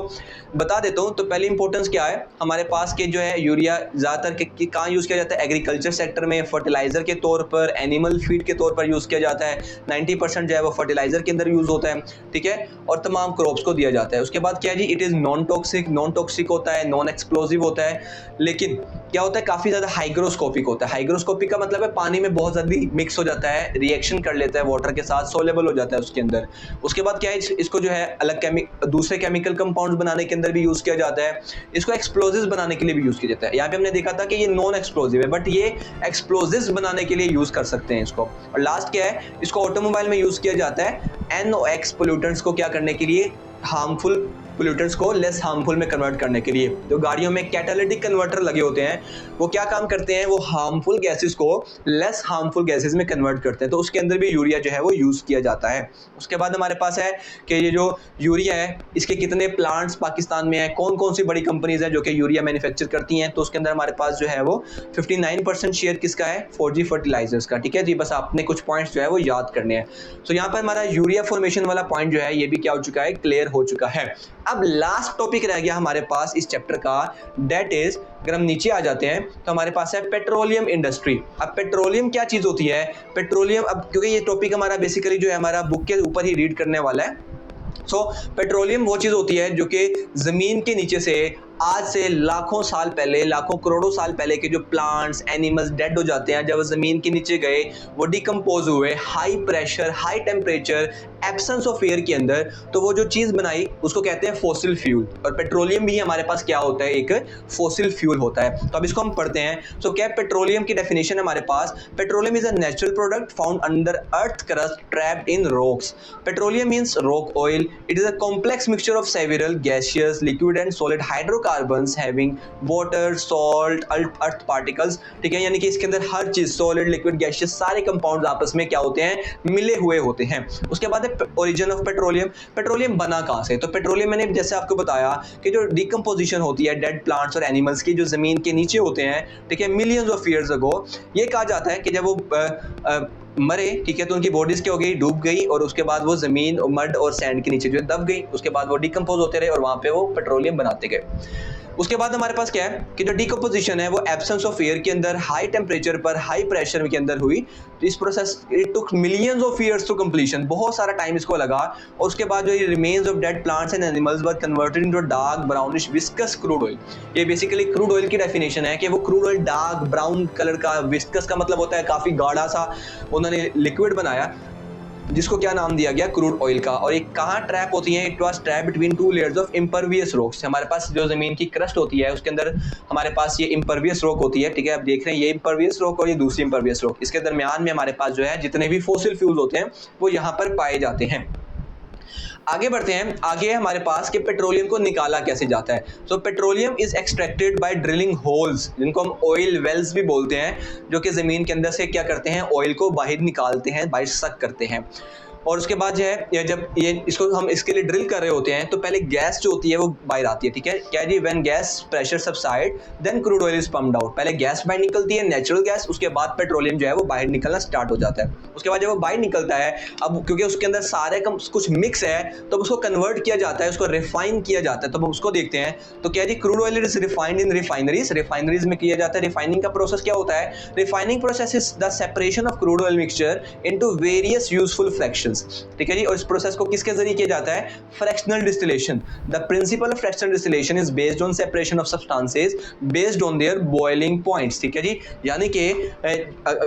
बता देता हूं। तो पहले इंपॉर्टेंस क्या है हमारे पास के जो है यूरिया ज्यादातर कहाँ यूज किया जाता है? एग्रीकल्चर सेक्टर में फर्टिलाइजर के तौर पर, एनिमल फीड के तौर पर यूज किया जाता है। 90% जो है वो फर्टिलाइजर के अंदर यूज होता है। ठीक है, और तमाम क्रॉप्स को दिया जाता है। उसके बाद क्या है जी? इट इज नॉन टॉक्सिक होता है, नॉन एक्सप्लोजिव होता है, लेकिन क्या होता है? काफी ज्यादा हाइग्रोस्कोपिक होता है। हाइग्रोस्कोपिक का मतलब है पानी में बहुत जल्दी मिक्स हो जाता है, रिएक्शन कर लेता है वाटर के साथ, सोलेबल हो जाता है उसके अंदर। उसके बाद क्या है? इसको जो है अलग दूसरे केमिकल कंपाउंड्स बनाने के अंदर भी यूज किया जाता है। इसको एक्सप्लोजिव्स बनाने के लिए भी यूज किया जाता है। यहाँ पे हमने देखा था कि ये नॉन एक्सप्लोजिव है, बट ये एक्सप्लोजिव्स बनाने के लिए यूज कर सकते हैं इसको। और लास्ट क्या है? इसको ऑटोमोबाइल में यूज किया जाता है NOx पोल्यूटेंट्स को क्या करने के लिए? हार्मफुल पोल्यूटेंट्स को लेस हार्मफुल में कन्वर्ट करने के लिए। जो गाड़ियों में कैटालिटिक कन्वर्टर लगे होते हैं वो क्या काम करते हैं? वो हार्मफुल गैसेस को लेस हार्मफुल गैसेस में कन्वर्ट करते हैं। तो उसके अंदर भी यूरिया जो है वो यूज किया जाता है। उसके बाद हमारे पास है कि ये जो यूरिया है इसके कितने प्लांट्स पाकिस्तान में है, कौन कौन सी बड़ी कंपनीज हैं जो कि यूरिया मैन्युफैक्चर करती हैं। तो उसके अंदर हमारे पास जो है वो 59% शेयर किसका है? 4G फर्टिलाइजर्स का। ठीक है जी, बस आपने कुछ पॉइंट्स जो है वो याद करने हैं। तो यहाँ पर हमारा यूरिया फॉर्मेशन वाला पॉइंट जो है ये भी क्या हो चुका है? क्लियर हो चुका है। अब लास्ट टॉपिक रह गया हमारे पास इस चैप्टर का, दैट इज, अगर हम नीचे आ जाते हैं तो हमारे पास है पेट्रोलियम इंडस्ट्री। अब पेट्रोलियम क्या चीज होती है? पेट्रोलियम, अब क्योंकि ये टॉपिक हमारा बेसिकली जो है हमारा बुक के ऊपर ही रीड करने वाला है। सो पेट्रोलियम वो चीज होती है जो कि जमीन के नीचे से आज से लाखों साल पहले, लाखों करोड़ों साल पहले के जो प्लांट्स, एनिमल्स डेड हो जाते हैं, जब वो जमीन के नीचे गए, वो डिकम्पोज हुए high pressure, high temperature, absence of air के अंदर, तो वो जो चीज बनाई उसको कहते हैं फॉसिल फ्यूल। और पेट्रोलियम भी हमारे पास क्या होता है? एक फॉसिल फ्यूल होता है। तो अब इसको हम पढ़ते हैं। सो क्या पेट्रोलियम की डेफिनेशन है हमारे पास? Petroleum is a natural product found under earth crust trapped in rocks. Petroleum means rock oil it is a complex mixture of several gaseous, liquid and solid hydrocarbons having water, salt, earth particles, ठीक है, यानी कि इसके अंदर हर चीज solid, liquid, gaseous सारे compounds आपस में क्या होते हैं, मिले हुए होते हैं। उसके बाद है ओरिजिन ऑफ पेट्रोलियम। पेट्रोलियम बना कहां से? तो पेट्रोलियम मैंने जैसे आपको बताया कि जो डिकम्पोजिशन होती है डेड प्लांट्स और एनिमल्स की जो जमीन के नीचे होते हैं, ठीक है, मिलियंस ऑफ ईयर्स अगो, ये कहा जाता है कि जब वो मरे, ठीक है, तो उनकी बॉडीज क्या हो गई, डूब गई और उसके बाद वो जमीन और मड और सैंड के नीचे जो दब गई, उसके बाद वो डिकम्पोज होते रहे और वहां पे वो पेट्रोलियम बनाते गए। उसके बाद हमारे पास क्या है कि जो डिकम्पोजिशन है वो एब्सेंस ऑफ एयर के अंदर हाई टेम्परेचर पर हाई प्रेशर के अंदर हुई। तो इस process it took millions of years to completion, बहुत सारा टाइम इसको लगा। और उसके बाद जो ये remains of dead plants and animals were converted into dark brownish viscous crude oil. ये बेसिकली क्रूड ऑयल की डेफिनेशन है कि वो crude oil dark brown colour का, विस्कस का मतलब होता है काफी गाढ़ा सा, उन्होंने लिक्विड बनाया जिसको क्या नाम दिया गया, क्रूड ऑयल का। और ये कहाँ ट्रैप होती है? It was trap between two layers of impervious rocks. हमारे पास जो जमीन की क्रस्ट होती है उसके अंदर हमारे पास ये इम्परवियस रॉक होती है, ठीक है, आप देख रहे हैं ये इम्परवियस रॉक और ये दूसरी इम्परवियस रॉक, इसके दरमियान में हमारे पास जो है जितने भी फॉसिल फ्यूल्स होते हैं वो यहाँ पर पाए जाते हैं। आगे बढ़ते हैं, आगे हमारे पास कि पेट्रोलियम को निकाला कैसे जाता है। तो petroleum is extracted bye drilling holes, जिनको हम ऑयल वेल्स भी बोलते हैं, जो कि जमीन के अंदर से क्या करते हैं, ऑयल को बाहर निकालते हैं, बाहर सक करते हैं। और उसके बाद जो है जब ये इसको हम इसके लिए ड्रिल कर रहे होते हैं तो पहले गैस जो होती है वो बाहर आती है, ठीक है, क्या जी, when gas pressure subside then crude oil is pumped out. पहले गैस बाहर निकलती है, नेचुरल गैस, उसके बाद पेट्रोलियम जो है वो बाहर निकलना स्टार्ट हो जाता है। उसके बाद जब वो बाहर निकलता है, अब क्योंकि उसके अंदर सारे कुछ मिक्स है तो उसको कन्वर्ट किया जाता है, उसको रिफाइन किया जाता है। तो हम उसको देखते हैं, तो क्या जी, crude oil is refined in refineries, refineries में किया जाता है। रिफाइनिंग का प्रोसेस क्या होता है? Refining process is the separation of crude oil mixture into various useful fractions, ठीक है जी। और इस प्रोसेस को किसके जरिए किया जाता है? Fractional distillation. The principle of fractional distillation is based on separation of substances based on their boiling points, ठीक है जी। यानी कि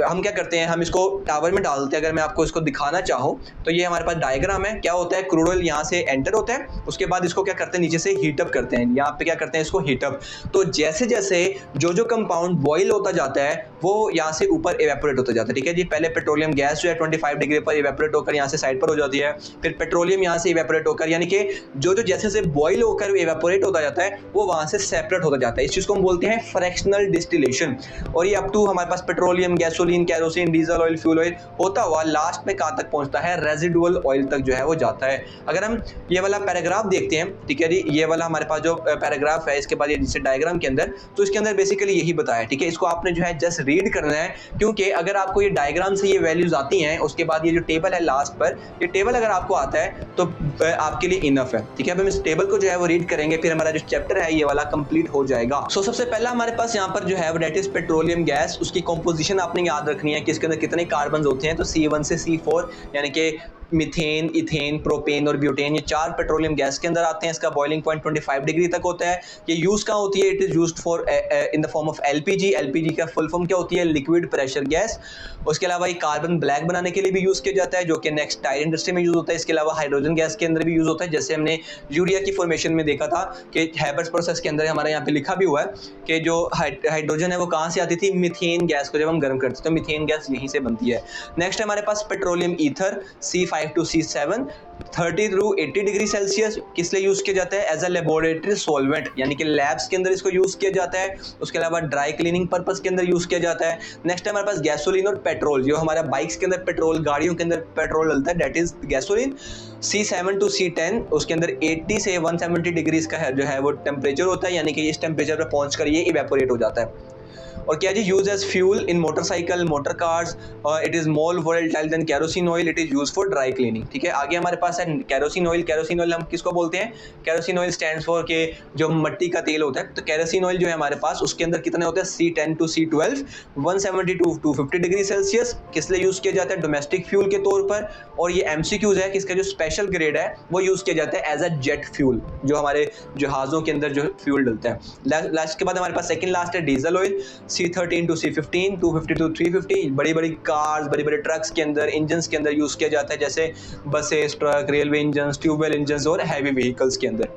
हम क्या करते हैं, हम इसको टावर में डालते हैं। अगर मैं आपको इसको दिखाना चाहूँ तो ये हमारे पास डायग्राम है। क्या होता है, क्रूड ऑयल यहाँ से एंटर होता है, उसके बाद इसको क्या करते हैं, नीचे से हीटअप करते हैं, यहाँ पे क्या करते हैं, इसको हीटअप। तो जैसे जैसे जो कंपाउंड बॉइल होता जाता है वो यहाँ से ऊपर इवेपोरेट होता जाता है, ठीक है जी। पहले पेट्रोलियम गैस जो है 25 डिग्री पर इवेपोरेट होकर यहाँ से साइड पर हो जाती है, फिर पेट्रोलियम यहाँ से इवेपोरेट होकर, यानी कि जो जैसे जैसे बॉइल होकर इवेपोरेट होता जाता है वो वहां से सेपरेट होता जाता है। इस चीज को हम बोलते हैं फ्रैक्शनल डिस्टिलेशन। और ये अप टू हमारे पास petroleum, gasoline, kerosene, diesel oil, fuel oil होता हुआ लास्ट में कहां तक पहुंचता है, रेजिडुअल ऑयल तक जो है वो जाता है। अगर हम ये वाला पैराग्राफ देखते हैं, ठीक है जी, ये वाला हमारे पास जो पैराग्राफ है, इसके बाद ये जिसे डायग्राम के अंदर, तो इसके अंदर बेसिकली यही बताया है, ठीक है। इसको आपने जो है जस्ट रीड करना है, क्योंकि अगर आपको ये डायग्राम से ये वैल्यूज आती हैं, उसके बाद ये जो टेबल है लास्ट पर, ये टेबल अगर आपको आता है तो आपके लिए इनफ है, ठीक है। अब हम इस टेबल को जो है वो रीड करेंगे, फिर हमारा जो चैप्टर है ये वाला कंप्लीट हो जाएगा। सो सबसे पहला हमारे पास यहाँ पर जो है वो दैट इज पेट्रोलियम गैस। उसकी कंपोजिशन आपने याद रखनी है कि इसके अंदर कितने कार्बन होते हैं। तो C1 से C4 यानी कि मीथेन, इथेन, प्रोपेन और ब्यूटेन, ये चार पेट्रोलियम गैस के अंदर आते हैं। इसका बॉइलिंग पॉइंट 25 डिग्री तक होता है। ये यूज कहाँ होती है? It is used for in the form of LPG. LPG का फुल फॉर्म क्या होती है? Liquid pressure gas. उसके अलावा ये कार्बन ब्लैक बनाने के लिए भी यूज किया जाता है, जो कि नेक्स्ट टायर इंडस्ट्री में यूज होता है। इसके अलावा हाइड्रोजन गैस के अंदर भी यूज होता है, जैसे हमने यूरिया की फॉर्मेशन में देखा था कि हैबर्स प्रोसेस के अंदर हमारे यहाँ पे लिखा भी हुआ है कि जो हाइड्रोजन है वो कहाँ से आती थी? मीथेन गैस को जब हम गर्म करते हैं तो मीथेन गैस यहीं से बनती है। नेक्स्ट हमारे पास petroleum ether C5 to C7 30 to 80 degree Celsius किस लिए यूज किया जाता है? एज अ लेबोरेटरी सॉल्वेंट, यानी कि लैब्स के अंदर इसको यूज किया जाता है। उसके अलावा ड्राई क्लीनिंग पर्पस के अंदर यूज किया जाता है। नेक्स्ट हमारे पास गैसोलीन और पेट्रोल, जो हमारा बाइक्स के अंदर पेट्रोल, गाड़ियों के अंदर पेट्रोल डलता है, that is gasoline. C7 to C10 उसके अंदर 80 से 170 डिग्री का जो है वो टेम्परेचर होता है, यानी कि इस टेम्परेचर पर पहुंचकर ये इवेपोरेट हो जाता है। और क्या जी? Use as fuel in motorcycle, motor cars. It is more volatile than kerosene oil. It is use for dry cleaning, ठीक है। आगे हमारे पास है केरोसिन ऑयल। केरोसिन ऑयल हम किसको बोलते हैं? केरोसिन ऑयल स्टैंड्स फॉर के जो मिट्टी का तेल होता है। तो केरोसिन ऑयल जो है हमारे पास उसके अंदर कितने होते हैं? C10 to C12 170 to 250 degree Celsius. किस लिए यूज किया जाता है? डोमेस्टिक फ्यूल के तौर पर। और ये MCQs है कि इसका जो स्पेशल ग्रेड है वो यूज किया जाता है एज अ जेट फ्यूल, जो हमारे जहाजों के अंदर जो फ्यूल डलता है। लास्ट के बाद हमारे पास सेकंड लास्ट है diesel oil C13 to C15 250 to 350। बड़ी बड़ी कार्स, बड़े बड़े ट्रक्स के अंदर, इंजन्स के अंदर यूज किया जाता है, जैसे buses, truck, railway engines, tubewell engines और हैवी व्हीकल्स के अंदर।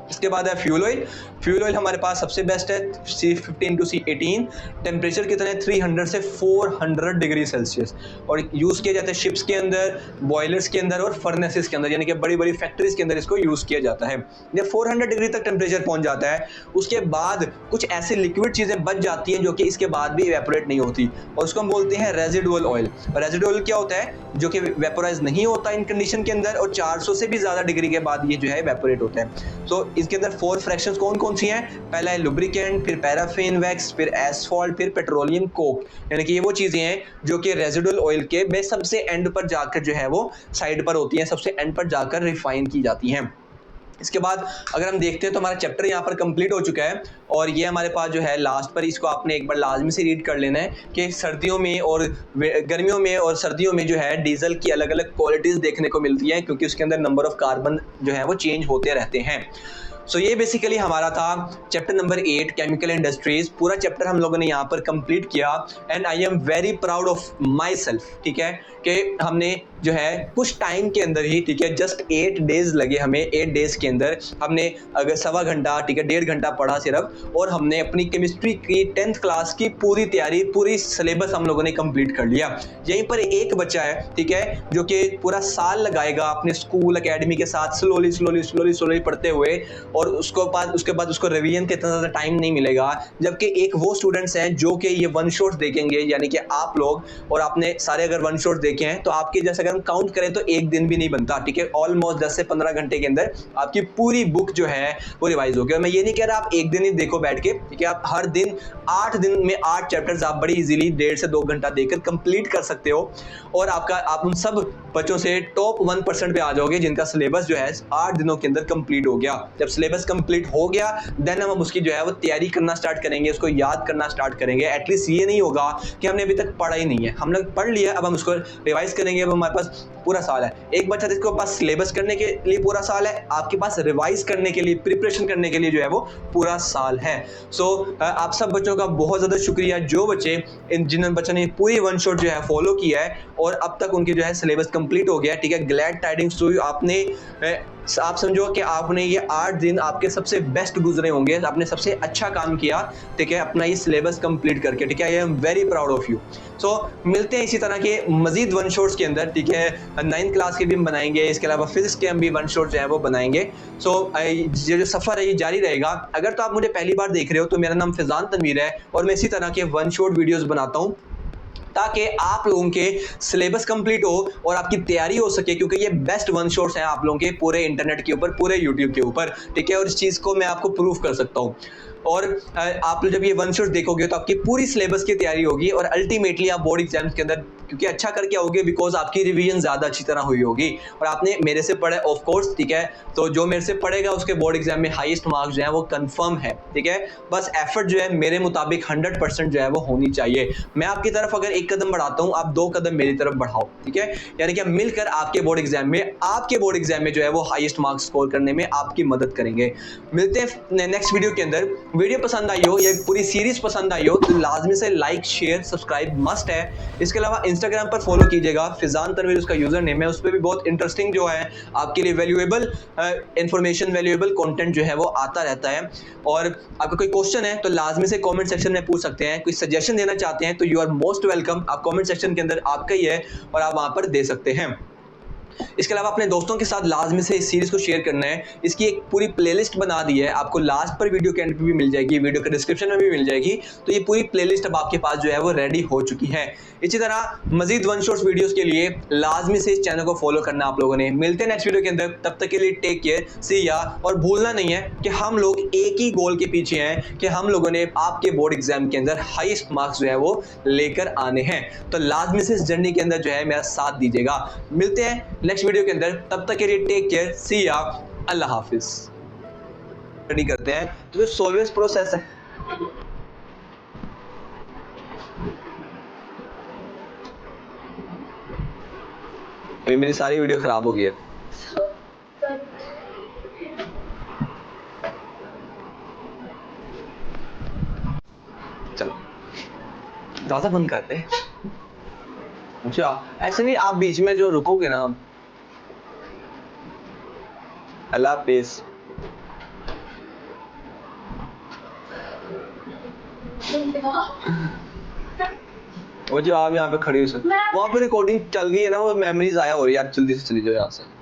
इसके बाद है फ्यूल ऑयल। फ्यूल ऑयल हमारे पास सबसे बेस्ट है C15 टू C18, टेम्परेचर कितने 300 से 400 डिग्री सेल्सियस, और यूज़ किया जाता है शिप्स के अंदर, बॉयलर्स के अंदर और फर्नेसेस के अंदर, यानी कि बड़ी बड़ी फैक्ट्रीज के अंदर इसको यूज़ किया जाता है। जब 400 डिग्री तक टेम्परेचर पहुंच जाता है उसके बाद कुछ ऐसी लिक्विड चीज़ें बच जाती हैं जो कि इसके बाद भी इवेपोरेट नहीं होती, और उसको हम बोलते हैं रेजिडुअल ऑयल। रेजिडुअल क्या होता है? जो कि वेपोराइज नहीं होता इन कंडीशन के अंदर, और 400 से भी ज़्यादा डिग्री के बाद ये जो है इवेपोरेट होता है। तो इसके अंदर 4 फ्रैक्शंस कौन कौन सी हैं? पहला है लुब्रिकेंट, फिर पैराफिन वैक्स, फिर एसफॉल्ट, फिर पेट्रोलियम कोक, यानी कि ये वो चीज़ें हैं जो कि रेजिडुअल ऑयल के में सबसे एंड पर जाकर जो है वो साइड पर होती हैं, सबसे एंड पर जाकर रिफाइन की जाती हैं। इसके बाद अगर हम देखते हैं तो हमारा चैप्टर यहाँ पर कंप्लीट हो चुका है, और ये हमारे पास जो है लास्ट पर इसको आपने एक बार लाजमी से रीड कर लेना है कि सर्दियों में और गर्मियों में और सर्दियों में जो है डीजल की अलग अलग क्वालिटीज़ देखने को मिलती हैं, क्योंकि उसके अंदर नंबर ऑफ कार्बन जो है वो चेंज होते रहते हैं। सो ये बेसिकली हमारा था चैप्टर नंबर 8 केमिकल इंडस्ट्रीज। पूरा चैप्टर हम लोगों ने यहाँ पर कंप्लीट किया, and I am very proud of my self, ठीक है, कि हमने जो है कुछ टाइम के अंदर ही, ठीक है, जस्ट 8 डेज लगे हमें, 8 डेज के अंदर हमने अगर सवा घंटा, ठीक है, 1.5 घंटा पढ़ा सिर्फ, और हमने अपनी केमिस्ट्री की 10th क्लास की पूरी तैयारी, पूरी सिलेबस हम लोगों ने कंप्लीट कर लिया। यहीं पर एक बच्चा है, ठीक है, जो कि पूरा साल लगाएगा अपने स्कूल अकेडमी के साथ स्लोली स्लोली स्लोली स्लोली पढ़ते हुए, और उसके बाद उसको रिवीजन के इतना ज़्यादा टाइम नहीं मिलेगा। जबकि एक वो स्टूडेंट्स हैं जो कि ये वन शॉट्स देखेंगे, यानी कि आप लोग, और आपने सारे अगर वन शॉट्स देखे हैं तो आपके जैसे अगर हम काउंट करें तो एक दिन भी नहीं बनता, ठीक है, ऑलमोस्ट 10 से 15 घंटे के अंदर आपकी पूरी बुक जो है वो रिवाइज होगी। और मैं ये नहीं कह रहा आप एक दिन ही देखो बैठ के, ठीक है, आप हर दिन 8 दिन में 8 चैप्टर्स आप बड़ी इजीली 1.5 से 2 घंटा देकर कंप्लीट कर सकते हो, और आप उन सब बच्चों से टॉप 1% पे आ जाओगे जिनका सिलेबस जो है 8 दिनों के अंदर कंप्लीट हो गया। जब सिलेबस कंप्लीट हो गया देन हम उसकी जो है वो तैयारी करना स्टार्ट करेंगे, उसको याद करना स्टार्ट करेंगे। एटलीस्ट ये नहीं होगा कि हमने अभी तक पढ़ा ही नहीं है, हम लोग पढ़ लिया, अब हम उसको रिवाइज करेंगे। अब हमारे पास पूरा साल है। एक बच्चा जिसके पास सिलेबस करने के लिए पूरा साल है, आपके पास रिवाइज करने के लिए, प्रिपरेशन करने के लिए जो है वो पूरा साल है। सो आप सब बच्चों का बहुत ज़्यादा शुक्रिया, जो बच्चे जिन बच्चों ने पूरी वन शॉट जो है फॉलो किया है और अब तक उनकी जो है सिलेबस कंप्लीट हो गया, ठीक है। ग्लैड टाइडिंग्स टू यू, आप समझो कि आपने ये 8 दिन आपके सबसे बेस्ट गुजरे होंगे, आपने सबसे अच्छा काम किया, ठीक है, अपना ये सिलेबस कंप्लीट करके, ठीक है। I am very proud of you. So मिलते हैं इसी तरह के मजीद वन शॉट्स के अंदर, ठीक है। 9th क्लास के भी हम बनाएंगे, इसके अलावा फिजिक्स के हम भी वन शॉट जो है वो बनाएंगे। सो ये जो सफ़र है ये जारी रहेगा। अगर तो आप मुझे पहली बार देख रहे हो तो मेरा नाम फैज़ान तनवीर है, और मैं इसी तरह के वन शॉट वीडियोज़ बनाता हूँ ताकि आप लोगों के सिलेबस कंप्लीट हो और आपकी तैयारी हो सके, क्योंकि ये बेस्ट वन शॉट्स हैं आप लोगों के पूरे इंटरनेट के ऊपर, पूरे यूट्यूब के ऊपर, ठीक है। और इस चीज़ को मैं आपको प्रूव कर सकता हूँ। और आप जब ये वन शॉट्स देखोगे तो आपकी पूरी सिलेबस की तैयारी होगी, और अल्टीमेटली आप बोर्ड एग्जाम्स के अंदर क्योंकि अच्छा करके आओगे, बिकॉज आपकी रिवीजन ज़्यादा अच्छी तरह हुई होगी और आपने मेरे से पढ़े, ऑफ कोर्स, ठीक है। तो जो मेरे से पढ़ेगा उसके बोर्ड एग्जाम में हाईएस्ट मार्क्स जो है वो कंफर्म है, ठीक है। बस एफर्ट जो है मेरे मुताबिक 100% जो है वो होनी चाहिए। मैं आपकी तरफ अगर एक कदम बढ़ाता हूँ, आप 2 कदम मेरी तरफ बढ़ाओ, ठीक है। यानी कि हम मिलकर आपके बोर्ड एग्जाम में जो है वो हाईएस्ट मार्क्स स्कोर करने में आपकी मदद करेंगे। मिलते हैं नेक्स्ट वीडियो के अंदर। वीडियो पसंद आई हो या पूरी सीरीज पसंद आई हो तो लाजमी से लाइक शेयर सब्सक्राइब मस्ट है। इसके अलावा इंस्टाग्राम पर फॉलो कीजिएगा, फैज़ान तनवीर उसका यूजर नेम है, उस पर भी बहुत इंटरेस्टिंग जो है आपके लिए वैल्यूएबल इंफॉर्मेशन, वैल्यूएबल कंटेंट जो है वो आता रहता है। और आपका कोई क्वेश्चन है तो लाजमी से कमेंट सेक्शन में पूछ सकते हैं। कोई सजेशन देना चाहते हैं तो यू आर मोस्ट वेलकम, आप कमेंट सेक्शन के अंदर आपका ही है और आप वहां पर दे सकते हैं। इसके अलावा अपने दोस्तों के साथ लाजमी से इस सीरीज़ को शेयर करना है। इसकी एक पूरी प्लेलिस्ट बना दी है, आपको लास्ट पर वीडियो के एंड पे भी मिल जाएगी, वीडियो के डिस्क्रिप्शन में भी मिल जाएगी। तो ये पूरी प्लेलिस्ट अब आपके पास जो है वो रेडी हो चुकी है। इसी तरह मजीद वन शॉट्स वीडियोस के लिए लाजमी से इस चैनल को फॉलो करना आप लोगों ने। मिलते हैं नेक्स्ट वीडियो के अंदर, तब तक के लिए टेक केयर, सी या। और भूलना नहीं है कि हम लोग एक ही गोल के पीछे हैं कि हम लोगों ने आपके बोर्ड एग्जाम के अंदर हाईएस्ट मार्क्स जो है वो लेकर आने हैं। तो लाजमी से इस जर्नी के अंदर जो है मेरा साथ दीजिएगा। मिलते हैं नेक्स्ट वीडियो के अंदर, तब तक के लिए टेक केयर, सी या, अल्लाह हाफिज। रेडी करते हैं तो सोलवेज प्रोसेस है। अभी मेरी सारी वीडियो खराब हो गई है। चलो दरवाजा बंद करते हैं। अच्छा ऐसे नहीं, आप बीच में जो रुकोगे ना। अल्लाह हाफिज। वो जो आप यहाँ पे खड़ी हो वहाँ पे रिकॉर्डिंग चल गई है ना, वो मेमोरीज आया हो रही है यार, जल्दी से चली जाओ यहाँ से।